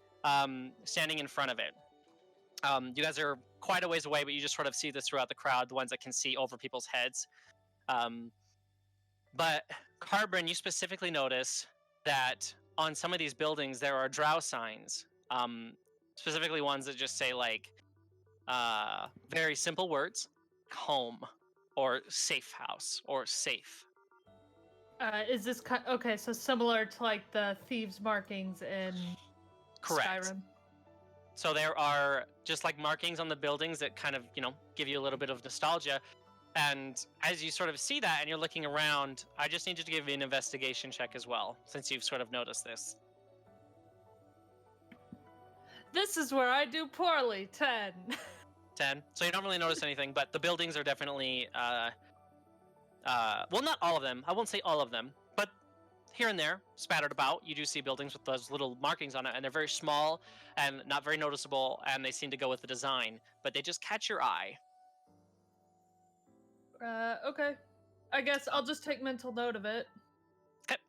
standing in front of it. You guys are quite a ways away, but you just sort of see this throughout the crowd, the ones that can see over people's heads. But Carbon, you specifically notice that on some of these buildings there are drow signs, specifically ones that just say like very simple words, home, or safe house, or safe. Is this okay? So similar to like the thieves' markings in Correct. Skyrim. So there are just like markings on the buildings that kind of, give you a little bit of nostalgia. And as you sort of see that and you're looking around, I just need you to give me an investigation check as well, since you've sort of noticed this. This is where I do poorly. 10. 10. So you don't really notice anything, but the buildings are definitely, well, not all of them. I won't say all of them, but here and there, spattered about, you do see buildings with those little markings on it, and they're very small and not very noticeable, and they seem to go with the design, but they just catch your eye. Okay. I guess I'll just take mental note of it. Okay.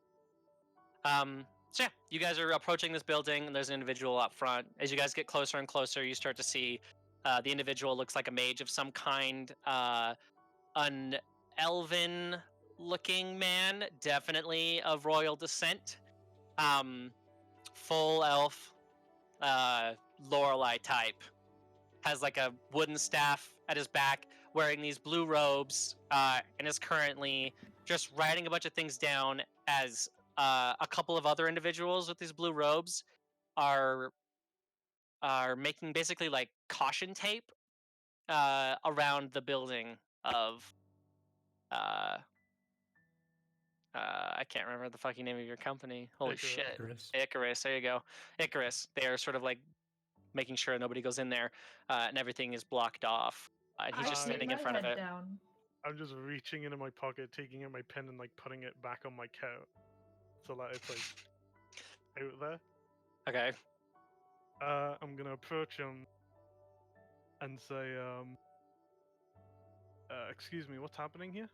So yeah, you guys are approaching this building, and there's an individual up front. As you guys get closer and closer, you start to see the individual looks like a mage of some kind. an elven-looking man, definitely of royal descent. Full elf, Lorelei type. Has like a wooden staff at his back, wearing these blue robes, and is currently just writing a bunch of things down as a couple of other individuals with these blue robes are making basically like caution tape around the building of uh, I can't remember the fucking name of your company. Holy Icarus. shit. Icarus. Icarus, there you go. Icarus. They are sort of like making sure nobody goes in there, and everything is blocked off. And he's I just keep standing my in front of head it. down. I'm just reaching into my pocket, taking out my pen, and like putting it back on my coat, so that it's like out there. Okay. I'm gonna approach him and say, excuse me, what's happening here?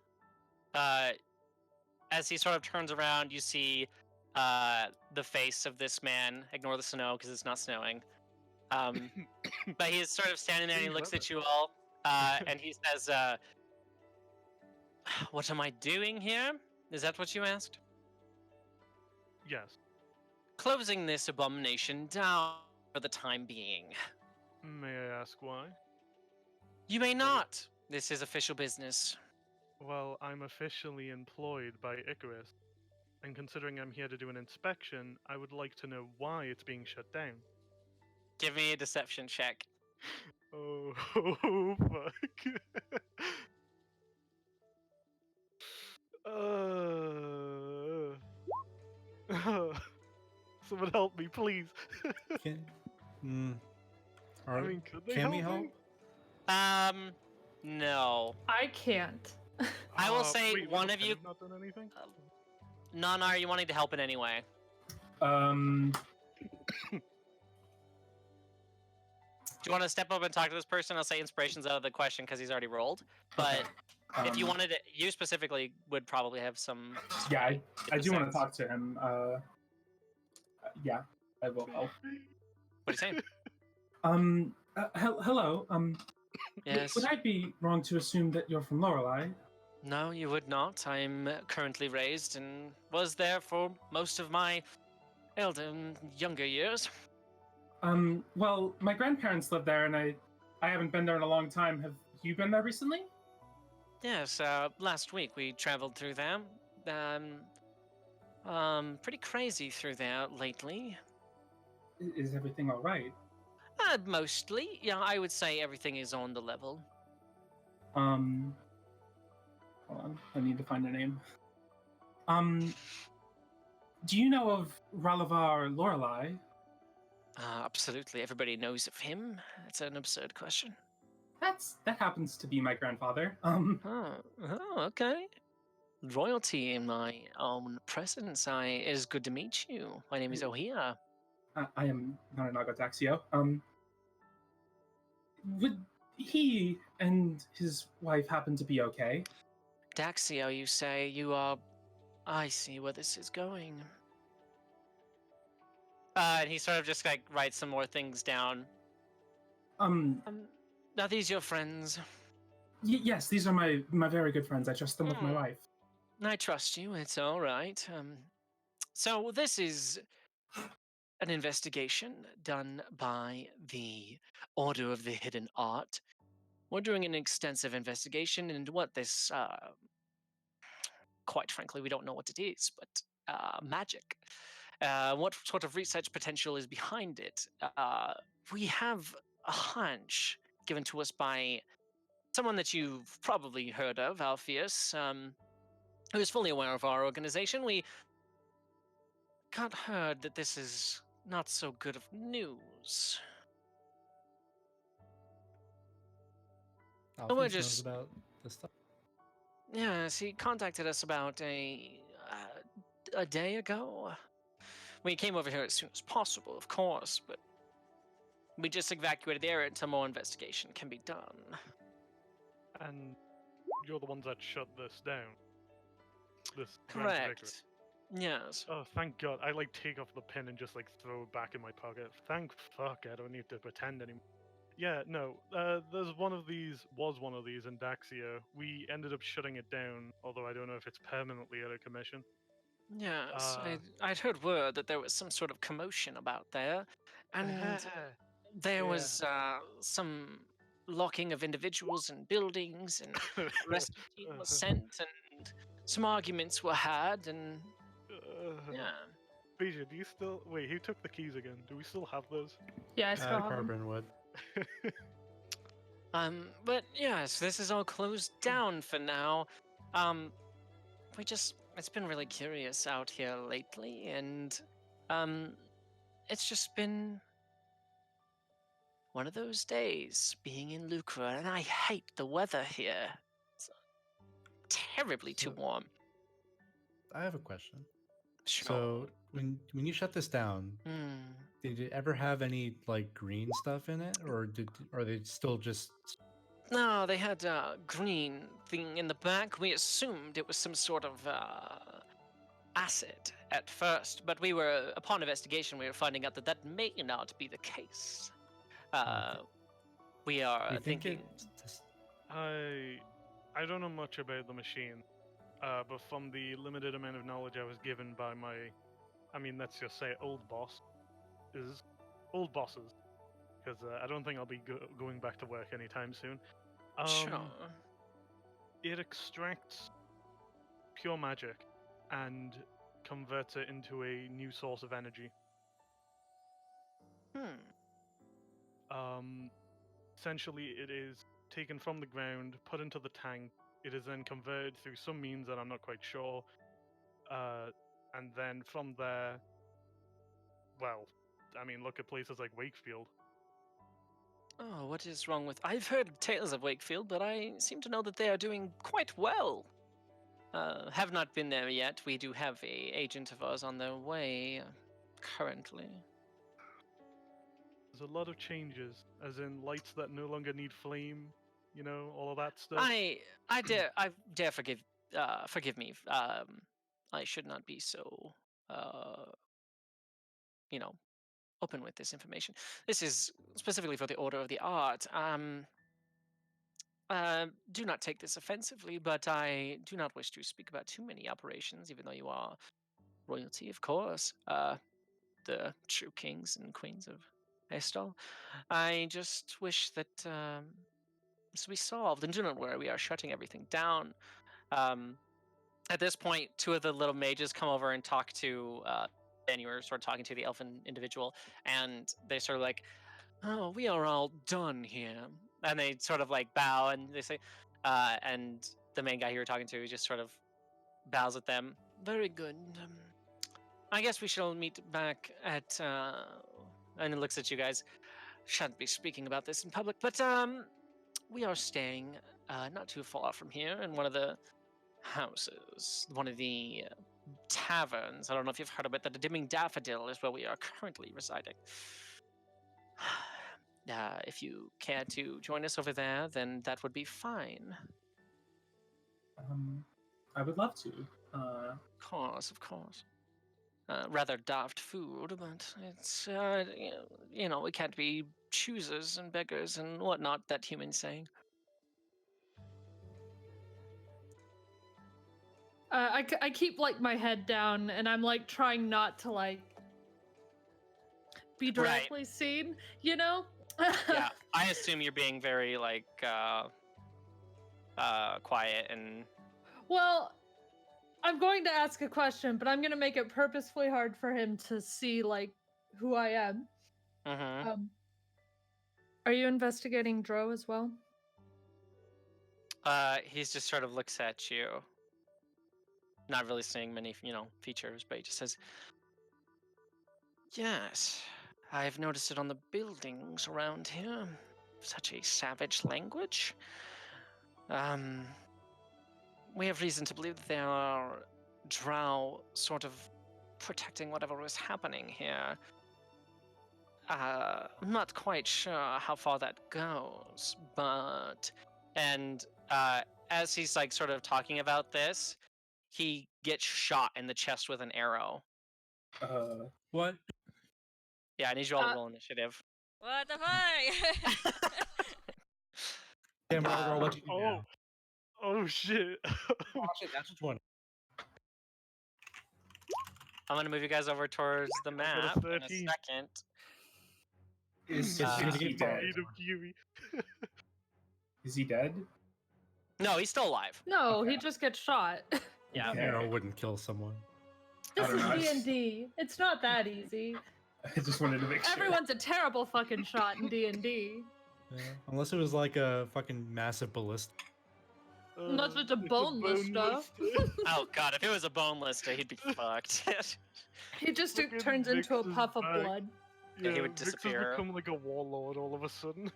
As he sort of turns around, you see the face of this man. Ignore the snow because it's not snowing. But he's sort of standing there and he looks at you all, and he says, "What am I doing here? Is that what you asked?" Yes. Closing this abomination down for the time being. May I ask why? You may not. This is official business. Well, I'm officially employed by Icarus, and considering I'm here to do an inspection, I would like to know why it's being shut down. Give me a deception check. Oh, fuck. Someone help me, please. Can, mm, I are- mean, could they can we help help? me? No. I can't. I will say wait, one the of you- pen not done anything? None are you wanting to help in any way? Do you want to step up and talk to this person? I'll say inspiration's out of the question because he's already rolled. But if you wanted to, you specifically would probably have some. Yeah, sway in I the do want to sense. talk to him. Yeah, I will help. What are you saying? Hello. Yes. Would I be wrong to assume that you're from Lorelei? No, you would not. I'm currently raised and was there for most of my younger years. Well, my grandparents live there, and I haven't been there in a long time. Have you been there recently? Yes, last week we traveled through there. Pretty crazy through there lately. Is everything all right? Mostly, yeah, I would say everything is on the level. Hold on, I need to find a name. Do you know of Ralavar Lorelei? Absolutely, everybody knows of him. It's an absurd question. That happens to be my grandfather. Oh, okay. Royalty in my own presence. It is good to meet you. My name is Ohia. I am not an Agotaxio. Would he and his wife happen to be okay? Daxio, you say you are. I see where this is going. And he sort of just like writes some more things down. Are these your friends? Yes, these are my very good friends. I trust them with my life. I trust you. It's all right. So this is an investigation done by the Order of the Hidden Art. We're doing an extensive investigation into what this, quite frankly, we don't know what it is, but magic. What sort of research potential is behind it? We have a hunch given to us by someone that you've probably heard of, Alpheus, who is fully aware of our organization. We got heard that this is not so good of news. Alphys we're knows just- about this stuff. Yes, he contacted us about a day ago. We came over here as soon as possible, of course, but we just evacuated the area until more investigation can be done. And you're the ones that shut this down. This Grand Vicar. Correct. Yes. Oh, thank God. I like take off the pin and just like throw it back in my pocket. Thank fuck I don't need to pretend anymore. Yeah, no. There's was one of these in Daxia. We ended up shutting it down, although I don't know if it's permanently out of commission. Yes, Uh, I'd heard word that there was some sort of commotion about there, and there Yeah. was some locking of individuals and buildings, and a rescue team was sent, and some arguments were had, and yeah. Peja, do you still wait? Who took the keys again? Do we still have those? Yeah, I still have them. Carbon wood. But yes, this is all closed down for now. It's been really curious out here lately, and um, it's just been one of those days being in Lucra, and I hate the weather here. It's terribly too So- warm. I have a question. Sure. So when you shut this down, Hmm. did it ever have any like green stuff in it, or are they still just? No, they had a green thing in the back. We assumed it was some sort of acid at first, but upon investigation, we were finding out that that may not be the case. We are You think thinking. I don't know much about the machine, but from the limited amount of knowledge I was given by let's just say old bosses, because I don't think I'll be going back to work anytime soon. Sure. It extracts pure magic and converts it into a new source of energy. Essentially, it is taken from the ground, put into the tank. It is then converted through some means that I'm not quite sure. And then from there, well, look at places like Wakefield. Oh, what is wrong with? I've heard tales of Wakefield, but I seem to know that they are doing quite well. Have not been there yet. We do have a agent of ours on their way currently. There's a lot of changes, as in lights that no longer need flame, all of that stuff. I dare forgive me. I should not be so you know open with this information. This is specifically for the Order of the Art. Do not take this offensively, but I do not wish to speak about too many operations, even though you are royalty, of course. The true kings and queens of Estal. I just wish that this be solved, and do not worry, we are shutting everything down. At this point, two of the little mages come over and talk to and you were sort of talking to the elfin individual, and they sort of like, "Oh, we are all done here," and they sort of like bow and they say, and the main guy you were talking to just sort of bows at them. Very good. I guess we shall meet back at. And it looks at you guys. Shan't be speaking about this in public, but we are staying not too far from here in one of the houses, one of the taverns. I don't know if you've heard of it. The Dimming Daffodil is where we are currently residing. If you care to join us over there, then that would be fine. I would love to. Of course. Rather daft food, but it's, we can't be choosers and beggars and whatnot, that human saying. I keep like my head down, and I'm like trying not to like be directly seen, Yeah, I assume you're being very like quiet and. Well, I'm going to ask a question, but I'm going to make it purposefully hard for him to see like who I am. Mm-hmm. Are you investigating Dro as well? He's just sort of looks at you. Not really seeing many, features, but he just says, "Yes, I've noticed it on the buildings around here. Such a savage language. We have reason to believe that there are drow sort of protecting whatever is happening here. I'm not quite sure how far that goes, but..." And as he's like sort of talking about this, he gets shot in the chest with an arrow. What? Yeah, I need you all to roll initiative. What the fuck? Damn it, Argo, what you do Oh, now? oh shit. Oh shit, that's a 20. I'm gonna move you guys over towards the I got a map in a 13. second. Is, Yes, Uh, you're gonna is he get dead? Made of Kiwi. Is he dead? No, he's still alive. No, Okay. he just gets shot. Yeah. Okay. Arrow wouldn't kill someone. I This don't is know, I D just- and D. It's not that easy. I just wanted to make sure. Everyone's a terrible fucking shot in D and D. Yeah. Unless it was like a fucking massive ballista. Unless it's a boneless stuff. Oh god, if it was a boneless, he'd be fucked. He just Fucking turns into a Vix is puff of back. blood. Yeah, he would Vix has disappear. become like a warlord all of a sudden.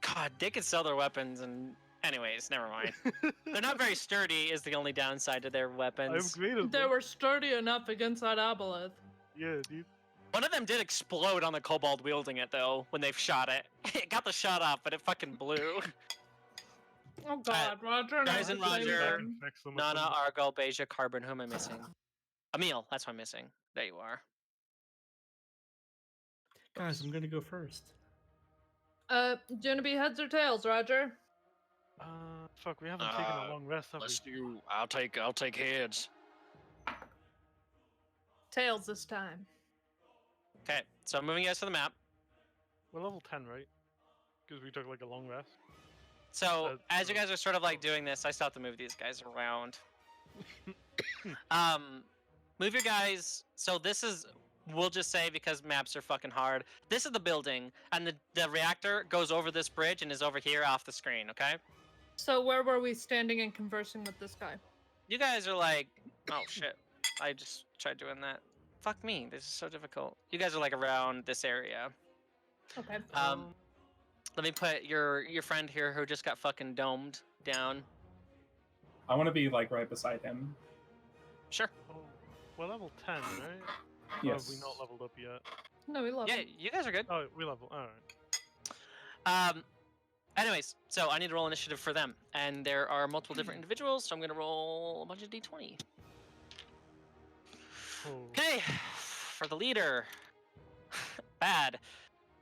God, they could sell their weapons and. Anyways, never mind. They're not very sturdy. Is the only downside to their I weapons. upgraded They them. were sturdy enough against that aboleth. Yeah, dude. One of them did explode on the kobold wielding it though when they shot it. It got the shot off, but it fucking blew. Oh god, Roger and I guys are and the same Roger. one. Fix them or Nana, something. Argo, Beja, Carbon. Who am I missing? Emil. That's what I'm missing. There you are. Guys, I'm gonna go first. Do you wanna be heads or tails, Roger? Fuck, we haven't taken a long rest, have we? do. I'll take heads. Tails this time. Okay, so I'm moving you guys to the map. We're level 10, right? Because we took like a long rest. So as you guys are sort of like doing this, I still have to move these guys around. Move your guys. So this is, we'll just say because maps are fucking hard. This is the building, and the reactor goes over this bridge and is over here off the screen. Okay. So where were we standing and conversing with this guy? You guys are like, oh shit, I just tried doing that. Fuck me, this is so difficult. You guys are like around this area. Okay. Let me put your friend here who just got fucking domed down. I want to be like right beside him. Sure. Oh, we're level 10, right? Yes. Or have we not leveled up yet? No, we love Yeah, him. you guys are good. Oh, we level. Alright. Anyways, so I need to roll initiative for them, and there are multiple different individuals, so I'm gonna roll a bunch of d20. Oh. Okay, for the leader, bad.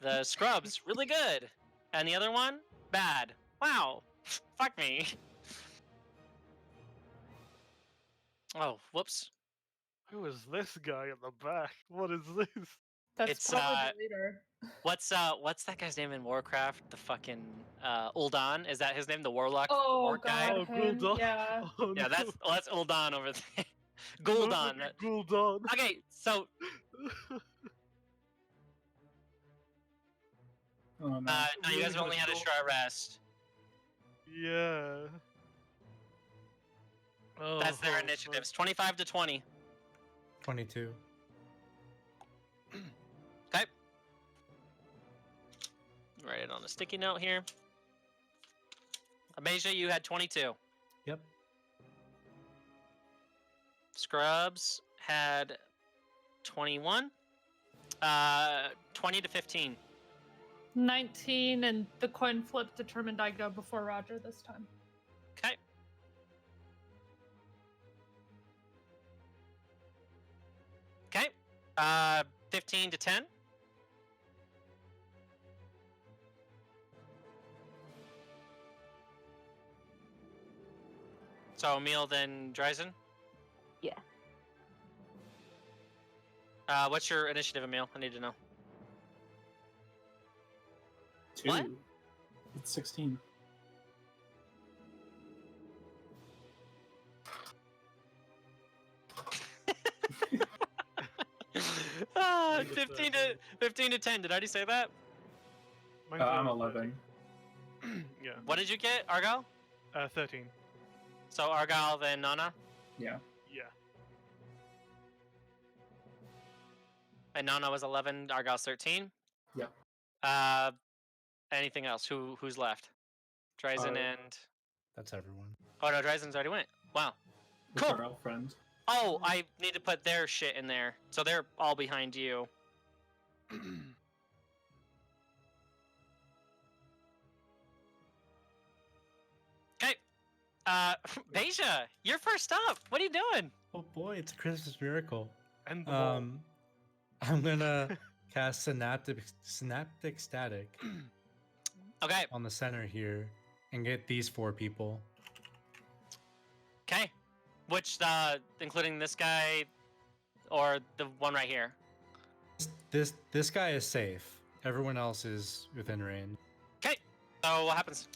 The scrubs, really good, and the other one, bad. Wow, fuck me. Oh, whoops. Who is this guy at the back? What is this? That's It's, probably the leader. What's that guy's name in Warcraft? The fucking Uldan, is that his name? The warlock Oh orc guy? god, Oh, him, Gul'dan. yeah. Oh, Yeah, no. that's Uldan over there. Looks Gul'dan. like a Gul'dan. Okay, so Oh no. no, you Really guys have only had a difficult. short rest. Yeah. Oh, That's their fuck. initiatives. 25 to 20. 22. Okay. Write it on a sticky note here. Ameja, you had 22. Yep. Scrubs had 21. 20 to 15. 19, and the coin flip determined I go before Roger this time. Okay. Okay. 15 to 10. So Emil, then Dryzen? Yeah. What's your initiative, Emil? I need to know. 2. What? It's 16. Ah, 15 to 10. Did I already say that? Mine's I'm level 11. 13. Yeah. What did you get, Argyle? 13. So Argyle, then Nana, Yeah. Yeah. and Nana was 11. Argyle's 13. Yep. Anything else? Who's left? Dryzen Uh, and That's everyone. oh no, Dryzen's already went. Wow. It's Cool. our elf friend. Oh, I need to put their shit in there, so they're all behind you. Okay. Beja, you're first up. What are you doing? Oh boy, it's a Christmas miracle. And the wall. I'm gonna cast synaptic static Okay. on the center here and get these 4 people. Okay. Which, including this guy or the one right here? This guy is safe. Everyone else is within range. Okay. So what happens?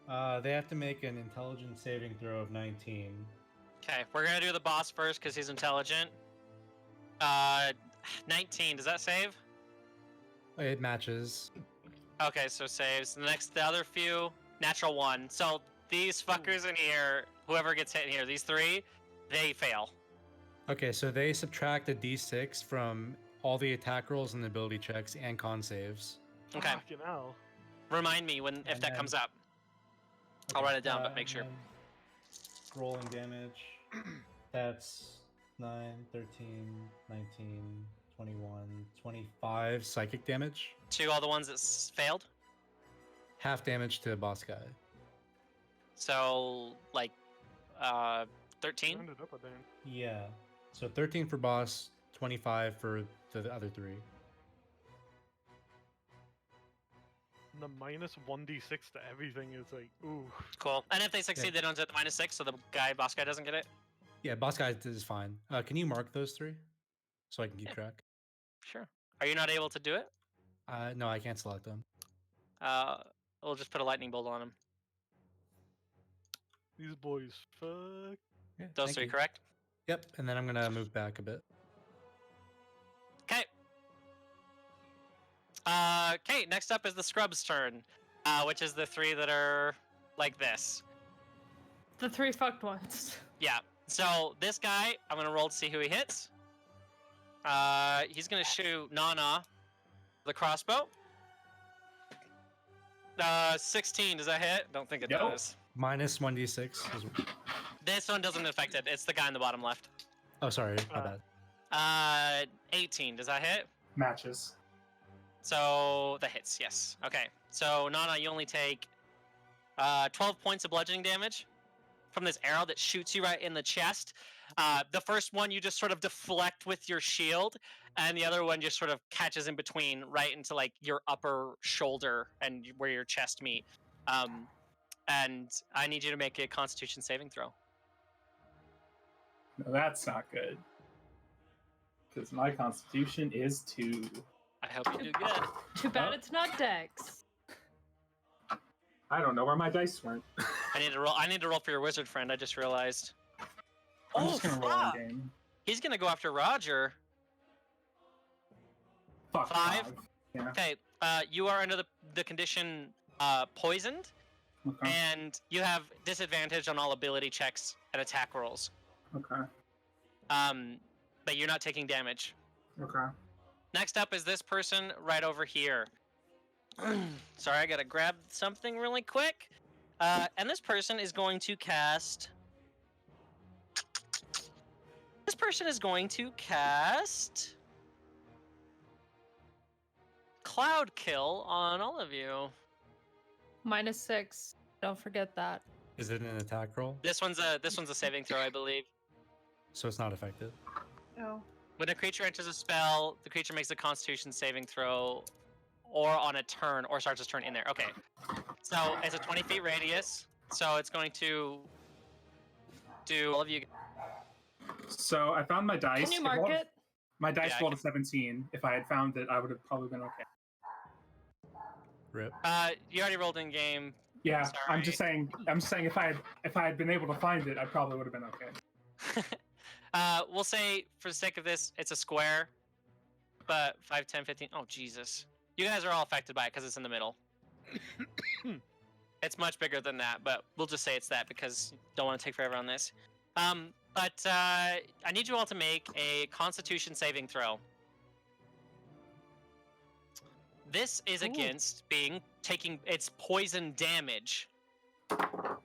They have to make an intelligence saving throw of 19. Okay, we're gonna do the boss first because he's intelligent. 19. Does that save? It matches. Okay, so saves. The other few, natural 1. So these fuckers in here, whoever gets hit in here, these 3, they fail. Okay, so they subtract a d6 from all the attack rolls and ability checks and con saves. Okay. Fucking hell. Remind me when if And that then- comes up. I'll write it down, but make and sure. then Rolling damage. That's 9, 13, 19, 21, 25 psychic damage. To all the ones that failed. Half damage to boss guy. So like, 13. Round it up, I think. Yeah. So 13 for boss, 25 for the other 3. And the minus 1d6 to everything is like, ooh. Cool. And if they succeed, they don't get the -6, so the boss guy doesn't get it. Yeah, boss guy is fine. Can you mark those 3? So I can keep Yeah. track. Sure. Are you not able to do it? No, I can't select them. We'll just put a lightning bolt on him. These boys, fuck. Yeah, Those thank 3, you. correct? Yep, and then I'm gonna move back a bit. Okay. Okay, next up is the scrub's turn, which is the 3 that are like this. The 3 fucked ones. Yeah. So this guy, I'm gonna roll to see who he hits. He's gonna shoot Nana, the crossbow. 16. Does that hit? Don't think it Nope. does. Minus 1d6. This one doesn't affect it. It's the guy in the bottom left. Oh, sorry, my Uh, bad. 18. Does that hit? Matches. So that hits. Yes. Okay. So Nana, you only take 12 points of bludgeoning damage from this arrow that shoots you right in the chest. The first one you just sort of deflect with your shield, and the other one just sort of catches in between, right into like your upper shoulder and where your chest meet. And I need you to make a Constitution saving throw. No, that's not good. Because my constitution is 2. I hope you do good. Too bad it's not Dex. I don't know where my dice went. I need to roll. I need to roll for your wizard friend. I just realized. I'm Oh, just gonna roll fuck. in game. He's gonna go after Roger. Fuck 5? 5. Yeah. Okay. You are under the condition poisoned, Okay. and you have disadvantage on all ability checks and attack rolls. Okay. But you're not taking damage. Okay. Next up is this person right over here. Sorry, I gotta grab something really quick. And this person is going to cast. This person is going to cast Cloud Kill on all of you. -6. Don't forget that. Is it an attack roll? This one's a saving throw, I believe. So it's not effective. Oh. When a creature enters a spell, the creature makes a Constitution saving throw, or on a turn, or starts its turn in there. Okay. So it's a 20 feet radius. So it's going to do all of you. So I found my dice. Can you If mark rolled- it? My dice Yeah, I rolled a 17. If I had found it, I would have probably been okay. Rip. You already rolled in game. Yeah, I'm Sorry. just saying. I'm just saying if I had been able to find it, I probably would have been okay. We'll say, for the sake of this, it's a square. But 5, 10, 15. Oh, Jesus. You guys are all affected by it because it's in the middle. It's much bigger than that, but we'll just say it's that because don't want to take forever on this. But I need you all to make a Constitution saving throw. This is Ooh. against taking its poison damage.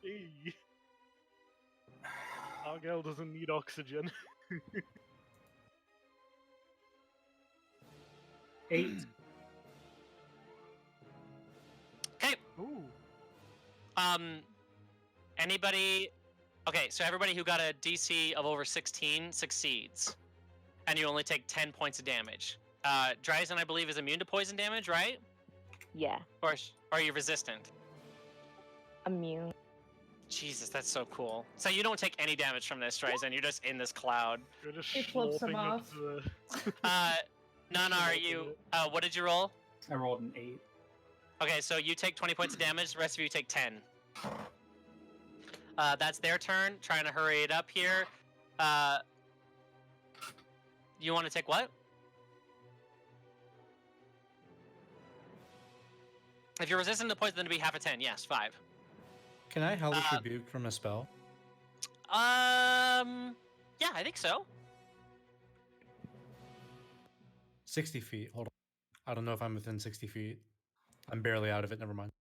Hey. Argyle doesn't need oxygen. 8. Okay. Ooh. Anybody? Okay, so everybody who got a DC of over 16 succeeds, and you only take 10 points of damage. Dryzen, I believe, is immune to poison damage, right? Yeah, Or are you resistant? immune. Jesus, that's so cool. So you don't take any damage from this, Dryzen. You're just in this cloud. You're just He flips him sloping up off. the. Nana, are you? What did you roll? I rolled an 8. Okay, so you take 20 points of damage. The rest of you take 10. That's their turn. Trying to hurry it up here. You want to take what? If you're resistant to poison, then it'd be half a 10. Yes, 5. Can I hellish rebuke from a spell? Yeah, I think so. 60 feet. Hold on. I don't know if I'm within 60 feet. I'm barely out of it. Never mind.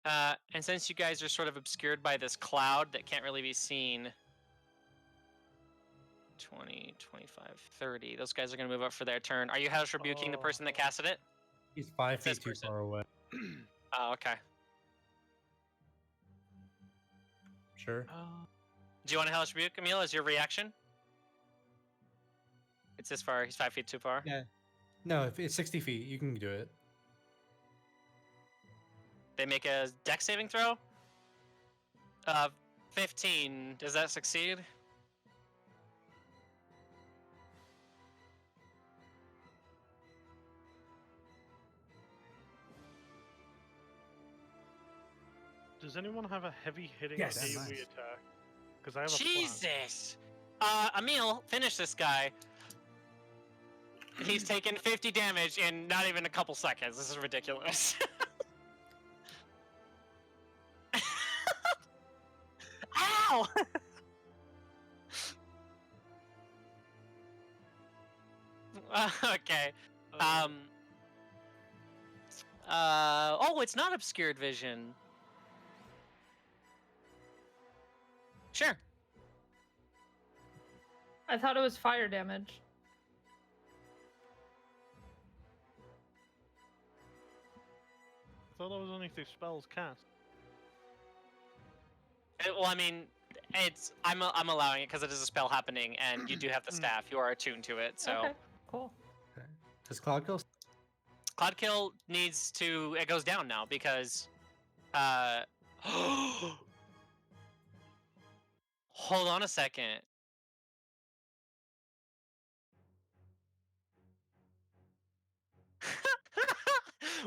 And since you guys are sort of obscured by this cloud that can't really be seen, 20, 25, 30. Those guys are going to move up for their turn. Are you hellish rebuking the person that casted it? He's 5 It's this feet too person. far away. Oh, okay. Sure. Do you want to hellish rebuke, Emil, as your reaction? It's this far. He's 5 feet too far. Yeah. No, if it's 60 feet, you can do it. They make a dex saving throw. 15. Does that succeed? Does anyone have a heavy hitting Yes. AoE Nice. attack? Because I have a plan. Jesus! Emil, finish this guy. He's taken 50 damage in not even a couple seconds. This is ridiculous. Ow! Okay. Oh, it's not obscured vision. Sure. I thought it was fire damage. I thought that was only if the spells cast. Well, I mean, I'm allowing it because it is a spell happening, and you do have the staff. You are attuned to it, so Okay, cool. Does Cloud Kill? Cloud Kill needs to. It goes down now because. Hold on a second.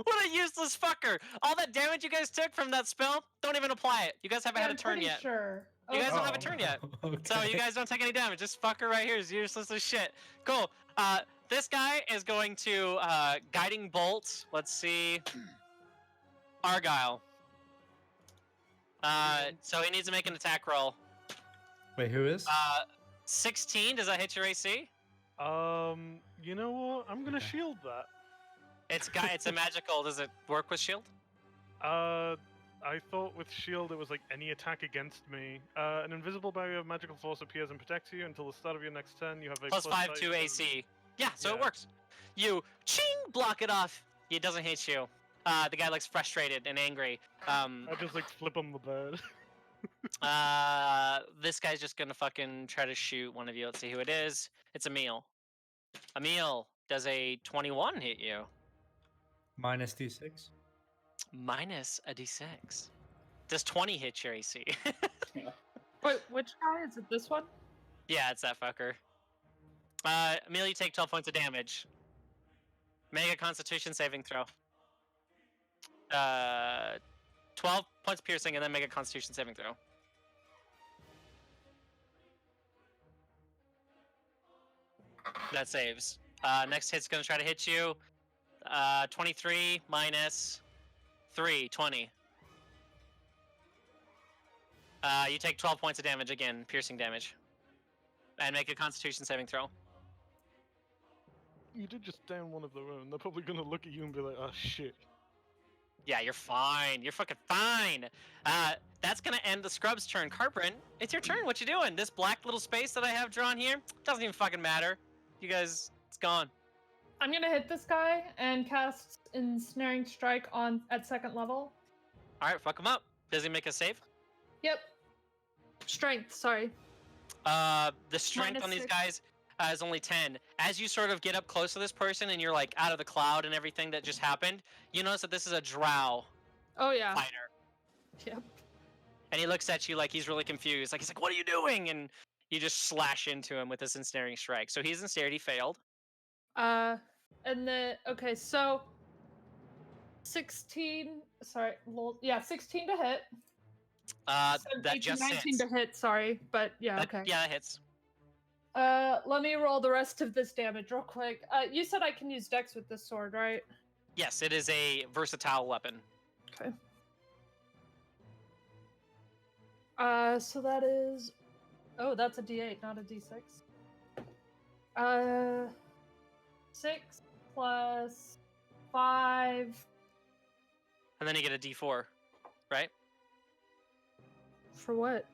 What a useless fucker! All that damage you guys took from that spell, don't even apply it. You guys haven't had a I'm turn pretty yet. Sure. You guys don't have a Okay. turn yet. Okay. So you guys don't take any damage. This fucker right here is useless as shit. Cool. This guy is going to guiding bolt. Let's see. Argyle. So he needs to make an attack roll. Wait, who is? 16. Does that hit your AC? You know what? I'm gonna Okay. shield that. It's a magical. Does it work with shield? I thought with shield it was like any attack against me. An invisible barrier of magical force appears and protects you until the start of your next turn. You have a Plus 5 to5 AC. Yeah, so it Yeah. works. You ching block it off. It doesn't hit you. The guy looks frustrated and angry. I just like flip on the bird. This guy's just gonna fucking try to shoot one of you. Let's see who it is. It's Emil. Emil, does a 21 hit you? Minus D6. Minus a d6. Does 20 hit your AC? Wait, which guy? Is it this one? Yeah, it's that fucker. Emil, you take 12 points of damage. Make a Constitution saving throw. 12 points piercing, and then make a Constitution saving throw. That saves. Next hit's gonna try to hit you. 23 minus 3, 20. You take 12 points of damage again, piercing damage. And make a Constitution saving throw. You did just down one of their own. They're probably gonna look at you and be like, "Oh shit." Yeah, you're fine. You're fucking fine. That's gonna end the scrub's turn. Carprin, it's your turn. What you doing? This black little space that I have drawn here doesn't even fucking matter. You guys, it's gone. I'm gonna hit this guy and cast Ensnaring Strike on at second level. All right, fuck him up. Does he make a save? Yep. Strength, sorry. The strength on these -6. guys. is only 10. As you sort of get up close to this person and you're like out of the cloud and everything that just happened, you notice that this is a drow Oh yeah. fighter. Yep. And he looks at you like he's really confused. Like he's like, "What are you doing?" And you just slash into him with this ensnaring strike. So he's ensnared. He failed. And then okay, so 16. Sorry, 16 to hit. That 17 just 19 hits. to hit. Sorry, but yeah, okay. Yeah, that hits. Let me roll the rest of this damage real quick. You said I can use Dex with this sword, right? Yes, it is a versatile weapon. Okay. So that is. Oh, that's a D8, not a D6. 6 plus 5. And then you get a D4, right? For what?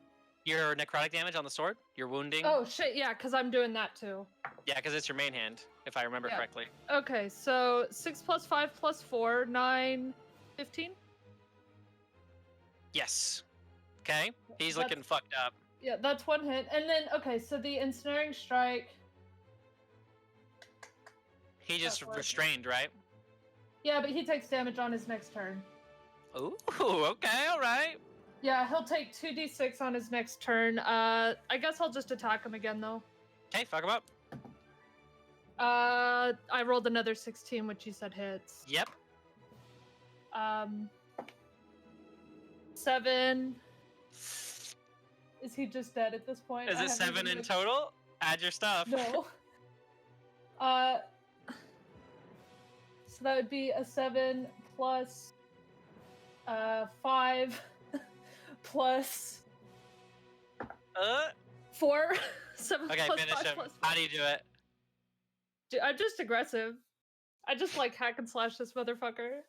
Your necrotic damage on the sword, your wounding. Oh shit! Yeah, because I'm doing that too. Yeah, because it's your main hand, if I remember Yeah. correctly. Okay, so 6 plus 5 plus 4, 9, 15. Yes. Okay. He's That's- looking fucked up. Yeah, that's one hit. And then, okay, so the ensnaring strike. He just works. restrained, right? Yeah, but he takes damage on his next turn. Ooh, okay, all right. Yeah, he'll take 2d6 on his next turn. I guess I'll just attack him again, though. Okay, fuck him up. I rolled another 16, which you said hits. Yep. 7. Is he just dead at this point? Is I it haven't 7 even in total? Add your stuff. No. So that would be a 7 plus 5 plus 4. 7 Okay, plus finish 5 him. plus How do you do it? Dude, I'm just aggressive. I just like hack and slash this motherfucker.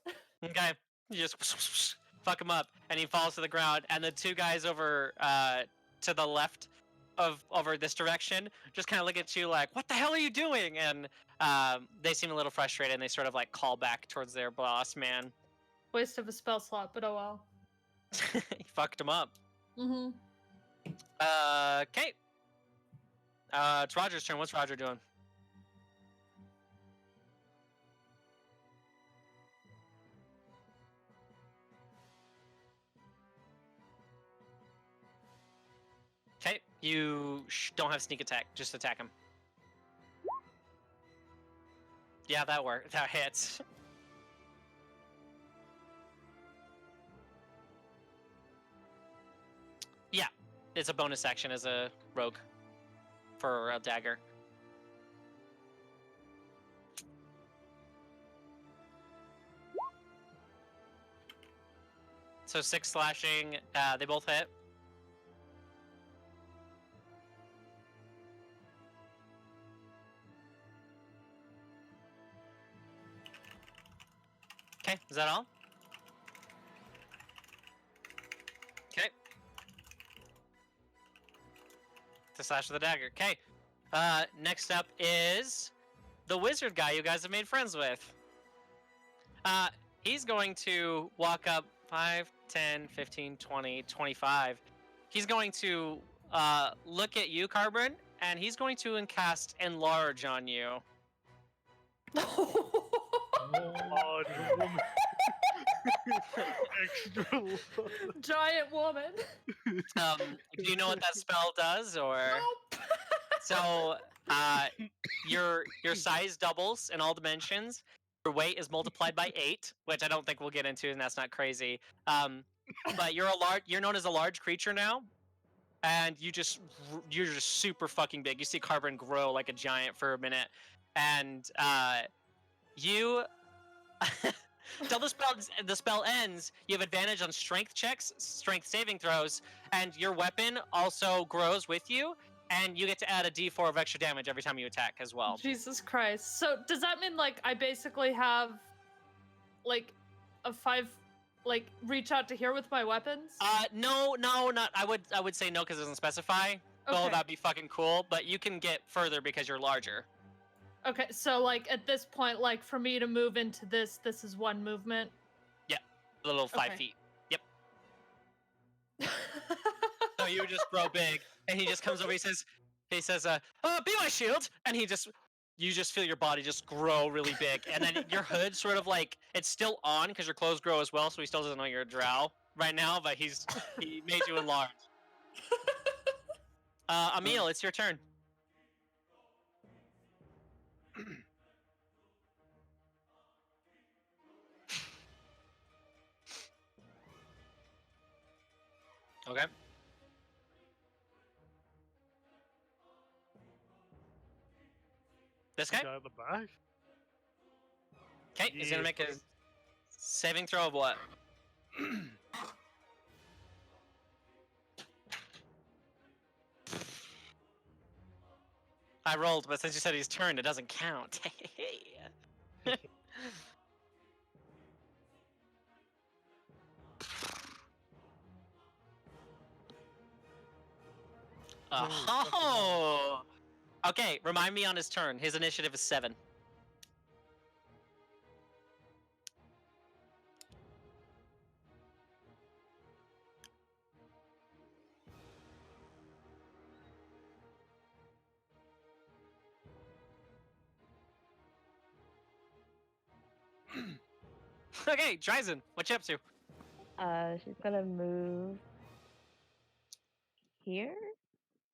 Okay, you just fuck him up, and he falls to the ground. And the two guys over to the left of over this direction just kind of look at you like, "What the hell are you doing?" And they seem a little frustrated, and they sort of like call back towards their boss man. Waste of a spell slot, but oh well. He fucked him up. Mm-hmm. Okay. It's Roger's turn. What's Roger doing? Okay, you don't have sneak attack. Just attack him. Yeah, that worked. That hits. Yeah, it's a bonus action as a rogue for a dagger. So 6 slashing. They both hit. Okay, is that all? Okay. To slash with the dagger. Okay. Next up is the wizard guy you guys have made friends with. He's going to walk up 5, 10, 15, 20, 25. He's going to look at you, Carbon, and he's going to cast Enlarge on you. Oh, the woman. Extra large. Giant woman. Do you know what that spell does, or? Nope. So, your size doubles in all dimensions. Your weight is multiplied by 8, which I don't think we'll get into, and that's not crazy. But you're known as a large creature now, and you're just super fucking big. You see Carbon grow like a giant for a minute, and you. Till the spell ends, you have advantage on strength checks, strength saving throws, and your weapon also grows with you, and you get to add a d4 of extra damage every time you attack as well. Jesus Christ. So does that mean like I basically have like a 5 like reach out to here with my weapons? No, not. I would say no because it doesn't specify. Oh, Okay. that'd be fucking cool, but you can get further because you're larger. Okay, so like at this point, like for me to move into this is one movement. A little 5 Okay. feet. Yep. So you just grow big, and he just comes over. He says, He says, be my shield! And you just feel your body just grow really big. And then your hood sort of like, it's still on because your clothes grow as well, so he still doesn't know you're a drow right now, but he made you enlarge. Emil, it's your turn. Okay. This guy? Guy at the back. Okay, he's gonna Yeah, make a saving throw of what? I rolled, but since you said he's turned, it doesn't count. Oh! Okay, remind me on his turn. His initiative is 7. Okay, Dryzen, what you up to? She's gonna move here,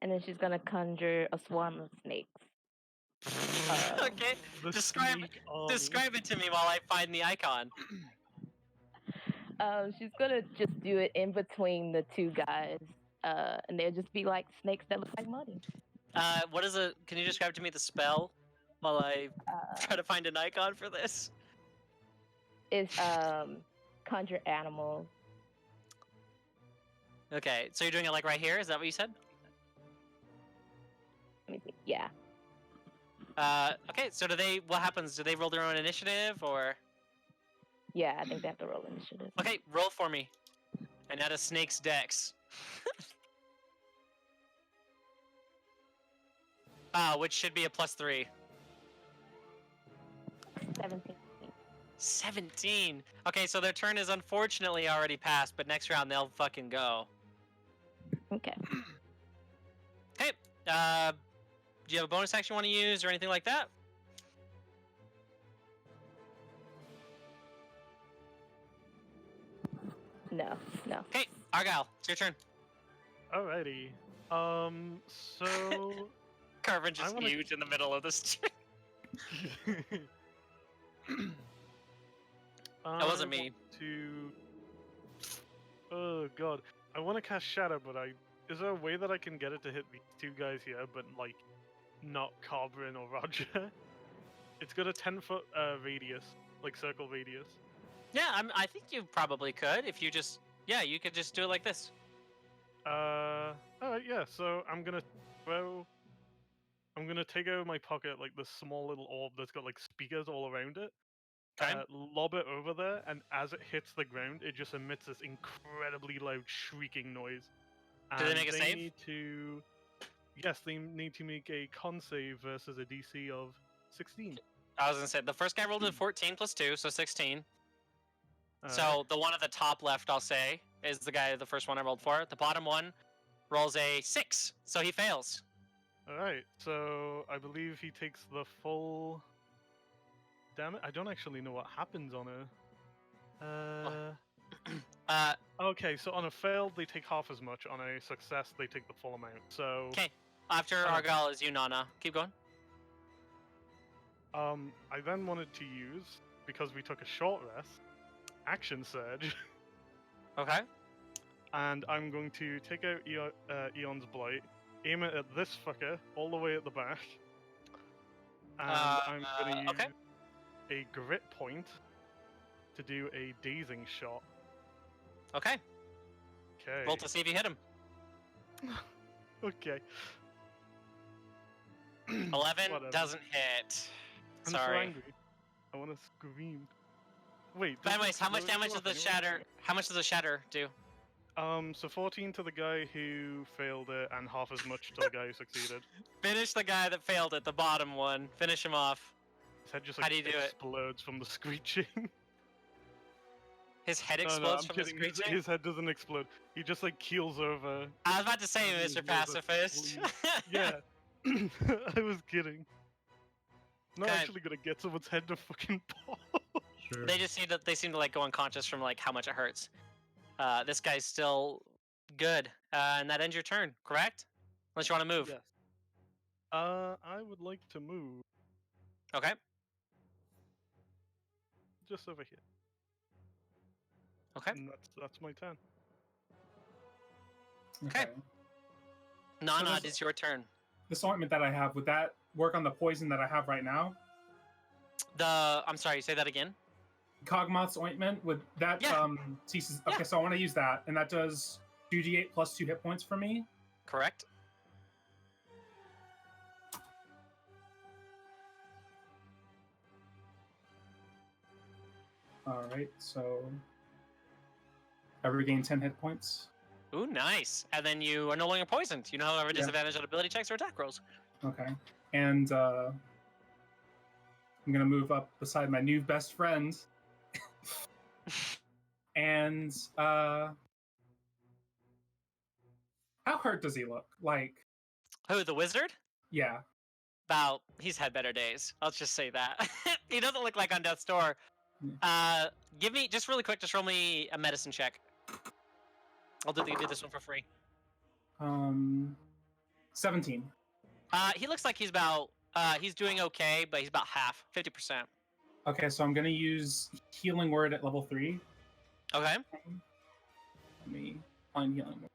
and then she's gonna conjure a swarm of snakes. Okay, The describe snake army. describe it to me while I find the icon. She's gonna just do it in between the two guys, and they'll just be like snakes that look like money. What is it? Can you describe to me the spell while I try to find an icon for this? It's conjure animals. Okay, so you're doing it like right here? Is that what you said? Let me see. Yeah. Okay, so what happens? Do they roll their own initiative, or? Yeah, I think they have to roll initiative. Okay, roll for me. And add a snake's dex. Which should be a +3. 17. 17. Okay, so their turn is unfortunately already passed, but next round they'll fucking go. Okay. Okay, do you have a bonus action you want to use or anything like that? No. Okay, Argyle, it's your turn. Alrighty. So Carvin's just I wanna- huge in the middle of this. That wasn't me. Oh god, I want to cast Shadow, but is there a way that I can get it to hit these two guys here, but like not Carbon or Roger? It's got a 10-foot radius, like circle radius. Yeah, I think you probably could if you just, you could just do it like this. Alright, yeah. So I'm gonna take out of my pocket like this small little orb that's got like speakers all around it. Okay. Lob it over there, and as it hits the ground, it just emits this incredibly loud shrieking noise. Do they And make a save? Yes, they need to make a con save versus a DC of 16. I was gonna say the first guy rolled a 14 + 2, so 16. Alright. So the one at the top left, I'll say, is the first one I rolled for. The bottom one rolls a 6, so he fails. Alright, so I believe he takes the full damage. I don't actually know what happens on a. Okay, so on a failed, they take half as much. On a success, they take the full amount. So. Okay. After Okay. Argyle is you, Nana. Keep going. I then wanted to use, because we took a short rest, Action Surge, Okay. and I'm going to take out Eon's Blight, aim it at this fucker all the way at the back, and I'm going to use okay. a Grit Point to do a Dazing Shot. Okay. Okay. Roll to see if you hit him. Okay. 11 Whatever. doesn't hit. I'm so Sorry. angry. I want to scream. Wait. But does anyways, how much damage does the shatter? How much does the shatter do? So 14 to the guy who failed it, and half as much to the guy who succeeded. Finish the guy that failed it, the bottom one. Finish him off. His head just How like do you do it? explodes from the screeching. His head No, explodes I'm from the kidding. screeching. His head doesn't explode. He just like keels over. I was about to say, He Mr. goes Pacifist. asleep. Yeah. I was kidding. Not Okay. actually gonna get someone's head to fucking pop. Sure. They seem to like go unconscious from like how much it hurts. This guy's still good, and that ends your turn, correct? Unless you want to move. Yes. I would like to move Okay. just over here. Okay. And that's my turn. Okay. Nana, this- it's your turn. This ointment that I have, would that work on the poison that I have right now? I'm sorry. Say that again. Cogmoth's ointment, would that Yeah. ceases? Yeah. Okay, so I want to use that, and that does 2d8 plus 2 hit points for me. Correct. All right, so I regain 10 hit points. Ooh, nice. And then you are no longer poisoned. You no longer have a Yeah. disadvantage on ability checks or attack rolls. Okay, and I'm gonna move up beside my new best friend, and how hurt does he look? Like, Who, the wizard? yeah, He's had better days. I'll just say that. He doesn't look like on death's door. Give me, just really quick, just roll me a medicine check. I'll do this one for free. 17. He looks like he's doing okay, but he's about half, 50%. Okay, so I'm gonna use Healing Word at level 3. Okay. Let me find Healing Word.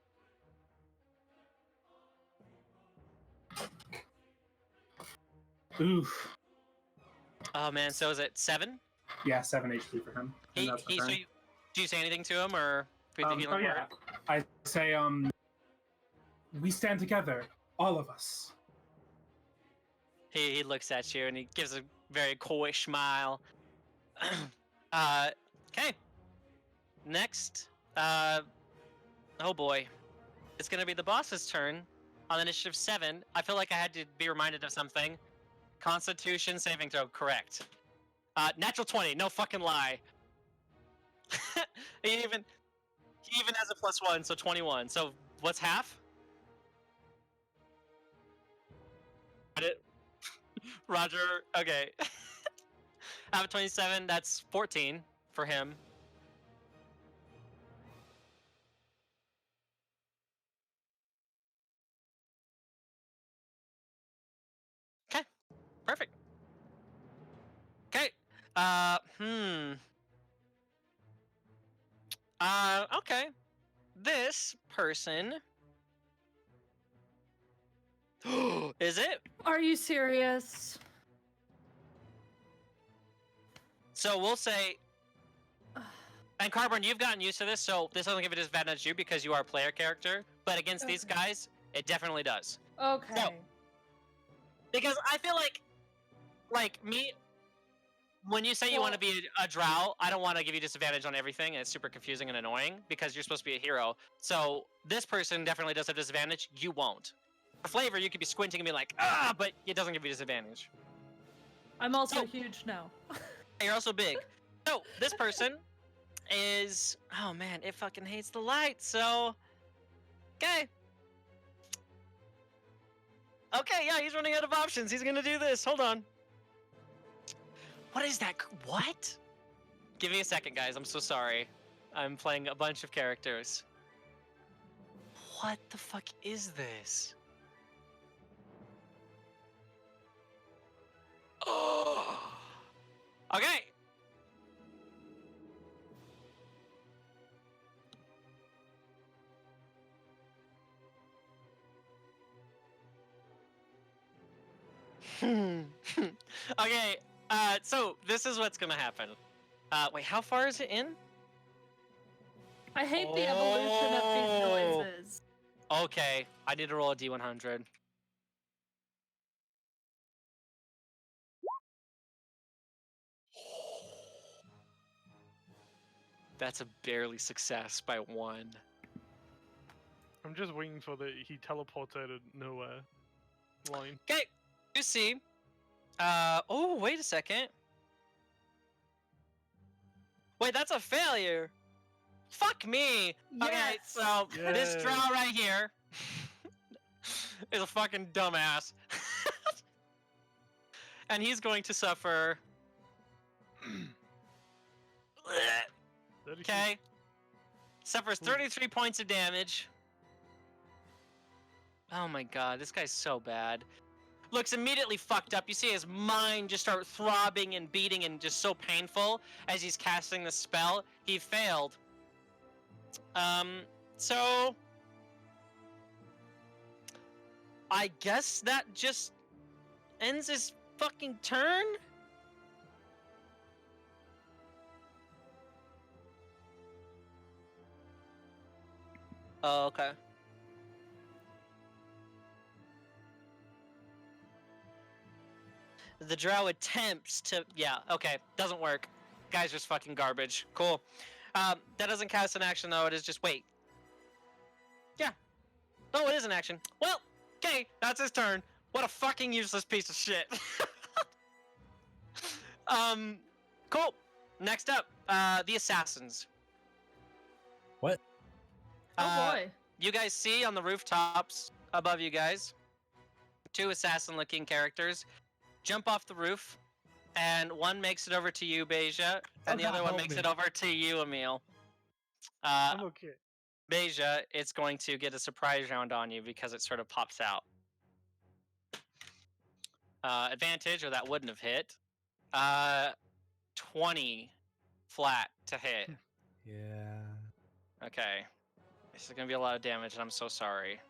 Oof. Oh man, so is it 7? Yeah, 7 HP for him. And that's my turn. Do you say anything to him, or do you healing yeah, I say, we stand together, all of us. He looks at you and he gives a very coy smile. Okay. Next, oh boy, it's gonna be the boss's turn on initiative 7. I feel like I had to be reminded of something. Constitution saving throw, correct. Natural 20, no fucking lie. he even has a +1, so 21. So what's half? Roger, okay. I have a 27, that's 14 for him. Okay, perfect. Okay, okay. This person... Is it? Are you serious? So we'll say... And Carbon, you've gotten used to this, so this doesn't give a disadvantage to you because you are a player character. But against these Okay. guys, it definitely does. Okay. Because I feel like me, when you say you want to be a drow, I don't want to give you disadvantage on everything, and it's super confusing and annoying because you're supposed to be a hero. So this person definitely does have disadvantage. You won't. For flavor, you could be squinting and be like, but it doesn't give you disadvantage. I'm also So- huge now. You're also big. So this person is, oh man, it fucking hates the light. So, okay. Okay, yeah, he's running out of options. He's gonna do this. Hold on. What is that? What? Give me a second, guys. I'm so sorry. I'm playing a bunch of characters. What the fuck is this? Oh. Okay. Okay, so this is what's gonna happen. Wait, how far is it in? I hate the evolution of these Oh. noises. Okay, I need to roll a D100. That's a barely success by 1. I'm just waiting for the he teleported nowhere line. Okay, you see. Oh, wait a second. Wait, that's a failure. Fuck me. Okay, Yes. so this Yay. drow right here is a fucking dumbass. and he's going to suffer. 32. Okay. Suffers 33 points of damage. Oh my god, this guy's so bad. Looks immediately fucked up. You see his mind just start throbbing and beating and just so painful as he's casting the spell. He failed. So I guess that just ends his fucking turn? Oh, okay. The drow attempts to... Yeah, okay. Doesn't work. Guy's just fucking garbage. Cool. That doesn't cast an action, though. It is just... Wait. Yeah. Oh, it is an action. Well, okay. That's his turn. What a fucking useless piece of shit. Cool. Next up, the assassins. What? Oh boy. You guys see on the rooftops above you guys, 2 assassin-looking characters jump off the roof, and one makes it over to you, Beja, and the God, other one help makes me. it over to you, Emil. I'm okay. Beja, it's going to get a surprise round on you because it sort of pops out. Advantage, or that wouldn't have hit. 20 flat to hit. Yeah. Okay. This is going to be a lot of damage, and I'm so sorry.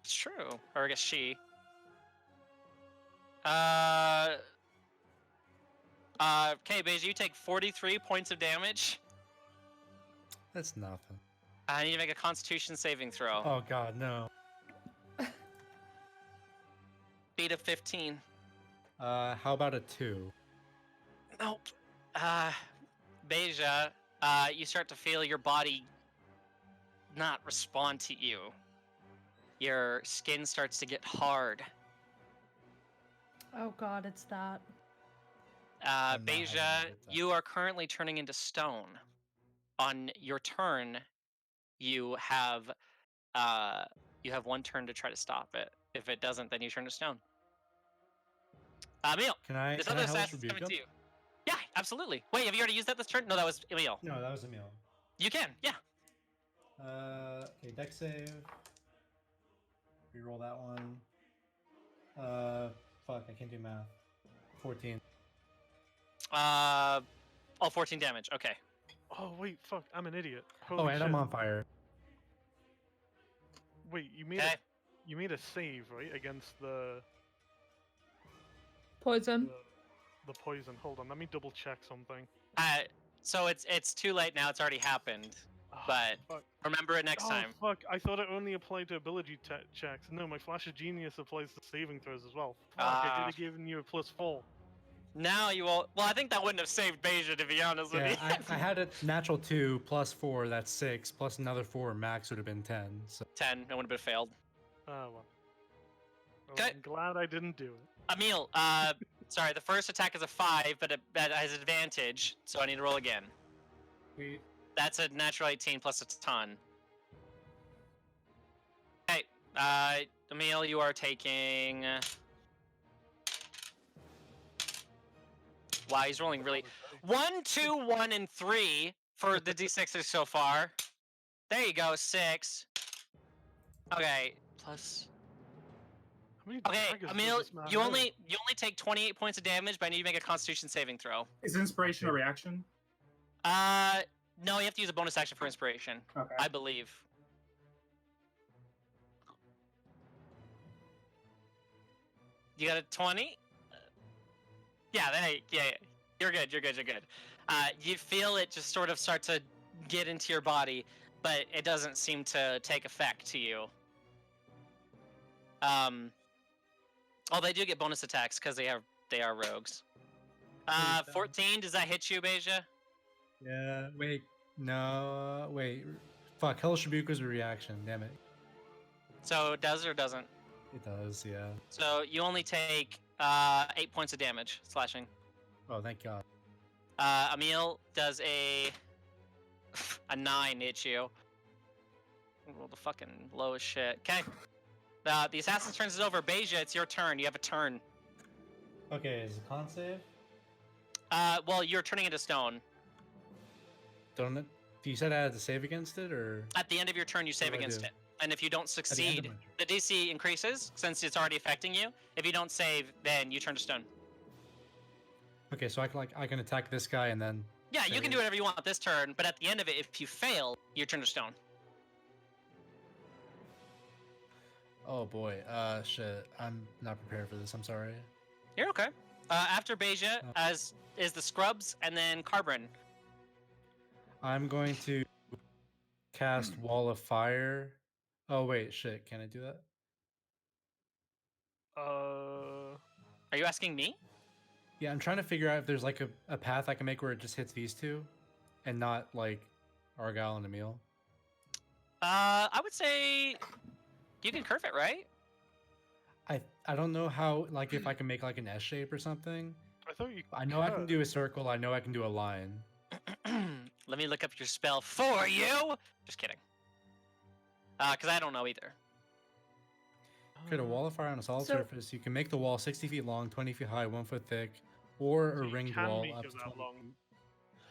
It's true. Or I guess she. Okay, Beja, you take 43 points of damage. That's nothing. I need to make a Constitution saving throw. Oh god, no. Beat of 15. How about a 2? Nope. Beja, you start to feel your body not respond to you. Your skin starts to get hard. Oh god, it's that. I'm not Beja, having a good time. you are currently turning into stone. On your turn, you have 1 turn to try to stop it. If it doesn't, then you turn to stone. Emil, Can I this can other I hellish assassin's rebuke coming to him? you. Yeah, absolutely. Wait, have you already used that this turn? No, that was Emil. No, that was Emil. You can, yeah. Okay, deck save. Reroll that one. Fuck, I can't do math. 14. 14 damage. Okay. Oh wait, fuck! I'm an idiot. Holy Oh, and shit. I'm on fire. Wait, you made Okay. you made a save, right, against the Poison. the poison. Hold on, let me double check something. So it's too late now. It's already happened. Ah, But fuck. remember it next Oh, time. fuck! I thought it only applied to ability checks. No, my Flash of Genius applies to saving throws as well. Fuck! I could Ah. have given you a +4. Now you will. Well, I think that wouldn't have saved Beja, to be honest with Yeah, you. I had a natural 2 plus 4, that's 6, plus another 4, max would have been 10. So 10. It would have been failed. Ah, well. Well, Okay. I'm glad I didn't do it. Emil, sorry. The first attack is a 5, but it has advantage, so I need to roll again. Sweet. That's a natural 18 plus a ton. Okay, Emil, you are taking. Wow, he's rolling really. 1, 2, 1, and 3 for the d6s so far. There you go, 6. Okay, plus. How many Okay, daggers does Emil, this man you have? only take 28 points of damage, but I need to make a Constitution saving throw. Is inspiration a reaction? No, you have to use a bonus action for inspiration, Okay. I believe. You got a 20? Yeah, yeah, you're good. You feel it just sort of start to get into your body, but it doesn't seem to take effect to you. Oh, they do get bonus attacks because they are rogues. 14. Does that hit you, Beja? yeah, wait, no, wait, fuck. Hellish Rebuke was a reaction. Damn it. So it does or doesn't? It does, yeah. So you only take 8 points of damage slashing. Oh, thank God. Emil does a 9 hit you. Roll the fucking lowest shit. Okay. The assassin turns it over. Beja, it's your turn. You have a turn. Okay, is it con save? Well, you're turning into stone. Don't it? You said I had to save against it, or At the end of your turn, you save do I against do? it. And if you don't at the end of succeed, my turn? the DC increases since it's already affecting you. If you don't save, then you turn to stone. Okay, so I can attack this guy and then. Yeah, you can save. do whatever you want this turn, but at the end of it, if you fail, you turn to stone. Oh boy, shit. I'm not prepared for this. I'm sorry. You're okay. After Beja, Oh. as is the Scrubs, and then Carbon. I'm going to cast Wall of Fire. Oh wait, shit. Can I do that? Are you asking me? Yeah, I'm trying to figure out if there's like a path I can make where it just hits these two, and not like Argyle and Emil. I would say you can curve it, right? I don't know how, like, if I can make like an S shape or something. I thought you. I know I can could. do a circle. I know I can do a line. Let me look up your spell for you. Just kidding. Because I don't know either. Create a wall of fire on a solid So- surface. You can make the wall 60 feet long, 20 feet high, 1 foot thick, or So a you ringed can wall make up it to that 20 long. feet.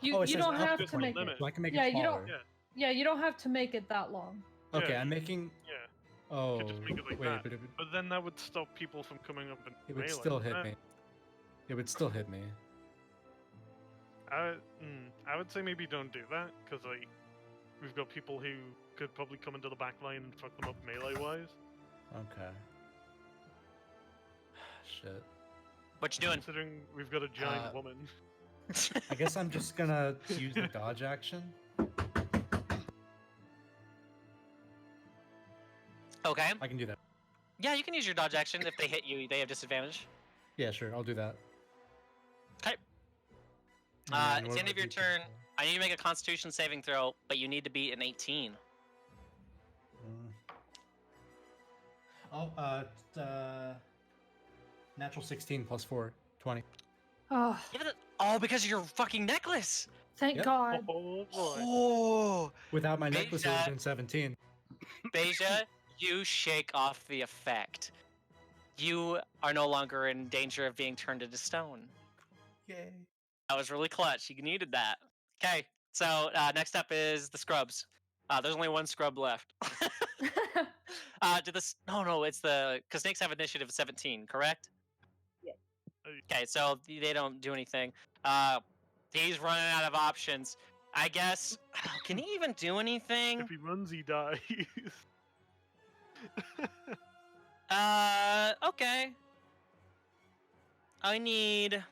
You, Oh, it you says don't up have to to 20 make limit. it. So I can make Yeah, it you don't- smaller. Yeah. Yeah, you don't have to make it that long. Okay, Yeah, I'm making. Yeah. Oh, just make it like wait, that. but But then that would stop people from coming up and it would melee. still hit me. It would still hit me. I would say maybe don't do that, because like we've got people who could probably come into the back line and fuck them up melee wise. Okay. Shit. What you doing? Considering we've got a giant woman. I guess I'm just gonna use the dodge action. Okay. I can do that. Yeah, you can use your dodge action. If they hit you, they have disadvantage. Yeah, sure. I'll do that. Okay. And It's what the end do of your I do? turn. I need to make a Constitution saving throw, but you need to beat an 18. Oh, natural 16 plus 4, 20. Oh, Give it oh, because of your fucking necklace. thank Yep. God. Oh boy. Oh, Without my necklace, it would have Beja. been 17. Beja, you shake off the effect. You are no longer in danger of being turned into stone. Yay. That was really clutch. You needed that. Okay, so next up is the Scrubs. There's only one Scrub left. No, it's because snakes have initiative 17, correct? Okay, so they don't do anything. He's running out of options. I guess. Can he even do anything? If he runs, he dies. Okay. I need.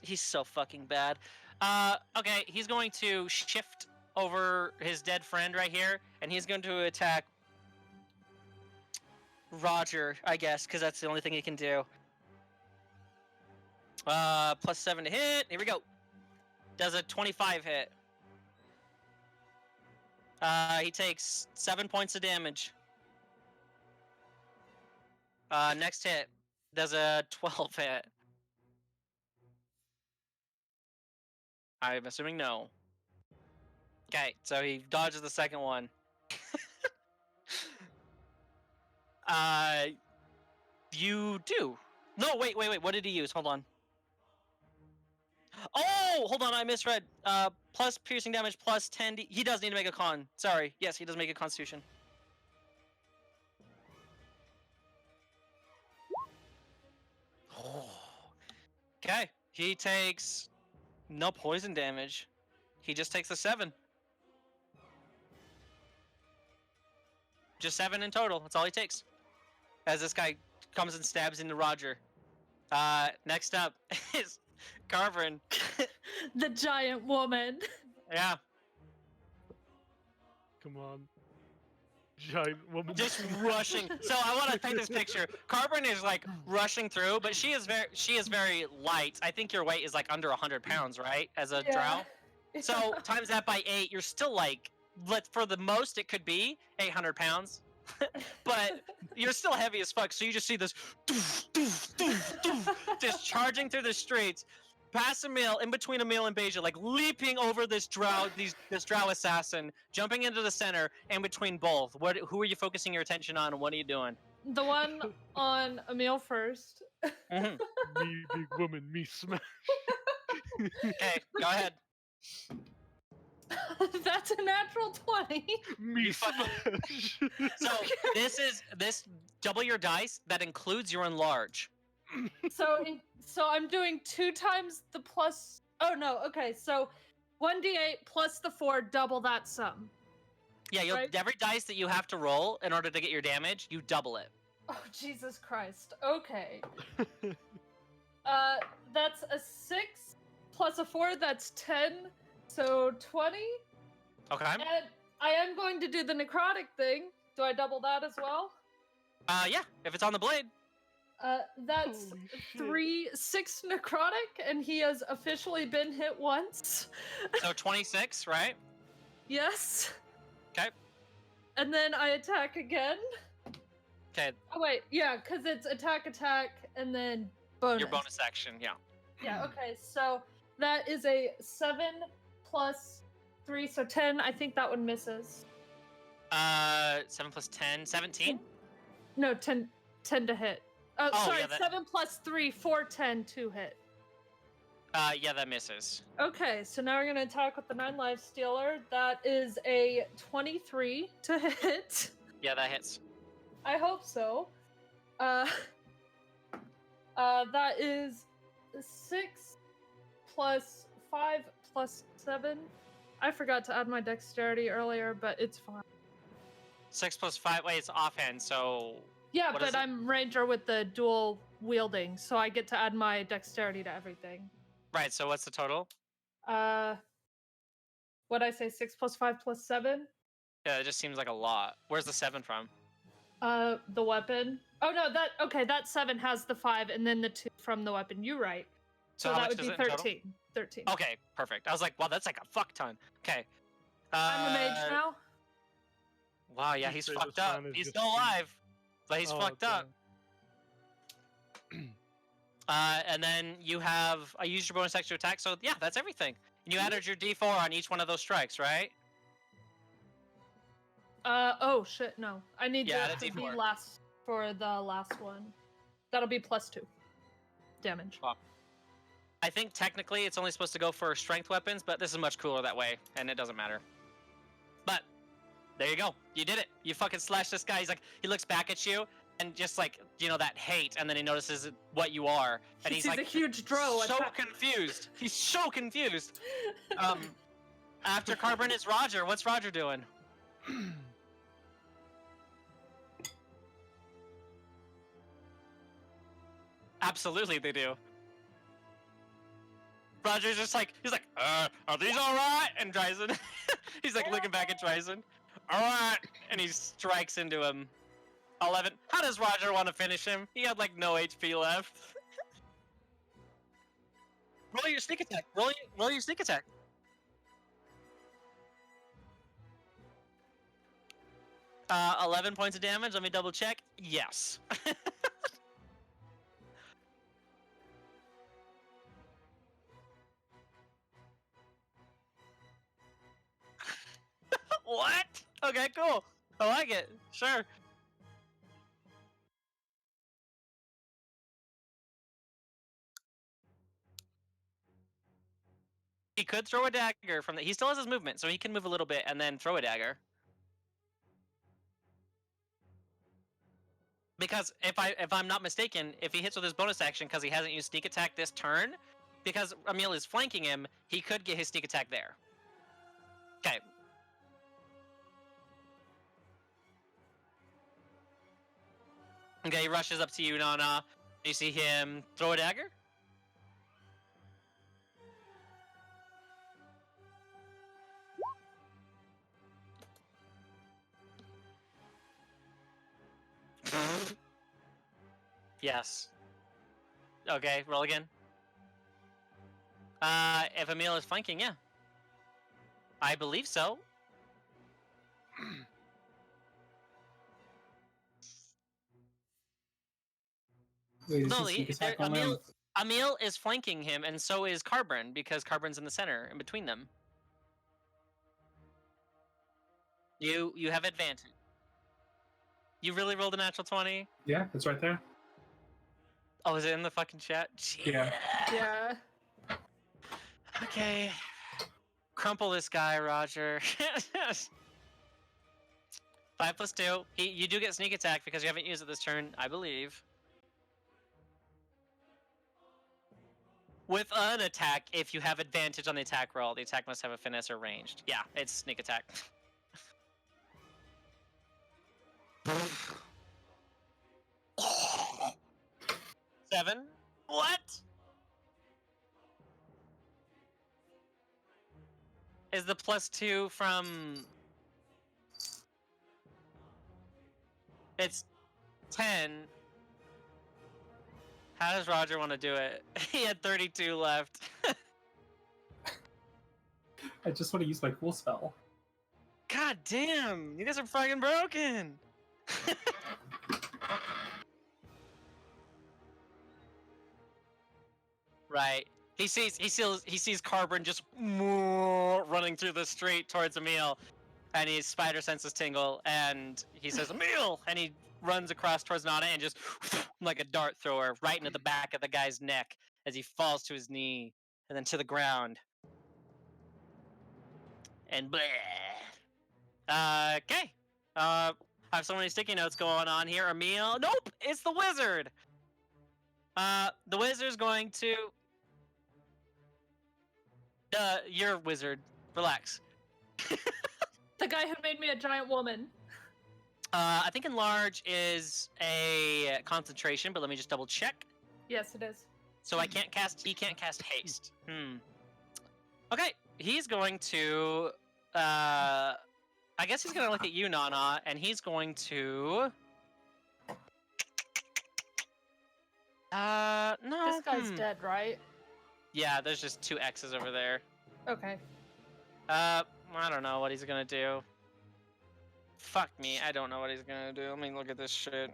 He's so fucking bad. Okay, he's going to shift over his dead friend right here, and he's going to attack Roger, I guess, because that's the only thing he can do. +7 to hit. Here we go. Does a 25 hit. He takes 7 points of damage. Next hit. Does a 12 hit. I'm assuming no. Okay, so he dodges the second one. You do. No, wait. What did he use? Hold on. Oh, hold on. I misread. Plus piercing damage, plus 10. He does need to make a con. Sorry. Yes, he does make a Constitution. Okay. He takes no poison damage. He just takes a 7. Just 7 in total. That's all he takes. As this guy comes and stabs into Roger. Next up is Carverin. The giant woman. Yeah. Come on. Giant woman. Just rushing. So I want to paint this picture. Carbon is like rushing through, but she is very light. I think your weight is like under 100 pounds, right? As a drow. So times that by 8, you're still like, for the most it could be 800 pounds. But you're still heavy as fuck. So you just see this doof, doof, doof, doof, just charging through the streets. past Emil, in between Emil and Beja, like leaping over this drow assassin, jumping into the center, in between both. Who are you focusing your attention on, and what are you doing? The one on Emil first. Mm-hmm. Me big woman, me smash. Okay, go ahead. That's a natural 20. Me You fucking- smash. So this double your dice. That includes your enlarge. So I'm doing 2 times the plus. Oh no, okay. So 1d8 plus the 4, double that sum. Yeah, Right. every dice that you have to roll in order to get your damage, you double it. Oh Jesus Christ. Okay. That's a 6 plus a 4. That's 10. So 20. Okay. And I am going to do the necrotic thing. Do I double that as well? Yeah, if it's on the blade. That's Holy shit. 6 necrotic, and he has officially been hit once. So 26, right? Yes. Okay. And then I attack again. Okay, Oh wait, yeah, because it's attack, and then bonus. your bonus action, yeah. Yeah. Okay. So that is a 7 plus 3, so 10. I think that one misses. 7 plus 10, 17? No, 10 to hit. Oh, Oh, sorry, yeah, that- 7 plus 3, 4, 10 to hit. Yeah, that misses. Okay, so now we're gonna attack with the 9 life stealer. That is a 23 to hit. Yeah, that hits. I hope so. That is 6 plus 5 plus 7. I forgot to add my dexterity earlier, but it's fine. 6 plus 5, wait, it's offhand, so... Yeah, What is but it? I'm ranger with the dual wielding, so I get to add my dexterity to everything. Right, so what's the total? What'd I say? 6 plus 5 plus 7? Yeah, it just seems like a lot. Where's the 7 from? The weapon. Oh no, that 7 has the 5 and then the 2 from the weapon. You're right. So how that much would be is it in total? 13. 13. Okay, perfect. I was like, wow, that's like a fuck ton. Okay. I'm a mage now. Wow, yeah, You he's say fucked this up. man is He's just still alive, but he's Oh, fucked up. And then you have, I used your bonus action to attack, so yeah, that's everything. And you added your D4 on each one of those strikes, right? Oh shit, no. I need Yeah, that add a to be D4. last for the last one. That'll be plus 2 damage. I think technically it's only supposed to go for strength weapons, but this is much cooler that way, and it doesn't matter. But there you go. You did it. You fucking slashed this guy. He's like, he looks back at you, and just like, you know, that hate, and then he notices what you are, and He he's sees like, a huge drow. so confused. He's so confused. After Carbon is Roger. What's Roger doing? Absolutely, they do. Roger's just like, he's like, are these all right? And Dryzen, he's like looking back at Dryzen. All right, and he strikes into him. 11. How does Roger want to finish him? He had like no HP left. Roll your sneak attack. Roll your sneak attack. Uh, 11 points of damage. Let me double check. Yes. What? Okay, cool. I like it. Sure. He could throw a dagger from the. He still has his movement, so he can move a little bit and then throw a dagger. Because if I'm not mistaken, if he hits with his bonus action because he hasn't used sneak attack this turn, because Emil is flanking him, he could get his sneak attack there. Okay. Okay, he rushes up to you, Nana. You see him throw a dagger? Yes. Okay, roll again. If Emil is flanking, yeah. I believe so. Wait, is No, this sneak he- attack there- only on Emil- Emil is flanking him, and so is Carbon, because Carbon's in the center, in between them. You have advantage. You really rolled a natural 20? Yeah, it's right there. Oh, is it in the fucking chat? Yeah. Yeah. Okay. Crumple this guy, Roger. 5 plus 2. You do get sneak attack because you haven't used it this turn, I believe. With an attack, if you have advantage on the attack roll, the attack must have a finesse or ranged. Yeah, it's sneak attack. 7? What? Is the plus 2 from... It's 10. How does Roger want to do it? He had 32 left. I just want to use my cool spell. God damn! You guys are fucking broken! Right. He sees Carbon just running through the street towards Emil, and his spider senses tingle, and he says, Emil! And he runs across towards Nana and just, like a dart thrower, right into the back of the guy's neck as he falls to his knee, and then to the ground. And bleh. Okay. I have so many sticky notes going on here. Emil. Nope! It's the wizard! The wizard's going to... you're a wizard. Relax. The guy who made me a giant woman. I think enlarge is a concentration, but let me just double check. Yes, it is. So he can't cast haste. Okay, he's going to, I guess he's gonna look at you, Nana, and he's going to, no. This guy's dead, right? Yeah, there's just 2 X's over there. Okay. I don't know what he's gonna do. Fuck me, I don't know what he's gonna do. Let me look at this shit.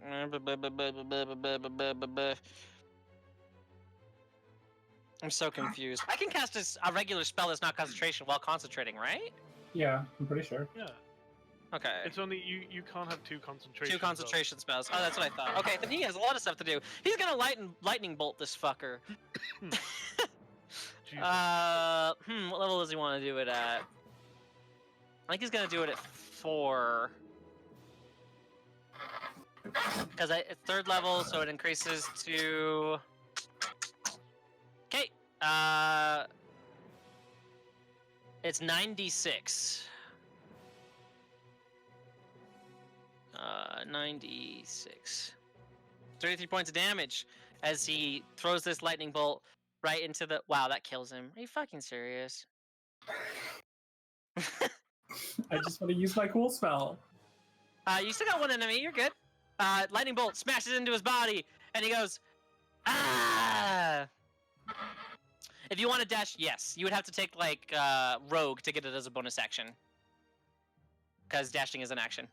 I'm so confused. I can cast a regular spell that's not concentration while concentrating, right? Yeah, I'm pretty sure. Yeah. Okay. It's only you can't have 2 concentration. 2 concentration spells. Oh, that's what I thought. Okay, then he has a lot of stuff to do. He's gonna lightning bolt this fucker. What level does he want to do it at? I think he's gonna do it at 4. Because it's 3rd level, so it increases to... Okay, it's 96. 96. 33 points of damage as he throws this lightning bolt right into the... Wow, that kills him. Are you fucking serious? I just want to use my cool spell. You still got 1 enemy, you're good. Lightning bolt smashes into his body, and he goes, ah! If you want to dash, yes. You would have to take, like, Rogue to get it as a bonus action. Because dashing is an action.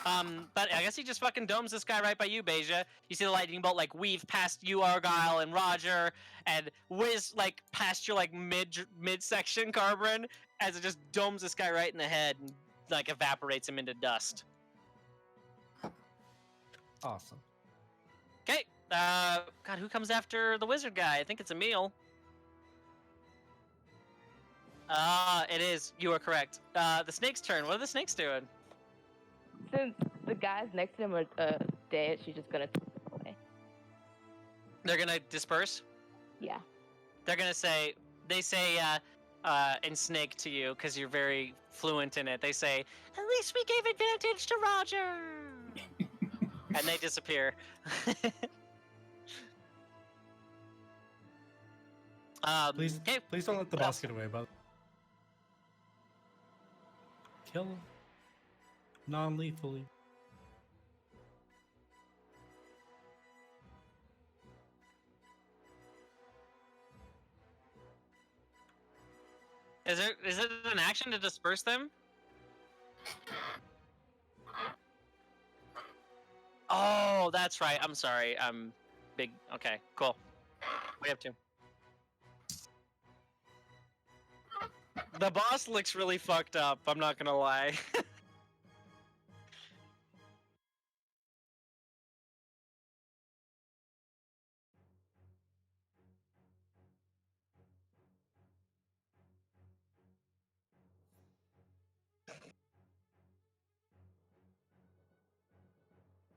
But I guess he just fucking domes this guy right by you, Beja. You see the lightning bolt, like, weave past you, Argyle, and Roger, and whiz, like, past your, like, mid-section, Carbon, as it just domes this guy right in the head and, like, evaporates him into dust. Awesome. Okay. God, who comes after the wizard guy? I think it's Emil. It is. You are correct. The snake's turn. What are the snakes doing? Since the guys next to him are dead, she's just gonna take them away. They're gonna disperse? Yeah. They're gonna say, in snake to you, because you're very fluent in it. They say, at least we gave advantage to Roger! And they disappear. Please, okay. please don't let the What boss else? get away, but kill him non-lethally. Is it an action to disperse them? Oh, that's right. I'm sorry. I'm big. Okay, cool. We have 2. The boss looks really fucked up, I'm not gonna lie.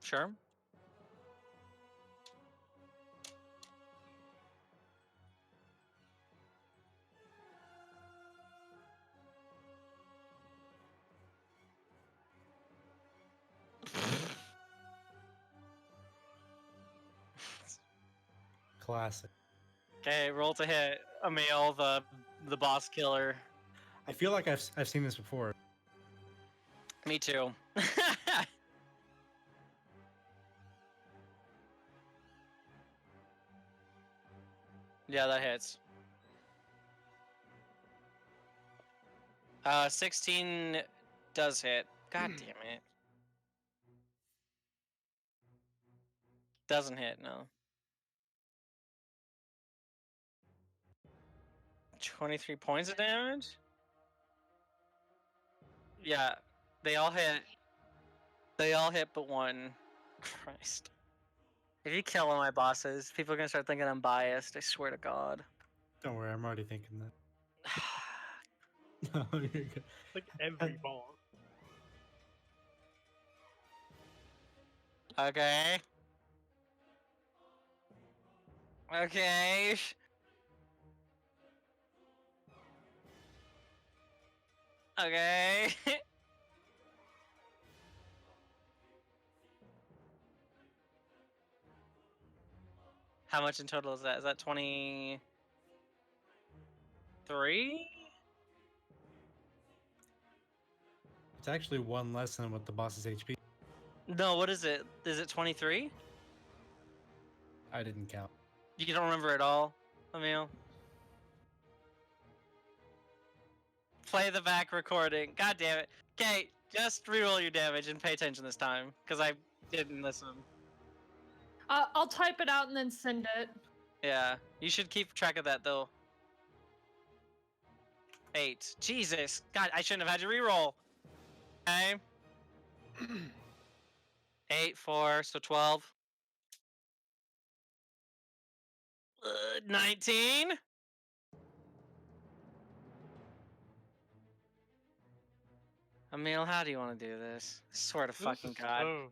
Sure. Classic. Okay, roll to hit Emil, the boss killer. I feel like I've seen this before. Me too. Yeah, that hits. 16 does hit. God damn it. Doesn't hit, no. 23 points of damage? Yeah, they all hit. They all hit but one. Christ. If you kill one of my bosses, people are gonna start thinking I'm biased, I swear to God. Don't worry, I'm already thinking that. No, you're good. Like every boss. Okay. Okay. Okay. How much in total is that? Is that 23? It's actually one less than what the boss's HP. No, what is it? Is it 23? I didn't count. You don't remember at all, Emil? Play the back recording. God damn it. Okay, just reroll your damage and pay attention this time, because I didn't listen. I'll type it out and then send it. Yeah, you should keep track of that, though. 8. Jesus. God, I shouldn't have had to reroll. Okay. 8, 4, so 12. 19. Emil, how do you want to do this? I swear to This fucking is God. so-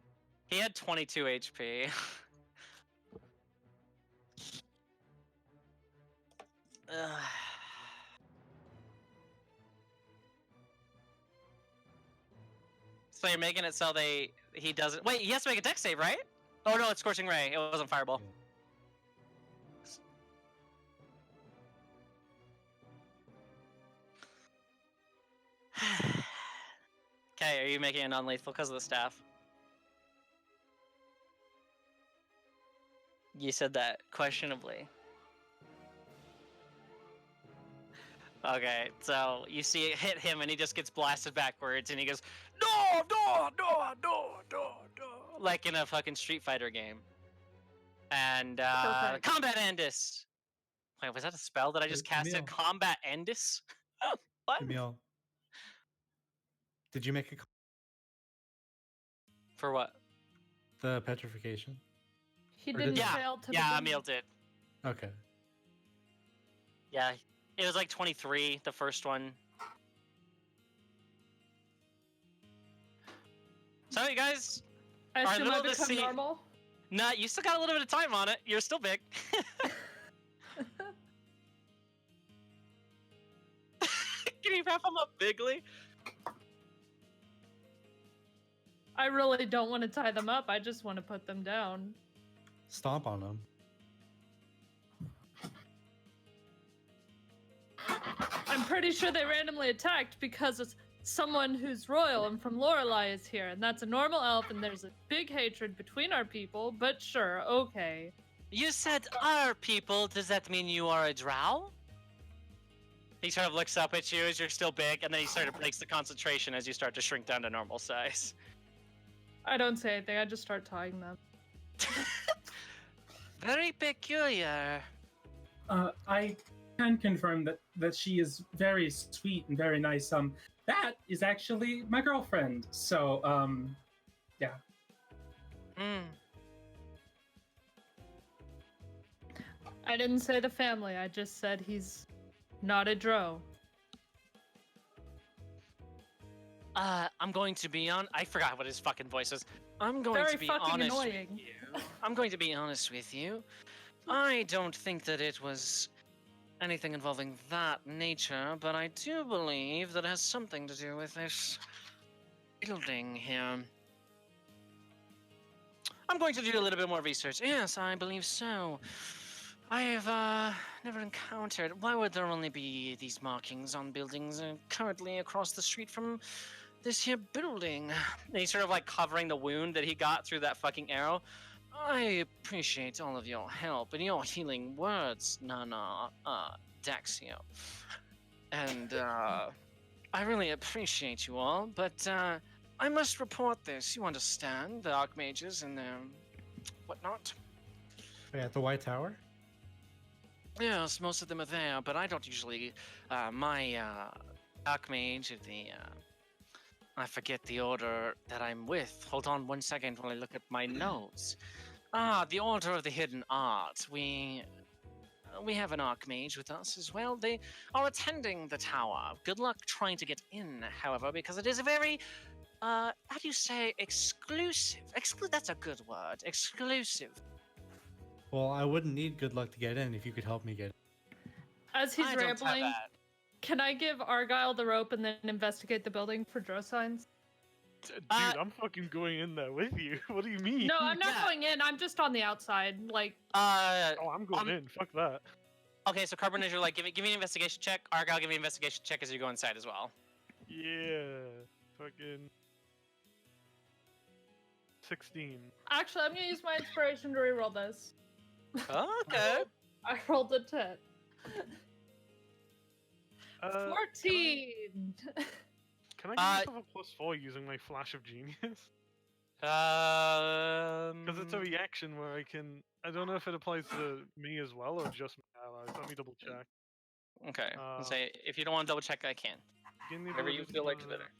He had 22 HP. Ugh. So you're making it so he doesn't. Wait, he has to make a dex save, right? Oh no, it's Scorching Ray. It wasn't Fireball. Okay, are you making it non-lethal because of the staff? You said that questionably. Okay, so you see it hit him and he just gets blasted backwards and he goes, no, no, no, no, no, no, like in a fucking Street Fighter game. And Perfect. Combat Endus. Wait, was that a spell that I just casted? Emil. Combat Endus? What? Emil, did you make For what? the petrification? He Or didn't did- fail to Yeah, begin Emil with. did. Okay. Yeah, it was like 23, the first one. So you guys, I Alright, assume middle I of the become scene- normal. nah, you still got a little bit of time on it. You're still big. Can you wrap him up bigly? I really don't want to tie them up. I just want to put them down. Stomp on them. I'm pretty sure they randomly attacked because it's someone who's royal and from Lorelei is here, and that's a normal elf, and there's a big hatred between our people, but sure, okay. You said our people. Does that mean you are a drow? He sort of looks up at you as you're still big, and then he sort of breaks the concentration as you start to shrink down to normal size. I don't say anything, I just start tying them. Very peculiar. I can confirm that she is very sweet and very nice. That is actually my girlfriend. So, yeah. Mm. I didn't say the family. I just said he's not a drow. I'm going to be on. I forgot what his fucking voice was. I'm going Very to be fucking honest annoying. with you. I'm going to be honest with you. I don't think that it was anything involving that nature, but I do believe that it has something to do with this building here. I'm going to do a little bit more research. Yes, I believe so. I have never encountered. Why would there only be these markings on buildings currently across the street from this here building? And he's sort of like covering the wound that he got through that fucking arrow. I appreciate all of your help and your healing words, Nana, Daxio. And I really appreciate you all, but I must report this. You understand, the Archmages and whatnot. Wait, at the White Tower? Yes, most of them are there, but I don't usually. My Archmage of the. I forget the order that I'm with. Hold on 1 second while I look at my notes. The Order of the Hidden Art. We have an Archmage with us as well. They are attending the tower. Good luck trying to get in, however, because it is a very. How do you say exclusive? That's a good word. Exclusive. Well, I wouldn't need good luck to get in if you could help me get in. As he's I don't have rambling, that. can I give Argyle the rope and then investigate the building for drow signs? Dude, I'm fucking going in there with you. What do you mean? No, I'm not Yeah. going in. I'm just on the outside. Like, Oh, I'm going in. Fuck that. Okay, so Carbonator, you're like, give me an investigation check. Argyle, give me an investigation check as you go inside as well. Yeah. Fucking 16. actually, I'm gonna use my inspiration to reroll this. Okay. I rolled a 10. 14. 14. Can I give myself a +4 using my Flash of Genius? Because it's a reaction where I can. I don't know if it applies to me as well or just my allies. Let me double check. Okay. Say if you don't want to double check, I can. Gain the Whatever you ability feel like is to- better.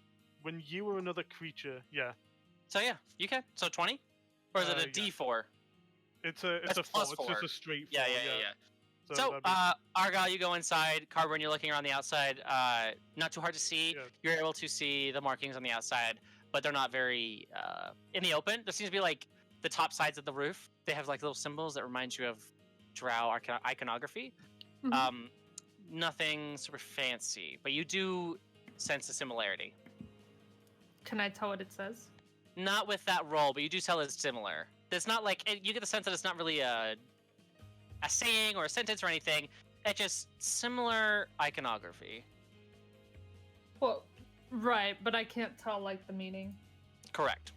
When you or another creature, yeah, So yeah, you can. So 20, or is it a yeah. D4? it's a That's 4. plus It's just 4. a straight 4. Yeah. So, that'd be- Argyle, you go inside. Carbon, you're looking around the outside. Not too hard to see. Yeah. You're able to see the markings on the outside, but they're not very in the open. There seems to be like the top sides of the roof. They have like little symbols that remind you of drow iconography. Mhm. Nothing super fancy, but you do sense a similarity. Can I tell what it says? Not with that roll, but you do tell it's similar. It's not like you get the sense that it's not really a saying or a sentence or anything. It's just similar iconography. Well, right, but I can't tell like the meaning. Correct.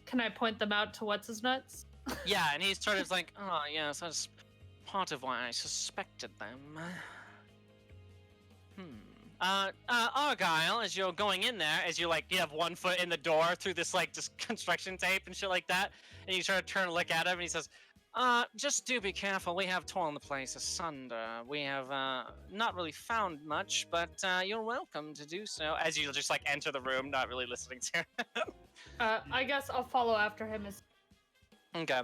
Can I point them out to what's his nuts? Yeah, and he's sort of like, oh yes, that's part of why I suspected them. Argyle, as you're going in there, as you have 1 foot in the door through this like just construction tape and shit like that, and you sort of turn and look at him, and he says, just do be careful. We have torn the place asunder. We have not really found much, but you're welcome to do so. As you just like enter the room, not really listening to him. I guess I'll follow after him. Okay.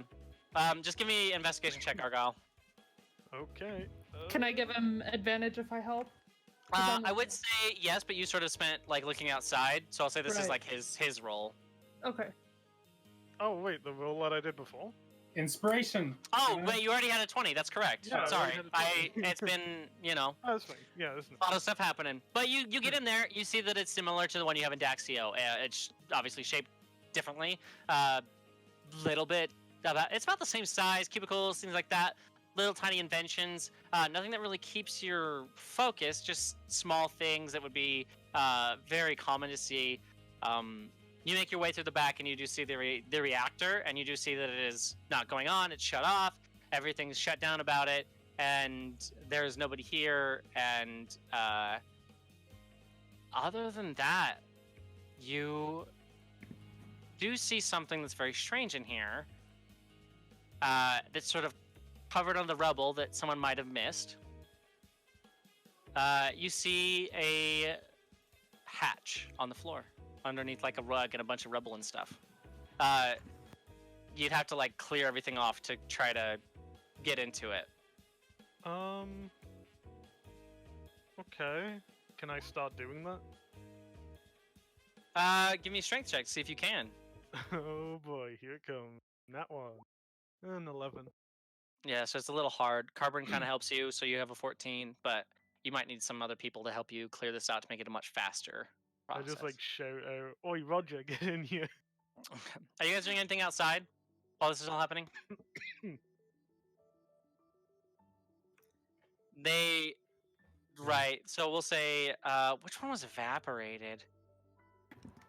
Just give me an investigation check, Argyle. Okay. Can I give him advantage if I help? 'Cause I'm- I would say yes, but you sort of spent like looking outside, so I'll say this is Right. like his role. Okay. Oh wait, the roll that I did before. Inspiration. Oh, Yeah. wait, you already had a 20. That's correct. Yeah, I Sorry, already had a 20. it's been Oh, that's fine. Yeah, that's a lot of stuff happening. But you get in there, you see that it's similar to the one you have in Daxio. It's obviously shaped differently, little bit. It's about the same size, cubicles, things like that. Little tiny inventions. Nothing that really keeps your focus. Just small things that would be very common to see. You make your way through the back, and you do see the reactor, and you do see that it is not going on. It's shut off. Everything's shut down about it, and there's nobody here. And other than that, you do see something that's very strange in here. That's sort of covered on the rubble that someone might have missed, you see a hatch on the floor underneath like a rug and a bunch of rubble and stuff. You'd have to like clear everything off to try to get into it. Okay. Can I start doing that? Give me a strength check, see if you can. Oh boy, here it comes. That one. An 11. Yeah, so it's a little hard. Carbon kind of helps you, so you have a 14, but you might need some other people to help you clear this out to make it a much faster process. I just like shout out, "Oi, Roger, get in here!" Are you guys doing anything outside while this is all happening? Right. So we'll say, which one was evaporated?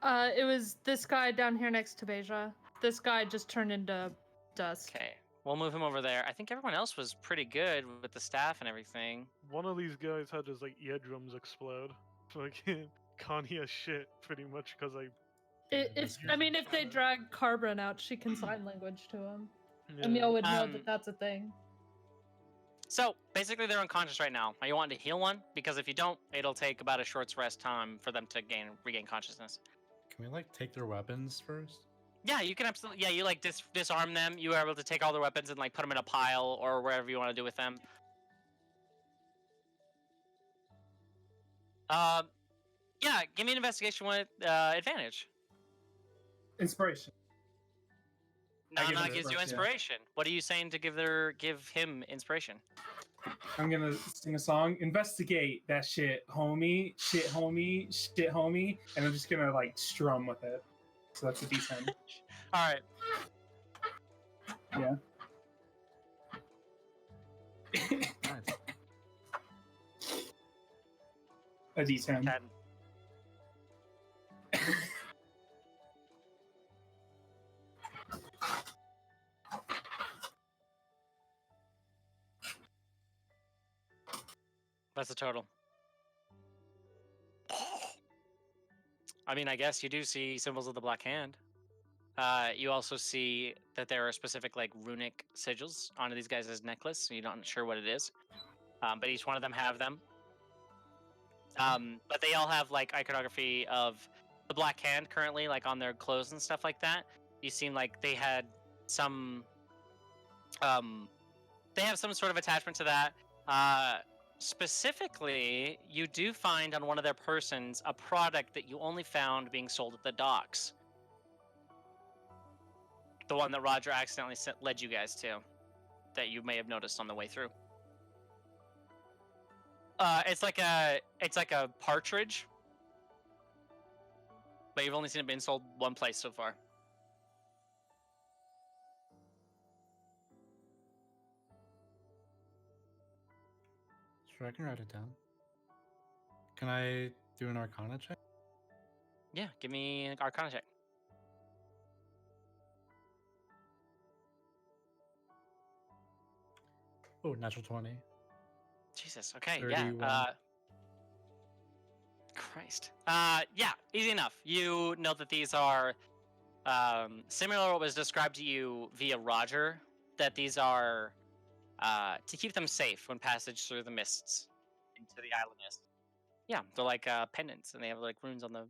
It was this guy down here next to Beja. This guy just turned into dust. Okay, we'll move him over there. I think everyone else was pretty good with the staff and everything. One of these guys had his like eardrums explode. Fucking can't hear shit pretty much because If they drag Carbon out, she can sign language to him. Yeah. Emil would know that that's a thing. So basically, they're unconscious right now. Are you wanting to heal one? Because if you don't, it'll take about a short rest time for them to regain consciousness. Can we like take their weapons first? Yeah, you can absolutely. Yeah, you like disarm them. You are able to take all their weapons and like put them in a pile or wherever you want to do with them. Yeah, give me an investigation with advantage. Inspiration. I give Nana him gives you inspiration, inspiration. What are you saying to give him inspiration? I'm gonna sing a song. Investigate that shit, homie. Shit, homie. Shit, homie. And I'm just gonna like strum with it. So that's a D10. All right. Yeah. Nice. A D10. 10. That's the total. I mean, I guess you do see symbols of the Black Hand. You also see that there are specific like runic sigils on these guys' necklace. You're not sure what it is, but each one of them have them. But they all have like iconography of the Black Hand currently, like on their clothes and stuff like that. You seem like they had some, they have some sort of attachment to that. Specifically, you do find on one of their persons a product that you only found being sold at the docks. The one that Roger accidentally led you guys to, that you may have noticed on the way through. It's like a partridge, but you've only seen it being sold one place so far. Sure, I can write it down. Can I do an Arcana check? Yeah, give me an Arcana check. Oh, natural 20. Jesus. Okay. 31. Yeah. Christ. Yeah. Easy enough. You know that these are similar to what was described to you via Roger. That these are to keep them safe when passage through the mists into the Isle Mist. Yeah, they're like pendants, and they have like runes on them.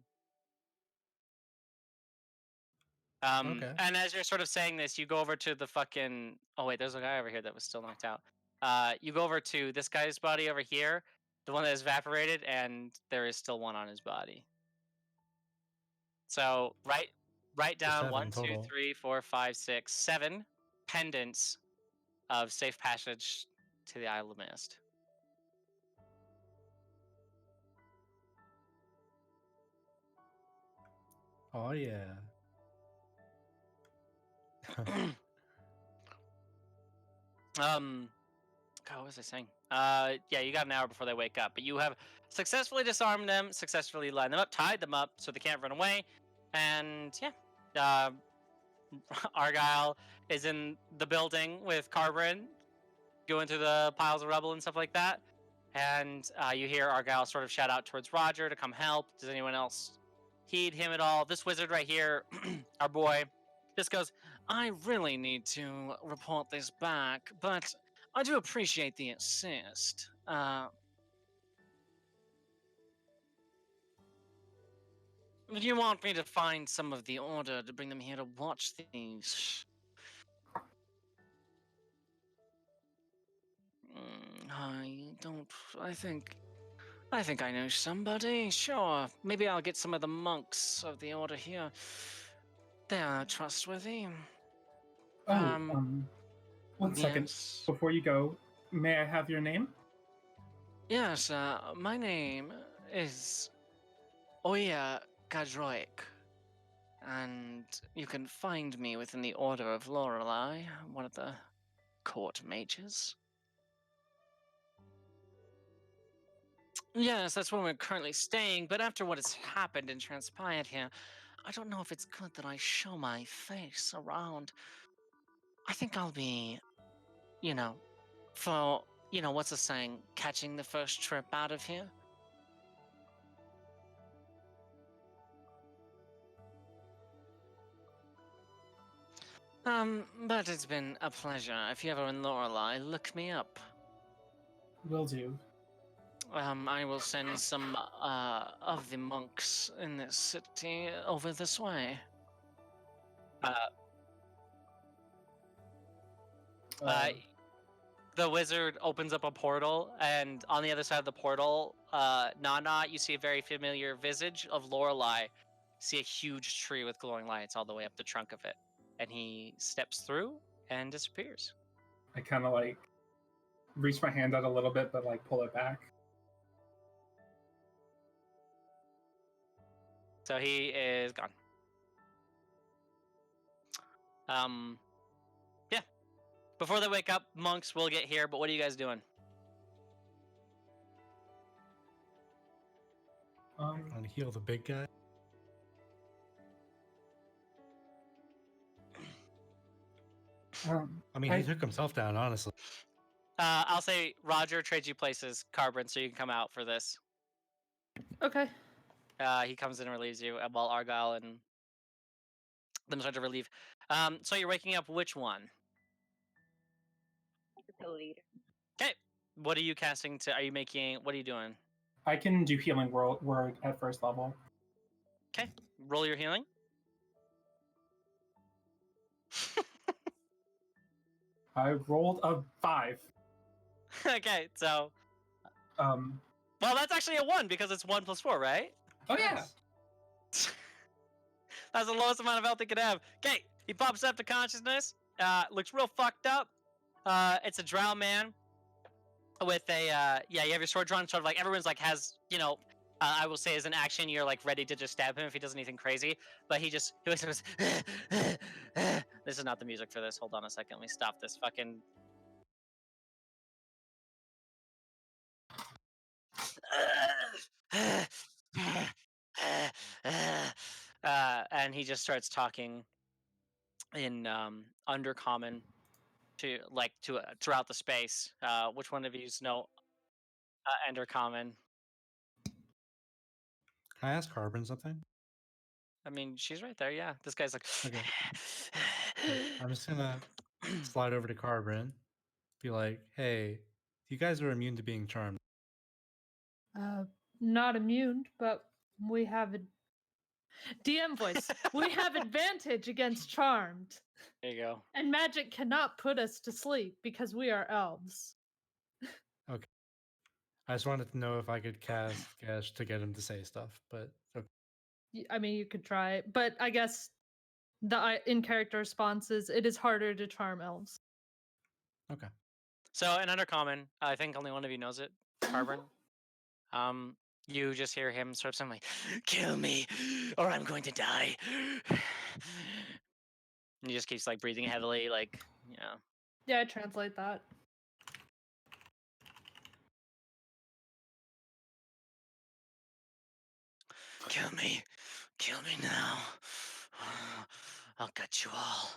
Okay. And as you're sort of saying this, you go over to the fucking. Oh wait, there's a guy over here that was still knocked out. You go over to this guy's body over here, the one that is evaporated, and there is still one on his body. So write down 7 1, 2, total. 3, 4, 5, 6, 7 pendants of safe passage to the Isle of Mist. Oh yeah. God, what was I saying? Yeah, you got an hour before they wake up, but you have successfully disarmed them, successfully lined them up, tied them up so they can't run away, and yeah, Argyle is in the building with Carbon, going through the piles of rubble and stuff like that, and you hear Argyle sort of shout out towards Roger to come help. Does anyone else heed him at all? This wizard right here, our boy, just goes, I really need to report this back, but I do appreciate the assist. If you want me to find some of the order to bring them here to watch these, I don't. I think I know somebody. Sure, maybe I'll get some of the monks of the order here. They are trustworthy. Oh, one second. Yes. Before you go, may I have your name? Yes, my name is Oya Gadroik, and you can find me within the Order of Lorelei, one of the court mages. Yes, that's where we're currently staying, but after what has happened and transpired here, I don't know if it's good that I show my face around. I think I'll be, you know, for, what's the saying, catching the first trip out of here? But it's been a pleasure. If you're ever in Lorelei, look me up. Will do. I will send some, of the monks in this city over this way. The wizard opens up a portal, and on the other side of the portal, Nana, you see a very familiar visage of Lorelei. See a huge tree with glowing lights all the way up the trunk of it. And he steps through and disappears. I kind of like reach my hand out a little bit, but like pull it back. So he is gone. Yeah. Before they wake up, monks will get here, but what are you guys doing? I'm gonna heal the big guy. I mean, he took himself down, honestly. I'll say Roger trades you places, Carbon, so you can come out for this. Okay. He comes in and relieves you, while Argyle and them start to relieve. So you're waking up which one? The leader. Okay. What are you casting to? Are you making? What are you doing? I can do healing word at first level. Okay. Roll your healing. I rolled a 5. Okay, so. Um. Well, that's actually a 1 because it's 1 plus 4, right? Oh yeah. That's the lowest amount of health he could have. Okay, he pops up to consciousness. Looks real fucked up. It's a drow man with a you have your sword drawn, sort of like everyone's like has, I will say as an action, you're like ready to just stab him if he does anything crazy. But he whispers, this is not the music for this. Hold on a second. Let me stop this fucking. And he just starts talking in undercommon to throughout the space. Which one of you know undercommon? Can I ask Carbon something? I mean, she's right there. Yeah, this guy's like. Okay. I'm just gonna slide over to Carbon, be like, "Hey, you guys are immune to being charmed." Not immune, but we have a DM voice. We have advantage against charmed. There you go. And magic cannot put us to sleep because we are elves. Okay. I just wanted to know if I could cast Gash to get him to say stuff, but okay. I mean, you could try it, but I guess the in-character response is it is harder to charm elves. Okay. So in undercommon, I think only one of you knows it, Carbon. You just hear him sort of something like, "Kill me, or I'm going to die." And he just keeps like breathing heavily, like, yeah. Yeah, I translate that. Kill me now. I'll gut you all.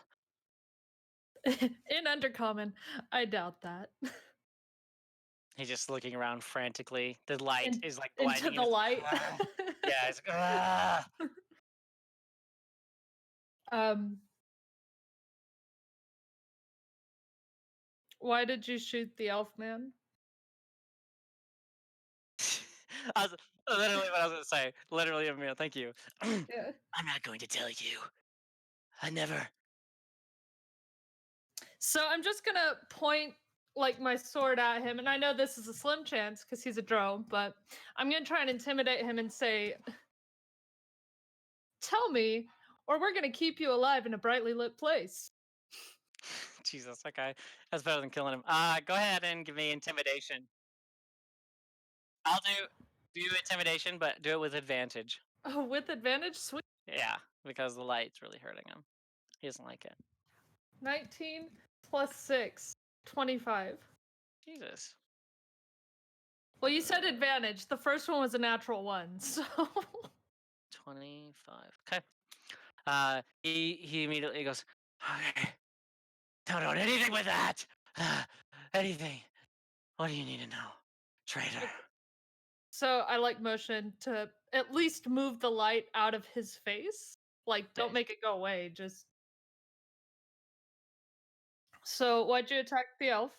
In undercommon, I doubt that. He's just looking around frantically. The light is like into blinding the him. light. Yeah, it's like, ah. Why did you shoot the elf man? I was literally what I was gonna say. Literally, Amir, thank you. Yeah. I'm not going to tell you. I never. So I'm just gonna point like my sword at him, and I know this is a slim chance because he's a drone, but I'm gonna try and intimidate him and say, "Tell me, or we're gonna keep you alive in a brightly lit place." Jesus, okay, that's better than killing him. Go ahead and give me intimidation. I'll do intimidation, but do it with advantage. Oh, with advantage, sweet. Yeah, because the light's really hurting him. He doesn't like it. 19 plus 6, 25. Jesus. Well, you said advantage. The first one was a natural one, so 25. Okay. He immediately goes, okay. Don't know anything with that. Anything. What do you need to know, traitor? so I like motion to at least move the light out of his face. Like, don't make it go away. Just so why'd you attack the elf?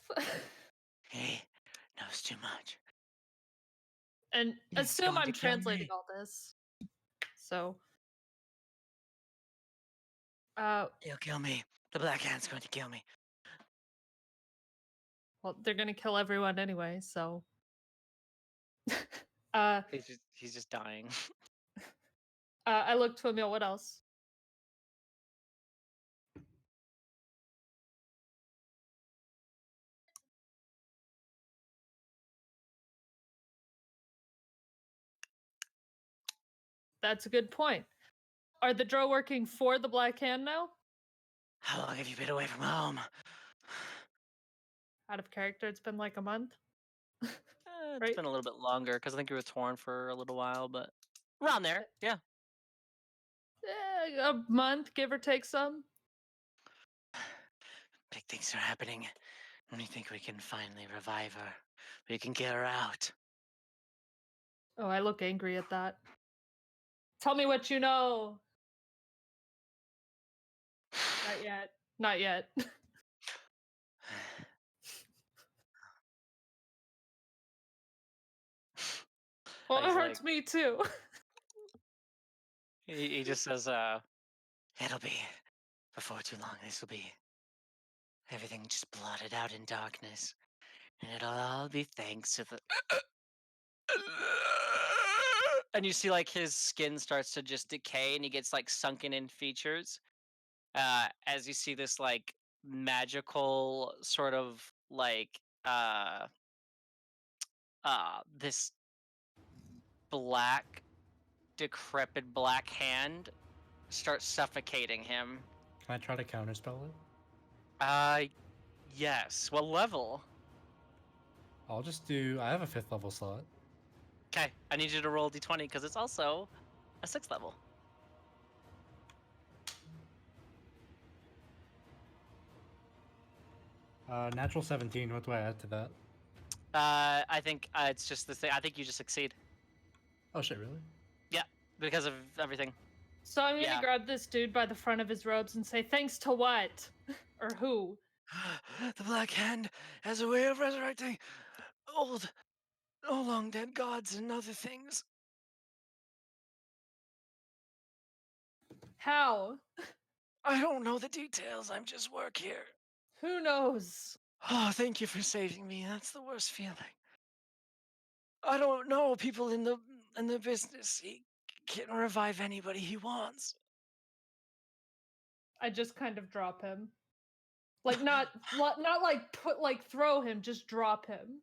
He knows too much. And He's assume going to I'm kill translating me. all this. So, He'll kill me. The Black Hand's going to kill me. well, they're gonna kill everyone anyway. So, He's just dying. I look to Emil. What else? That's a good point. Are the drow working for the Black Hand now? How long have you been away from home? Out of character, it's been like a month. It's Right? been a little bit longer because I think you were torn for a little while, but around there, yeah. A month, give or take some. Big things are happening. We think we can finally revive her. We can get her out. Oh, I look angry at that. Tell me what you know. Not yet. Not yet. Well, it He's hurts like, me too. he just says, it'll be before too long. This will be everything just blotted out in darkness, and it'll all be thanks to the. And you see, like his skin starts to just decay, and he gets like sunken in features. As you see this like magical sort of like this black decrepit black hand starts suffocating him. Can I try to counterspell it? Yes. What level? I'll just do. I have a 5th level slot. Okay, I need you to roll d20 because it's also a 6th level. Natural 17. What do I add to that? I think it's just the thing. I think you just succeed Oh shit! Really? because of everything. So I'm gonna Yeah. grab this dude by the front of his robes and say, thanks to what? Or who? The Black Hand has a way of resurrecting old, long dead gods and other things. How? I don't know the details. I'm just work here. Who knows? Oh, thank you for saving me. That's the worst feeling. I don't know people in the business. He can revive anybody he wants. I just kind of drop him. Like not like put like throw him, just drop him.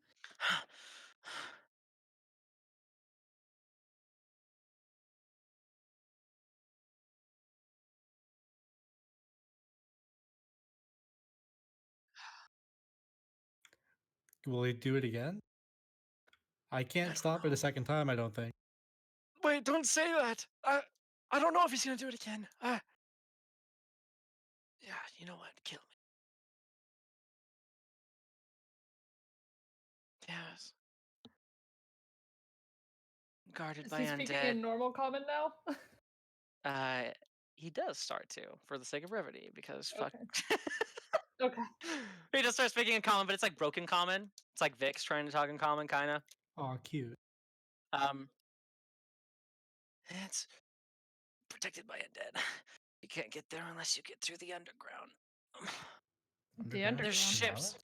Will he do it again? I can't stop it a second time. I don't think. Wait, don't say that. I don't know if he's gonna do it again. Yeah, you know what? Kill me. Yes. Guarded Is by he speaking undead. in normal common now? He does start to, for the sake of brevity, because fuck. Okay. Okay. He just starts speaking in common, but it's like broken common. It's like Vix trying to talk in common, kind of. Oh, cute. It's protected by undead. You can't get there unless you get through the underground. The Underground? There's underground. ships.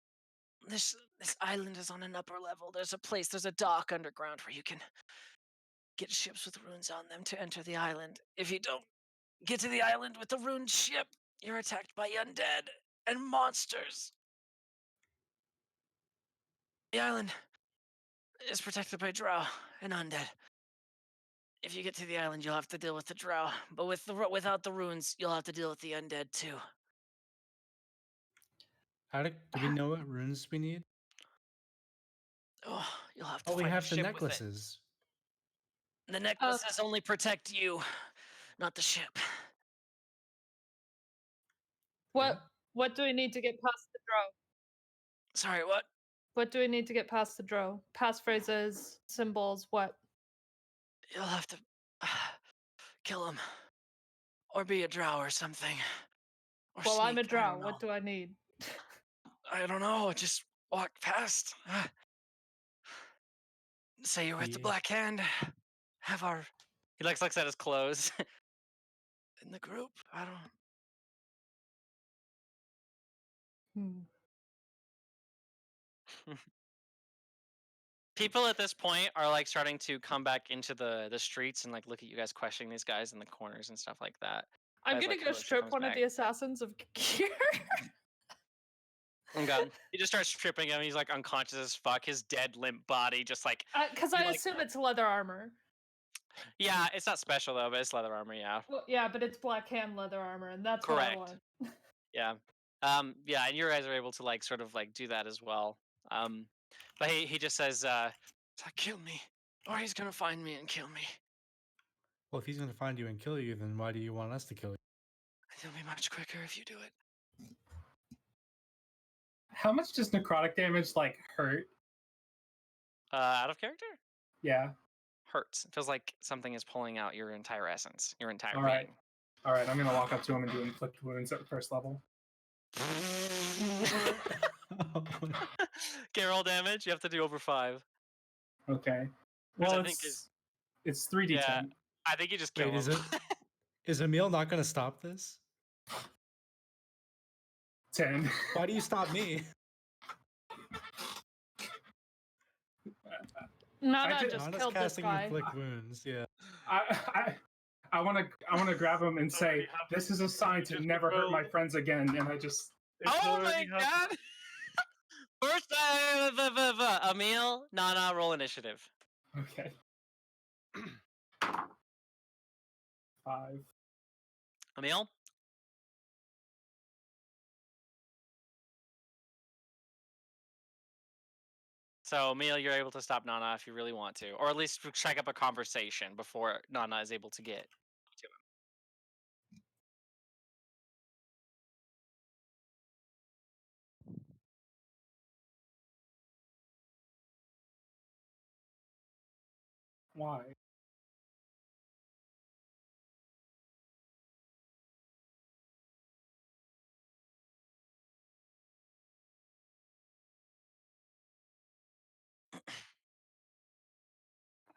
This island is on an upper level. There's a dock underground where you can get ships with runes on them to enter the island. If you don't get to the island with the ruined ship, you're attacked by undead and monsters. The island is protected by drow and undead. If you get to the island, you'll have to deal with the drow, but without the runes, you'll have to deal with the undead too. Do we know what runes we need? Oh, you'll have to Oh, we find a have the ship with it. necklaces. The necklaces only protect you, not the ship. What do we need to get past the drow? Sorry, what? What do we need to get past the drow? Passphrases, symbols, what? You'll have to kill him, or be a drow or something. Or Well, I'm a sneak, I drow. don't What know. do I need? I don't know. Just walk past. Say you're with the Yeah. Black Hand. Have our. He looks at his clothes. In the group, I don't. People at this point are like starting to come back into the streets and like look at you guys questioning these guys in the corners and stuff like that. I'm As, gonna like, go Hiroshi strip comes one of back. the assassins of gear. Okay. He just starts stripping him. He's like unconscious as fuck. His dead, limp body just like. Because I You're like- assume it's leather armor. Yeah, it's not special though, but it's leather armor. Yeah. Well, yeah, but it's Black Hand leather armor, and that's Correct. what I want. Yeah. Yeah, and you guys are able to like sort of like do that as well. But he just says, "Kill me, or he's gonna find me and kill me. Well, if he's going to find you and kill you, then why do you want us to kill you? It'll be much quicker if you do it." How much does necrotic damage like hurt? Out of character? Yeah. Hurts. It feels like something is pulling out your entire essence, your entire All right. being. All right, I'm gonna walk up to him and do inflict wounds at first level. Okay, roll damage. You have to do over 5. Okay. Which Well, I think it's 3d10. Yeah. I think you just kill Wait, him. is Emil not going to stop this? 10. Why do you stop me? Nana just- just Nana's killed this casting guy. inflict wounds. Yeah. I want to grab him and say, already happened. "This is a sign to Just never hurt my roll. friends again." And I just It's Oh my already happened. god! First, Emil, Nana, roll initiative. okay. 5. Emil? So, Emil, you're able to stop Nana if you really want to, or at least strike up a conversation before Nana is able to get to him. Why?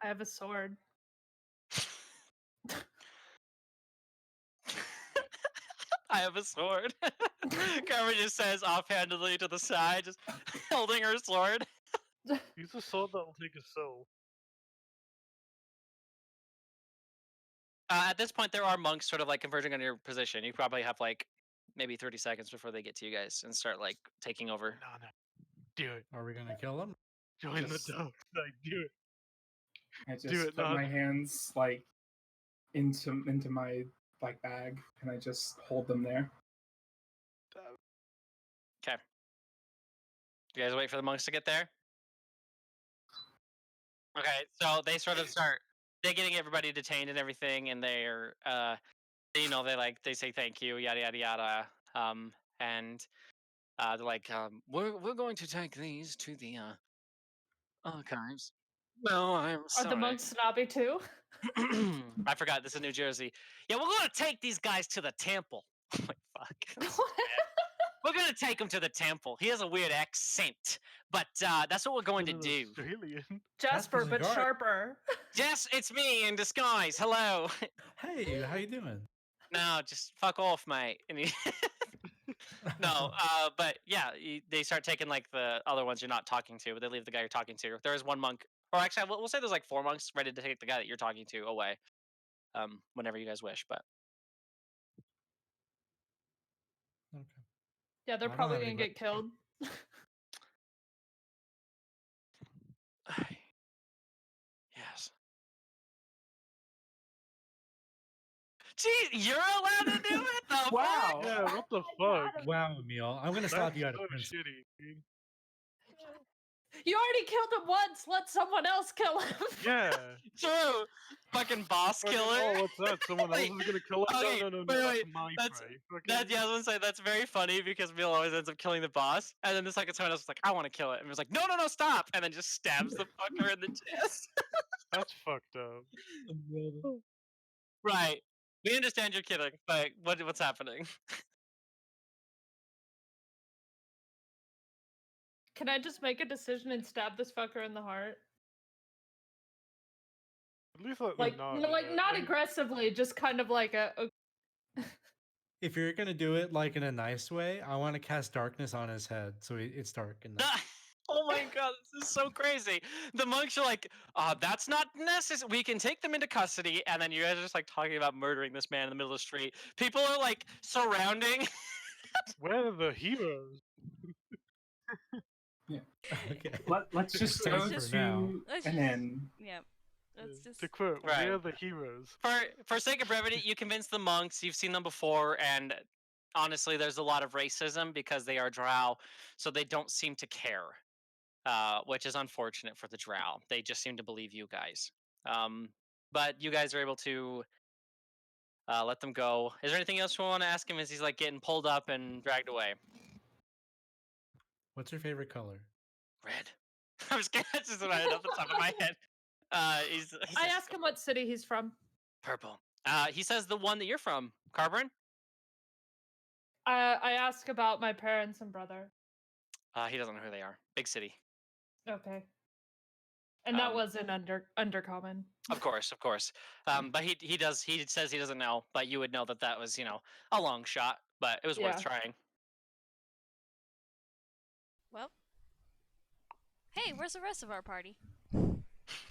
I have a sword. I have a sword. Carmen just says offhandedly to the side, just holding her sword. Use a sword that'll take a soul. At this point, there are monks sort of like converging on your position. You probably have like maybe 30 seconds before they get to you guys and start like taking over. No. Do it. Are we going to kill him? Join Just- the dark side. Do it. I just Do it, put Nana. my hands like into my like bag, and I just hold them there. Okay. You guys wait for the monks to get there? Okay, so they sort of start they're getting everybody detained and everything, and they're they say thank you, yada yada yada. And they're like, we're going to take these to the archives. No, I'm Are sorry. the monks snobby too? I forgot this is New Jersey. Yeah, we're going to take these guys to the temple. I'm like, fuck. We're gonna take him to the temple. He has a weird accent, but that's what we're going to An do. Australian. Jasper, but Zagari. sharper. Yes, it's me in disguise. Hello. Hey, how you doing? No, just fuck off, mate. And no, but yeah, they start taking like the other ones you're not talking to, but they leave the guy you're talking to. There is one monk, or actually, we'll say there's like 4 monks ready to take the guy that you're talking to away, whenever you guys wish. But Okay. Yeah, they're I don't probably have gonna any get killed. yes. Gee, you're allowed to do it. The Wow. Yeah, what the fuck? Wow, Emil. I'm gonna stop That's you at a so principle. shitty, dude. You already killed him once. Let someone else kill him. Yeah. True. Fucking boss Fucking, killer. oh, what's that? Someone else Wait, is gonna kill it? okay, No, wait, that's wait, my that's- prey. That, yeah, I was gonna say that's very funny because Neil always ends up killing the boss, and then the second someone else is like, "I want to kill it," and was like, "No, stop!" and then just stabs the fucker in the chest. That's fucked up. Right. We understand you're kidding, but what's happening? Can I just make a decision and stab this fucker in the heart? At least let Like, them no, know. like not aggressively, just kind of like a. If you're gonna do it like in a nice way, I want to cast darkness on his head, so it's dark and nice. Oh my god, this is so crazy. The monks are like, that's not necessary. We can take them into custody, and then you guys are just like talking about murdering this man in the middle of the street. People are like surrounding. Where are the heroes? Okay. Let's just Safe go for to now. and then Yep. Let's just. To quote, Right. where are the heroes? For sake of brevity, you convince the monks. You've seen them before, and honestly, there's a lot of racism because they are drow, so they don't seem to care, which is unfortunate for the drow. They just seem to believe you guys. But you guys are able to let them go. Is there anything else you want to ask him as he's like getting pulled up and dragged away? What's your favorite color? Red. I was kidding. That's just right off the top of my head. He I says, ask him what city he's from. purple. He says the one that you're from, Carburn. I ask about my parents and brother. He doesn't know who they are. Big city. Okay. And that Um, was in Undercommon. Of course. But he says he doesn't know, but you would know that was, a long shot, but it was worth Yeah. trying. Well. Hey, where's the rest of our party?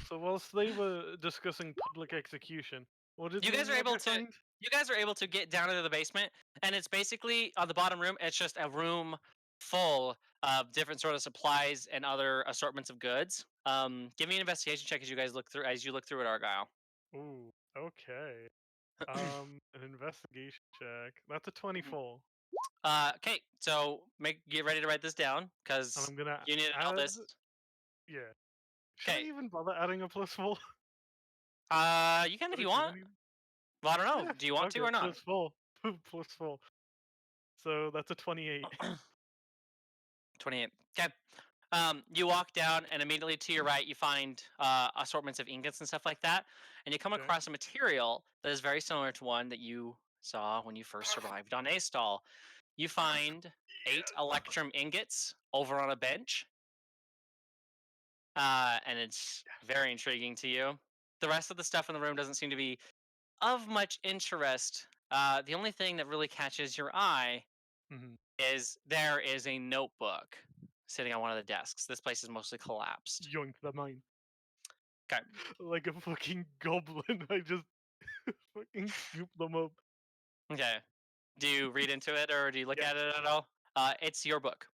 So whilst they were discussing public execution, what did You the guys are able Lucra to- find? You guys are able to get down into the basement, and it's basically on the bottom room. It's just a room full of different sort of supplies and other assortments of goods. Give me an investigation check as you look through it, Argyle. Ooh, okay. An investigation check. That's a 24. Okay, so get ready to write this down And because I'm gonna you need to know add. this. Yeah. Should I Okay. even bother adding a +4? You can if you want. Well, I don't know. Yeah, Do you want to okay, or not? +4. +4. So that's a 28. 28. Okay. You walk down, and immediately to your right, you find assortments of ingots and stuff like that. And you come Okay. across a material that is very similar to one that you saw when you first arrived on A-Stall. You find 8 electrum ingots over on a bench. And it's very intriguing to you. The rest of the stuff in the room doesn't seem to be of much interest. The only thing that really catches your eye Mhm. is there is a notebook sitting on one of the desks. This place is mostly collapsed. Yoink, they're mine. 'Kay. Like a fucking goblin, I just fucking scoop them up. Okay. Do you read into it or do you look Yeah. at it at all? It's your book.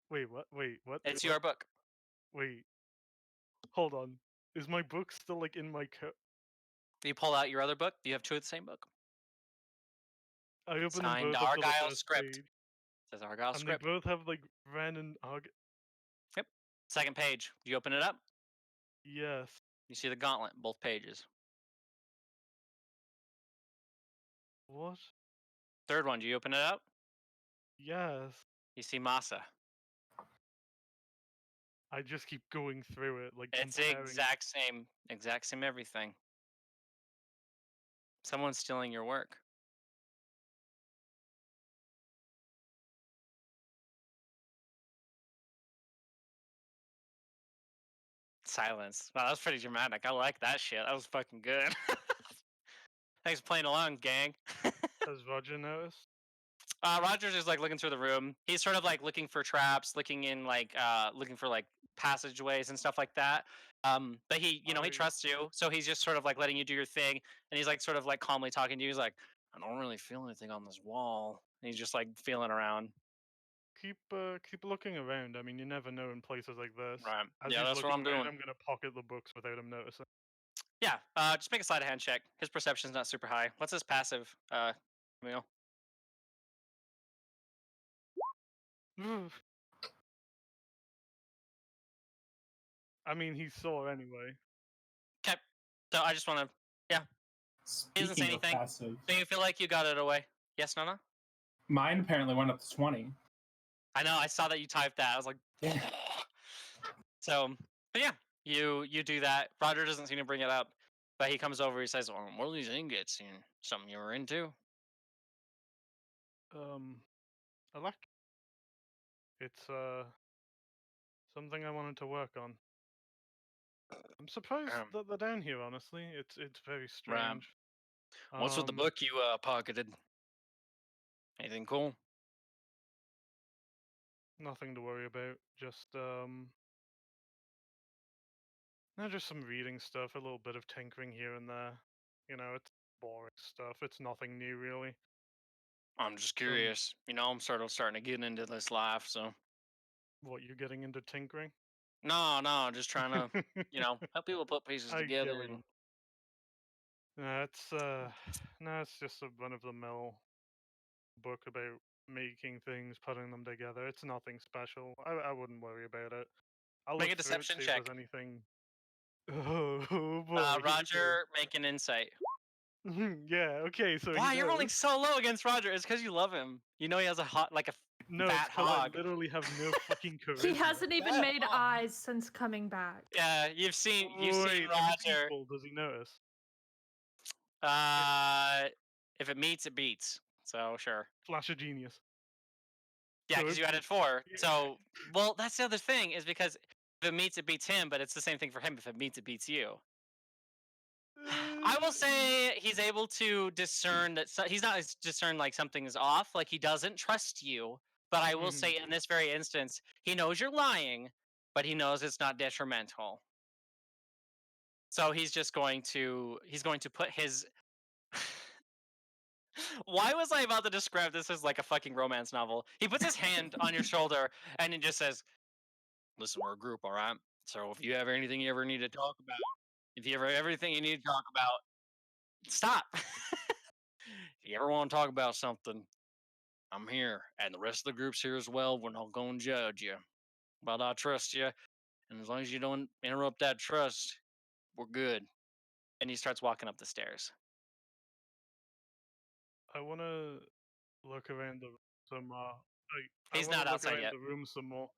Wait, what? Wait, what? It's your book. Wait. Hold on. Is my book still like in my coat? You pull out your other book. You have 2 of the same book. I open them Signed both up to the Argyle first script. page, It says Argyle and script. they both have like Ren and Arg. Second page. You open it up. Yes. You see the gauntlet, both pages. What? Third one. Do you open it up? Yes. You see Masa. I just keep going through it, like It's the comparing. exact same everything. Someone's stealing your work. Silence. Wow, that was pretty dramatic. I like that shit. That was fucking good. Thanks for playing along, gang. Has Roger noticed? Roger's just like looking through the room. He's sort of like looking for traps, looking in like looking for like passageways and stuff like that. But he, you know, he I- trusts you, so he's just sort of like letting you do your thing, and he's like sort of like calmly talking to you. He's like, I don't really feel anything on this wall. And he's just like feeling around. Keep looking around. I mean, you never know in places like this. Right. As Yeah, he's that's what looking I'm around, doing. I'm gonna pocket the books without him noticing. Yeah. Just make a sleight of hand check. His perception's not super high. What's his passive? Camille? I mean, he saw anyway. Okay. So I just want to. Yeah. He doesn't say Speaking of anything. passive, Do you feel like you got it away? Yes, Nana? mine apparently went up to 20. I know. I saw that you typed that. I was like, Yeah. so. But yeah, you do that. Roger doesn't seem to bring it up, but he comes over. He says, "Well, what are these ingots? Something you were into?" Elect. It's something I wanted to work on. I'm surprised that they're down here. Honestly, it's very strange. What's with the book you pocketed? Anything cool? Nothing to worry about. Just no, just some reading stuff, a little bit of tinkering here and there. You know, it's boring stuff. It's nothing new, really. I'm just curious. I'm sort of starting to get into this life, so. What, you're getting into tinkering? No, just trying to, help people put pieces I get together. what And No, it's just a run of the mill book about making things, putting them together. It's nothing special. I wouldn't worry about it. I'll Make look a through it, deception see if check. there's anything. Oh boy. here we go. Roger, make an insight. Yeah. Okay. So Why he you're rolling knows. so low against Roger? It's because you love him. You know he has a hot, like a No, fat it's because I hog. literally have no fucking charisma. He hasn't even Yeah. made eyes since coming back. Yeah, you've seen Wait, if it's Roger. equal, does he notice? If it meets, it beats. So sure. Flash of genius. Yeah, So because it you added beats. 4. Yeah. So, well, that's the other thing is because if it meets, it beats him, but it's the same thing for him. If it meets, it beats you. I will say he's able to discern that he's not discern like something is off, like he doesn't trust you. But I will say in this very instance, he knows you're lying, but he knows it's not detrimental. So he's going to put his. Why was I about to describe this as like a fucking romance novel? He puts his hand on your shoulder and he just says, "Listen, we're a group, all right? So if you have anything you ever need to talk about, if you ever everything you need to talk about, stop. If you ever want to talk about something, I'm here, and the rest of the group's here as well. We're not going to judge you, but I trust you, and as long as you don't interrupt that trust, we're good." And he starts walking up the stairs. I want to look around the room some more. I He's want not to look outside around yet. the room some more.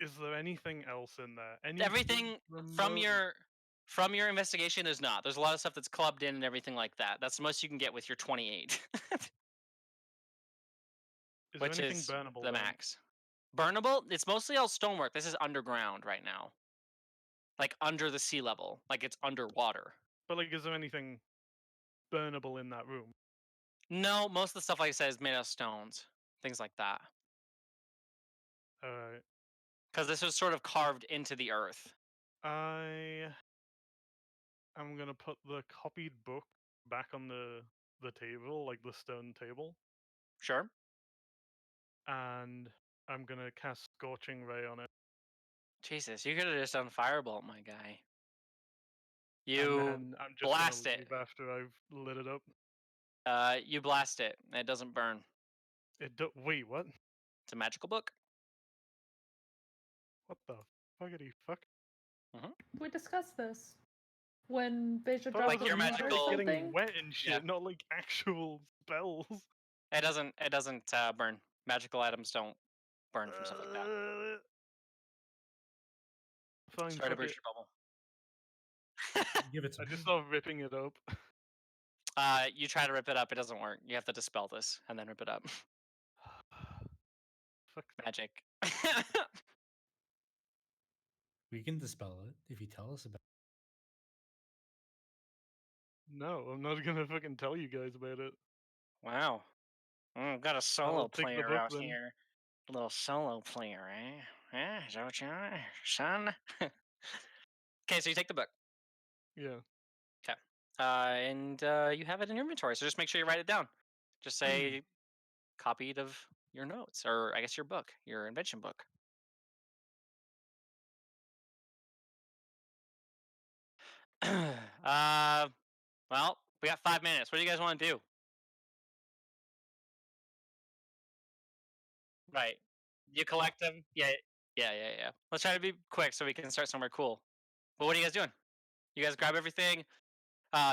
Is there anything else in there? Everything from your investigation is not. There's a lot of stuff that's clubbed in and everything like that. That's the most you can get with your 28. Is Which there anything is burnable? the then? max. Burnable? It's mostly all stonework. This is underground right now. Like under the sea level. Like it's underwater. But like, is there anything burnable in that room? No, most of the stuff, like I said, is made out of stones. Things like that. Alright. Because this was sort of carved into the earth. I'm gonna put the copied book back on the table, like the stone table, Sure. and I'm gonna cast Scorching Ray on it. Jesus, you could have just done Firebolt, my guy. And You then I'm just blast gonna it. leave after I've lit it up. You blast it. And it doesn't burn. Wait, what? It's a magical book. What the fuckity fuck? We discussed this when Beja That dropped was Like your in water or magical- getting something. wet and shit, Yeah. not like actual spells. It doesn't burn. Magical items don't burn from stuff like that. Fine, Sorry to fuck burst it. your bubble. Give it to I me. just start ripping it up. You try to rip it up, it doesn't work. You have to dispel this and then rip it up. Fuck that. Magic. We can dispel it if you tell us about No, I'm not gonna fucking tell you guys about it. Wow. Got a solo I'll take the player book out then. here. A little solo player, eh? Yeah, is that what you are, son? Okay, so you take the book. Yeah. And you have it in your inventory, so just make sure you write it down. Just say copied of your notes, or I guess your book, your invention book. Well, we got 5 minutes. What do you guys want to do? Right. You collect them? Yeah, yeah. Let's try to be quick so we can start somewhere cool. But what are you guys doing? You guys grab everything,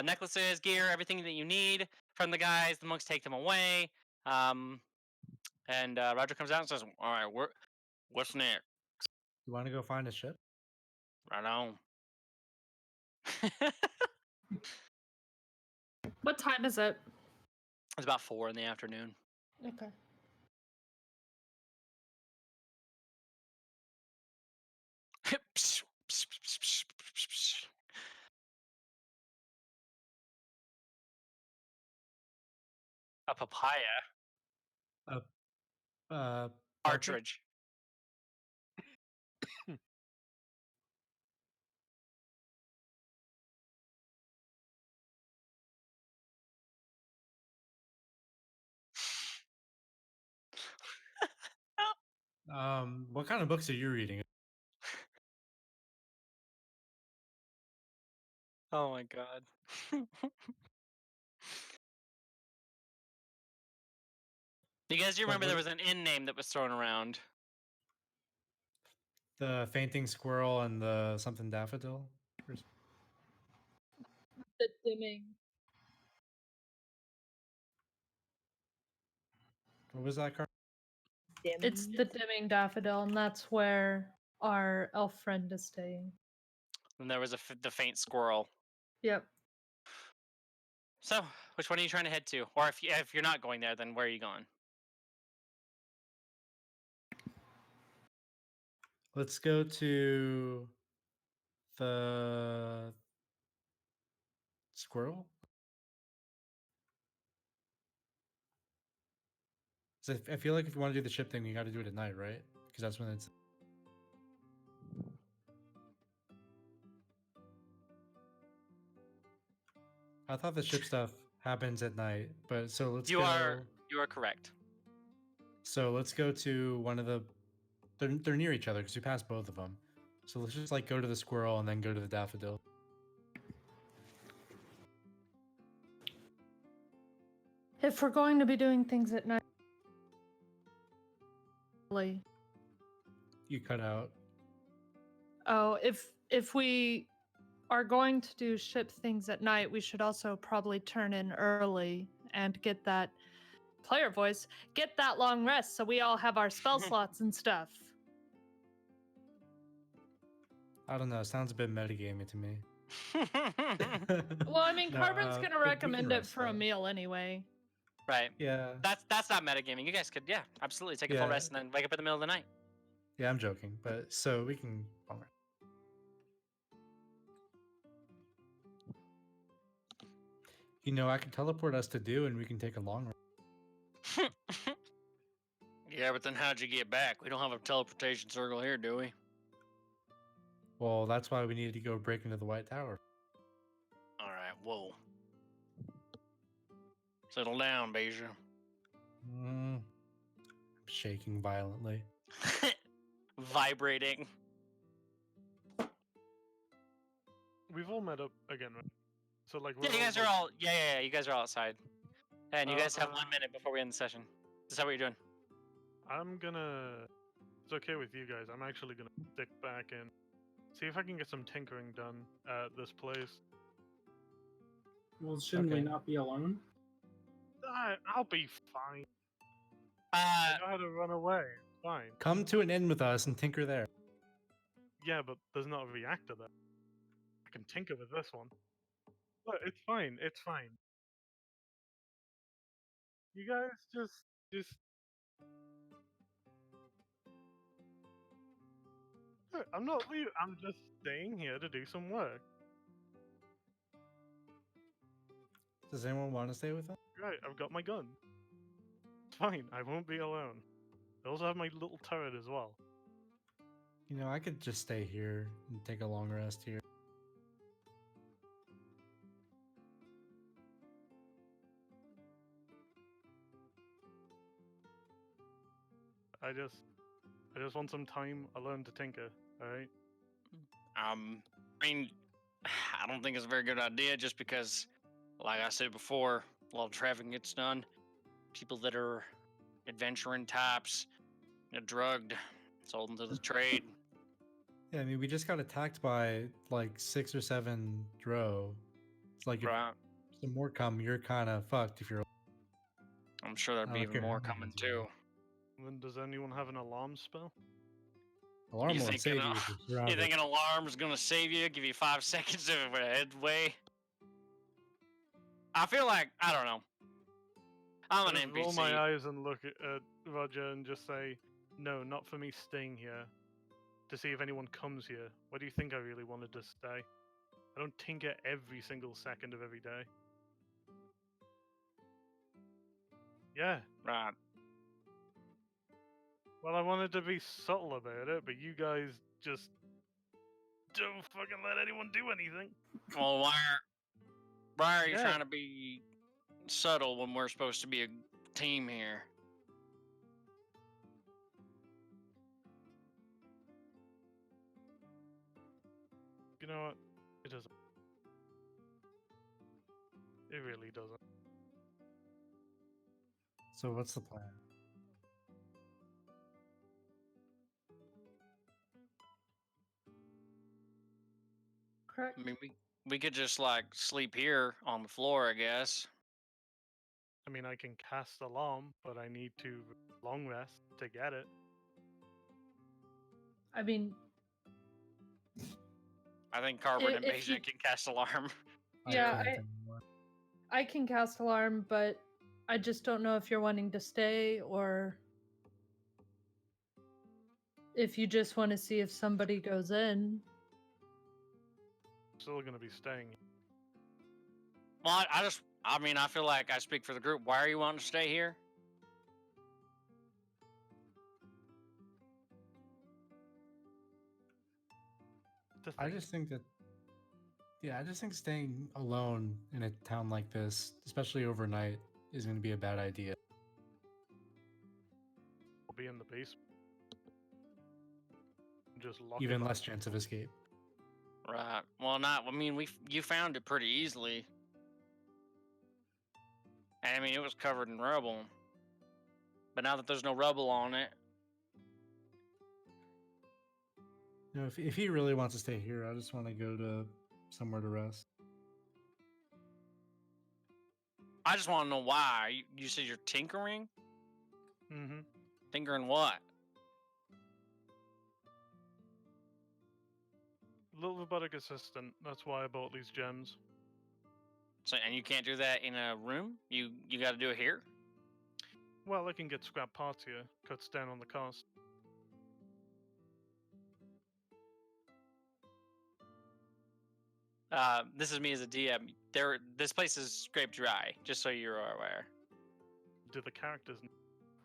necklaces, gear, everything that you need from the guys. The monks take them away. And Roger comes out and says, "All right, what's next? You want to go find a ship? Right on." What time is it? It's about 4 in the afternoon. Okay. A papaya Partridge? partridge. What kind of books are you reading? Oh my god. You guys do remember there was an inn name that was thrown around? The fainting squirrel and the something daffodil? The dimming. What was that card? It's the dimming daffodil, and that's where our elf friend is staying. And there was the faint squirrel. Yep. So, which one are you trying to head to? Or if you're not going there, then where are you going? Let's go to the squirrel. So I feel like if you want to do the ship thing, you got to do it at night, right? Because that's when it's. I thought the ship stuff happens at night, but so let's You go. are correct. So let's go to one of the. They're near each other because we passed both of them. So let's just like go to the squirrel and then go to the daffodil. If we're going to be doing things at night, You cut out. oh, if we are going to do ship things at night, we should also probably turn in early and get that player voice, get that long rest so we all have our spell slots and stuff. I don't know. Sounds a bit metagamey to me. Well, I mean, No, Carbon's but gonna we can recommend it rest for a that. meal anyway. Right. Yeah. That's not metagaming. You guys could, yeah, absolutely take a full Yeah. rest and then wake up in the middle of the night. Yeah, I'm joking, but so we can. You know, I can teleport us to do, and we can take a long rest. Yeah, but then how'd you get back? We don't have a teleportation circle here, do we? Well, that's why we needed to go break into the White Tower. All right, whoa. Settle down, Beja. I'm shaking violently. Vibrating. We've all met up again, right? So like Yeah, we're you guys are all. Yeah. You guys are all outside, and you guys have 1 Uh, minute before we end the session. Is that what you're doing? I'm gonna. It's okay with you guys. I'm actually gonna stick back and see if I can get some tinkering done at this place. Well, shouldn't we Okay. not be alone? I'll be fine. I know how to run away. It's fine. Come to an inn with us and tinker there. Yeah, but there's not a reactor there. I can tinker with this one. Look, it's fine. It's fine. You guys just I'm not leaving. I'm just staying here to do some work. Does anyone want to stay with us? Right, I've got my gun. It's fine. I won't be alone. I also have my little turret as well. You know, I could just stay here and take a long rest here. I just want some time alone to tinker. All right. I mean, I don't think it's a very good idea just because, like I said before, a lot of trafficking gets done. People that are adventuring types get drugged, sold into the trade. Yeah, I mean, we just got attacked by like 6 or 7 Dro. It's like if Right. some more come, you're kind of fucked if you're. I'm sure I there'd don't be know if even you're more having coming ones already. too. Then does anyone have an alarm spell? Alarm You won't think save an, you if you're you surrounded. think an alarm's gonna save you? Give you 5 seconds of headway? I feel like I don't know. I'm I an just roll my NPC. eyes and look at Roger and just say, "No, not for me staying here. To see if anyone comes here. Why do you think I really wanted to stay? I don't tinker every single second of every day." Yeah. Right. Well, I wanted to be subtle about it, but you guys just don't fucking let anyone do anything. Well, why are you Yeah. trying to be subtle when we're supposed to be a team here? You know what? It doesn't. It really doesn't. So what's the plan? Correct. I mean, we could just like sleep here on the floor, I guess. I mean, I can cast alarm, but I need to long rest to get it. I mean, I think Carbon and if you- Beijing can cast alarm. Yeah, can't anymore. I can cast alarm, but I just don't know if you're wanting to stay or if you just want to see if somebody goes in. Still gonna be staying. Well, I mean, I feel like I speak for the group. Why are you wanting to stay here? To I think. just think that, yeah, I just think staying alone in a town like this, especially overnight, is going to be a bad idea. I'll be in the basement. Just lock Even it less up. chance of escape. Right. Well, not. I mean, you found it pretty easily. And I mean, it was covered in rubble. But now that there's no rubble on it, You know, if he really wants to stay here, I just want to go to somewhere to rest. I just want to know why. You said you're tinkering? Mm-hmm. Tinkering what? Little robotic assistant. That's why I bought these gems. So, and you can't do that in a room? You got to do it here? Well, I can get scrap parts here. Cuts down on the cost. This is me as a DM. This place is scraped dry, just so you're aware. Do the characters?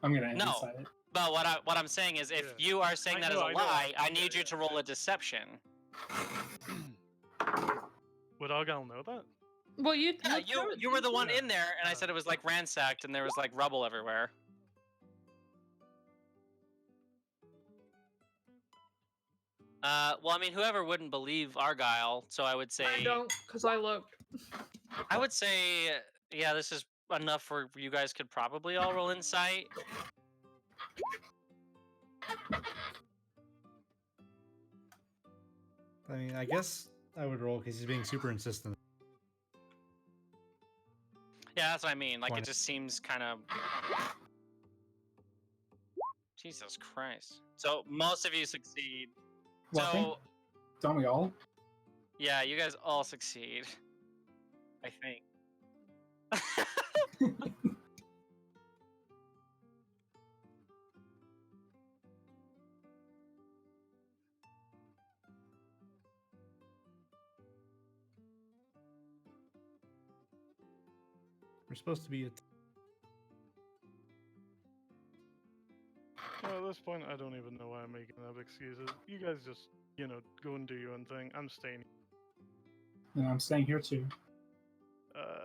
I'm gonna No. inside it. But what I'm saying is, if Yeah. you are saying I that know, as I a know, lie, I yeah, need you yeah, to roll yeah. a deception. Would Argyle know that? Well, you Yeah, looked through it, you were the didn't one you? in there, and I said it was like ransacked, and there was like rubble everywhere. Well, I mean, whoever wouldn't believe Argyle, so I would say, I don't, because I looked. I would say, yeah, this is enough for you guys could probably all roll insight. I mean, I guess I would roll because he's being super insistent. Yeah, that's what I mean. Like, it 20. just seems kind of. Jesus Christ. So most of you succeed. Well, I think- So Don't we all? yeah, you guys all succeed. I think. We're supposed to be. Well, at this point, I don't even know why I'm making up excuses. You guys just, go and do your own thing. I'm staying. And I'm staying here too.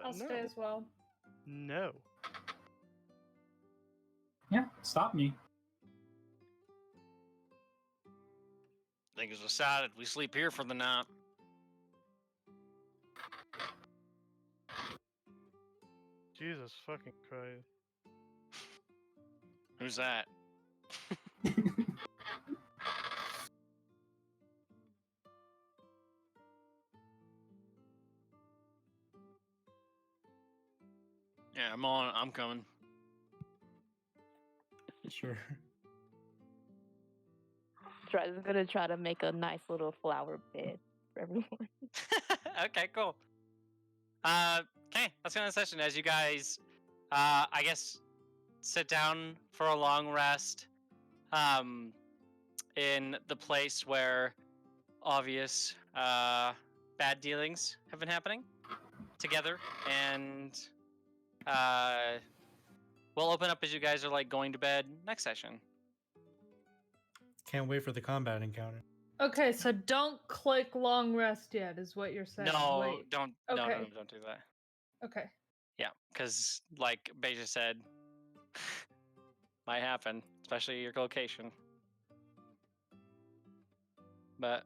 I'll no. stay as well. No. Yeah, stop me. Things decided. We sleep here for the night. Jesus fucking Christ. Who's that? Yeah, I'm on. I'm coming. Sure. I'm gonna try to make a nice little flower bed for everyone. Okay, cool. Okay, let's go into the session as you guys, I guess, sit down for a long rest, in the place where obvious, bad dealings have been happening together, and, we'll open up as you guys are, like, going to bed next session. Can't wait for the combat encounter. Okay, so don't click long rest yet, is what you're saying. No, Wait. don't, no, Okay. don't do that. Okay. Yeah, because, like Beja said, might happen, especially your location. But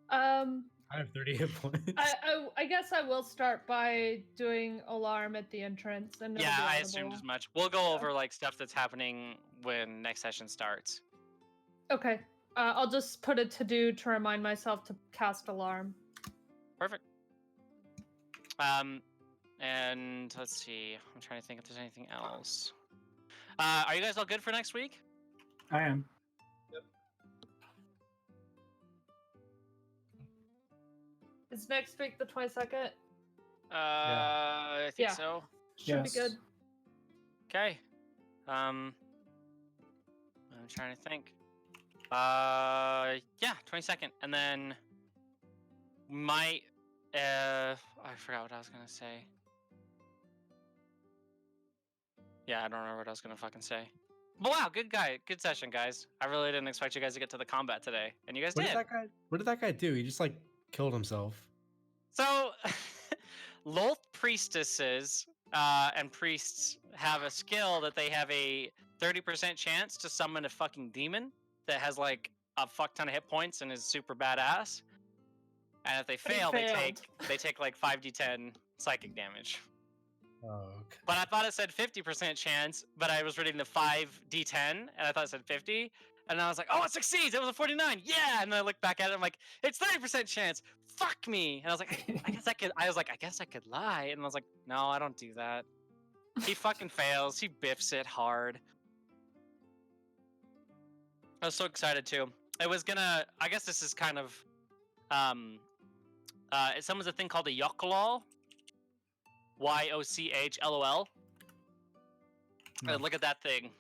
I have 30 hit points. I guess I will start by doing alarm at the entrance, and it'll yeah, be I audible. assumed as much. We'll go over like stuff that's happening when next session starts. Okay. I'll just put a to-do to remind myself to cast alarm. Perfect. And let's see. I'm trying to think if there's anything else. Are you guys all good for next week? I am. Is next week the 22nd? I think Yeah. so. Should be Yes. good. Okay. I'm trying to think. Yeah, 22nd, and then might. I forgot what I was gonna say. Yeah, I don't remember what I was gonna fucking say. But wow, good session, guys. I really didn't expect you guys to get to the combat today, and you guys What did. did that guy do? He just like killed himself. So, Lolth priestesses and priests have a skill that they have a 30% chance to summon a fucking demon that has like a fuck ton of hit points and is super badass. And if they But he fail, they failed. take like 5d10 psychic damage. Oh, okay. But I thought it said 50% chance, but I was reading the 5d10 and I thought it said 50. And I was like, oh, it succeeds. It was a 49. Yeah. And then I looked back at it. I'm like, it's 30% chance. Fuck me. And I was like, I guess I could lie. And I was like, no, I don't do that. He fucking fails. He biffs it hard. I was so excited too. It was gonna, I guess this is kind of, it summons a thing called a Yochlol. YOCHLOL. No. Look at that thing.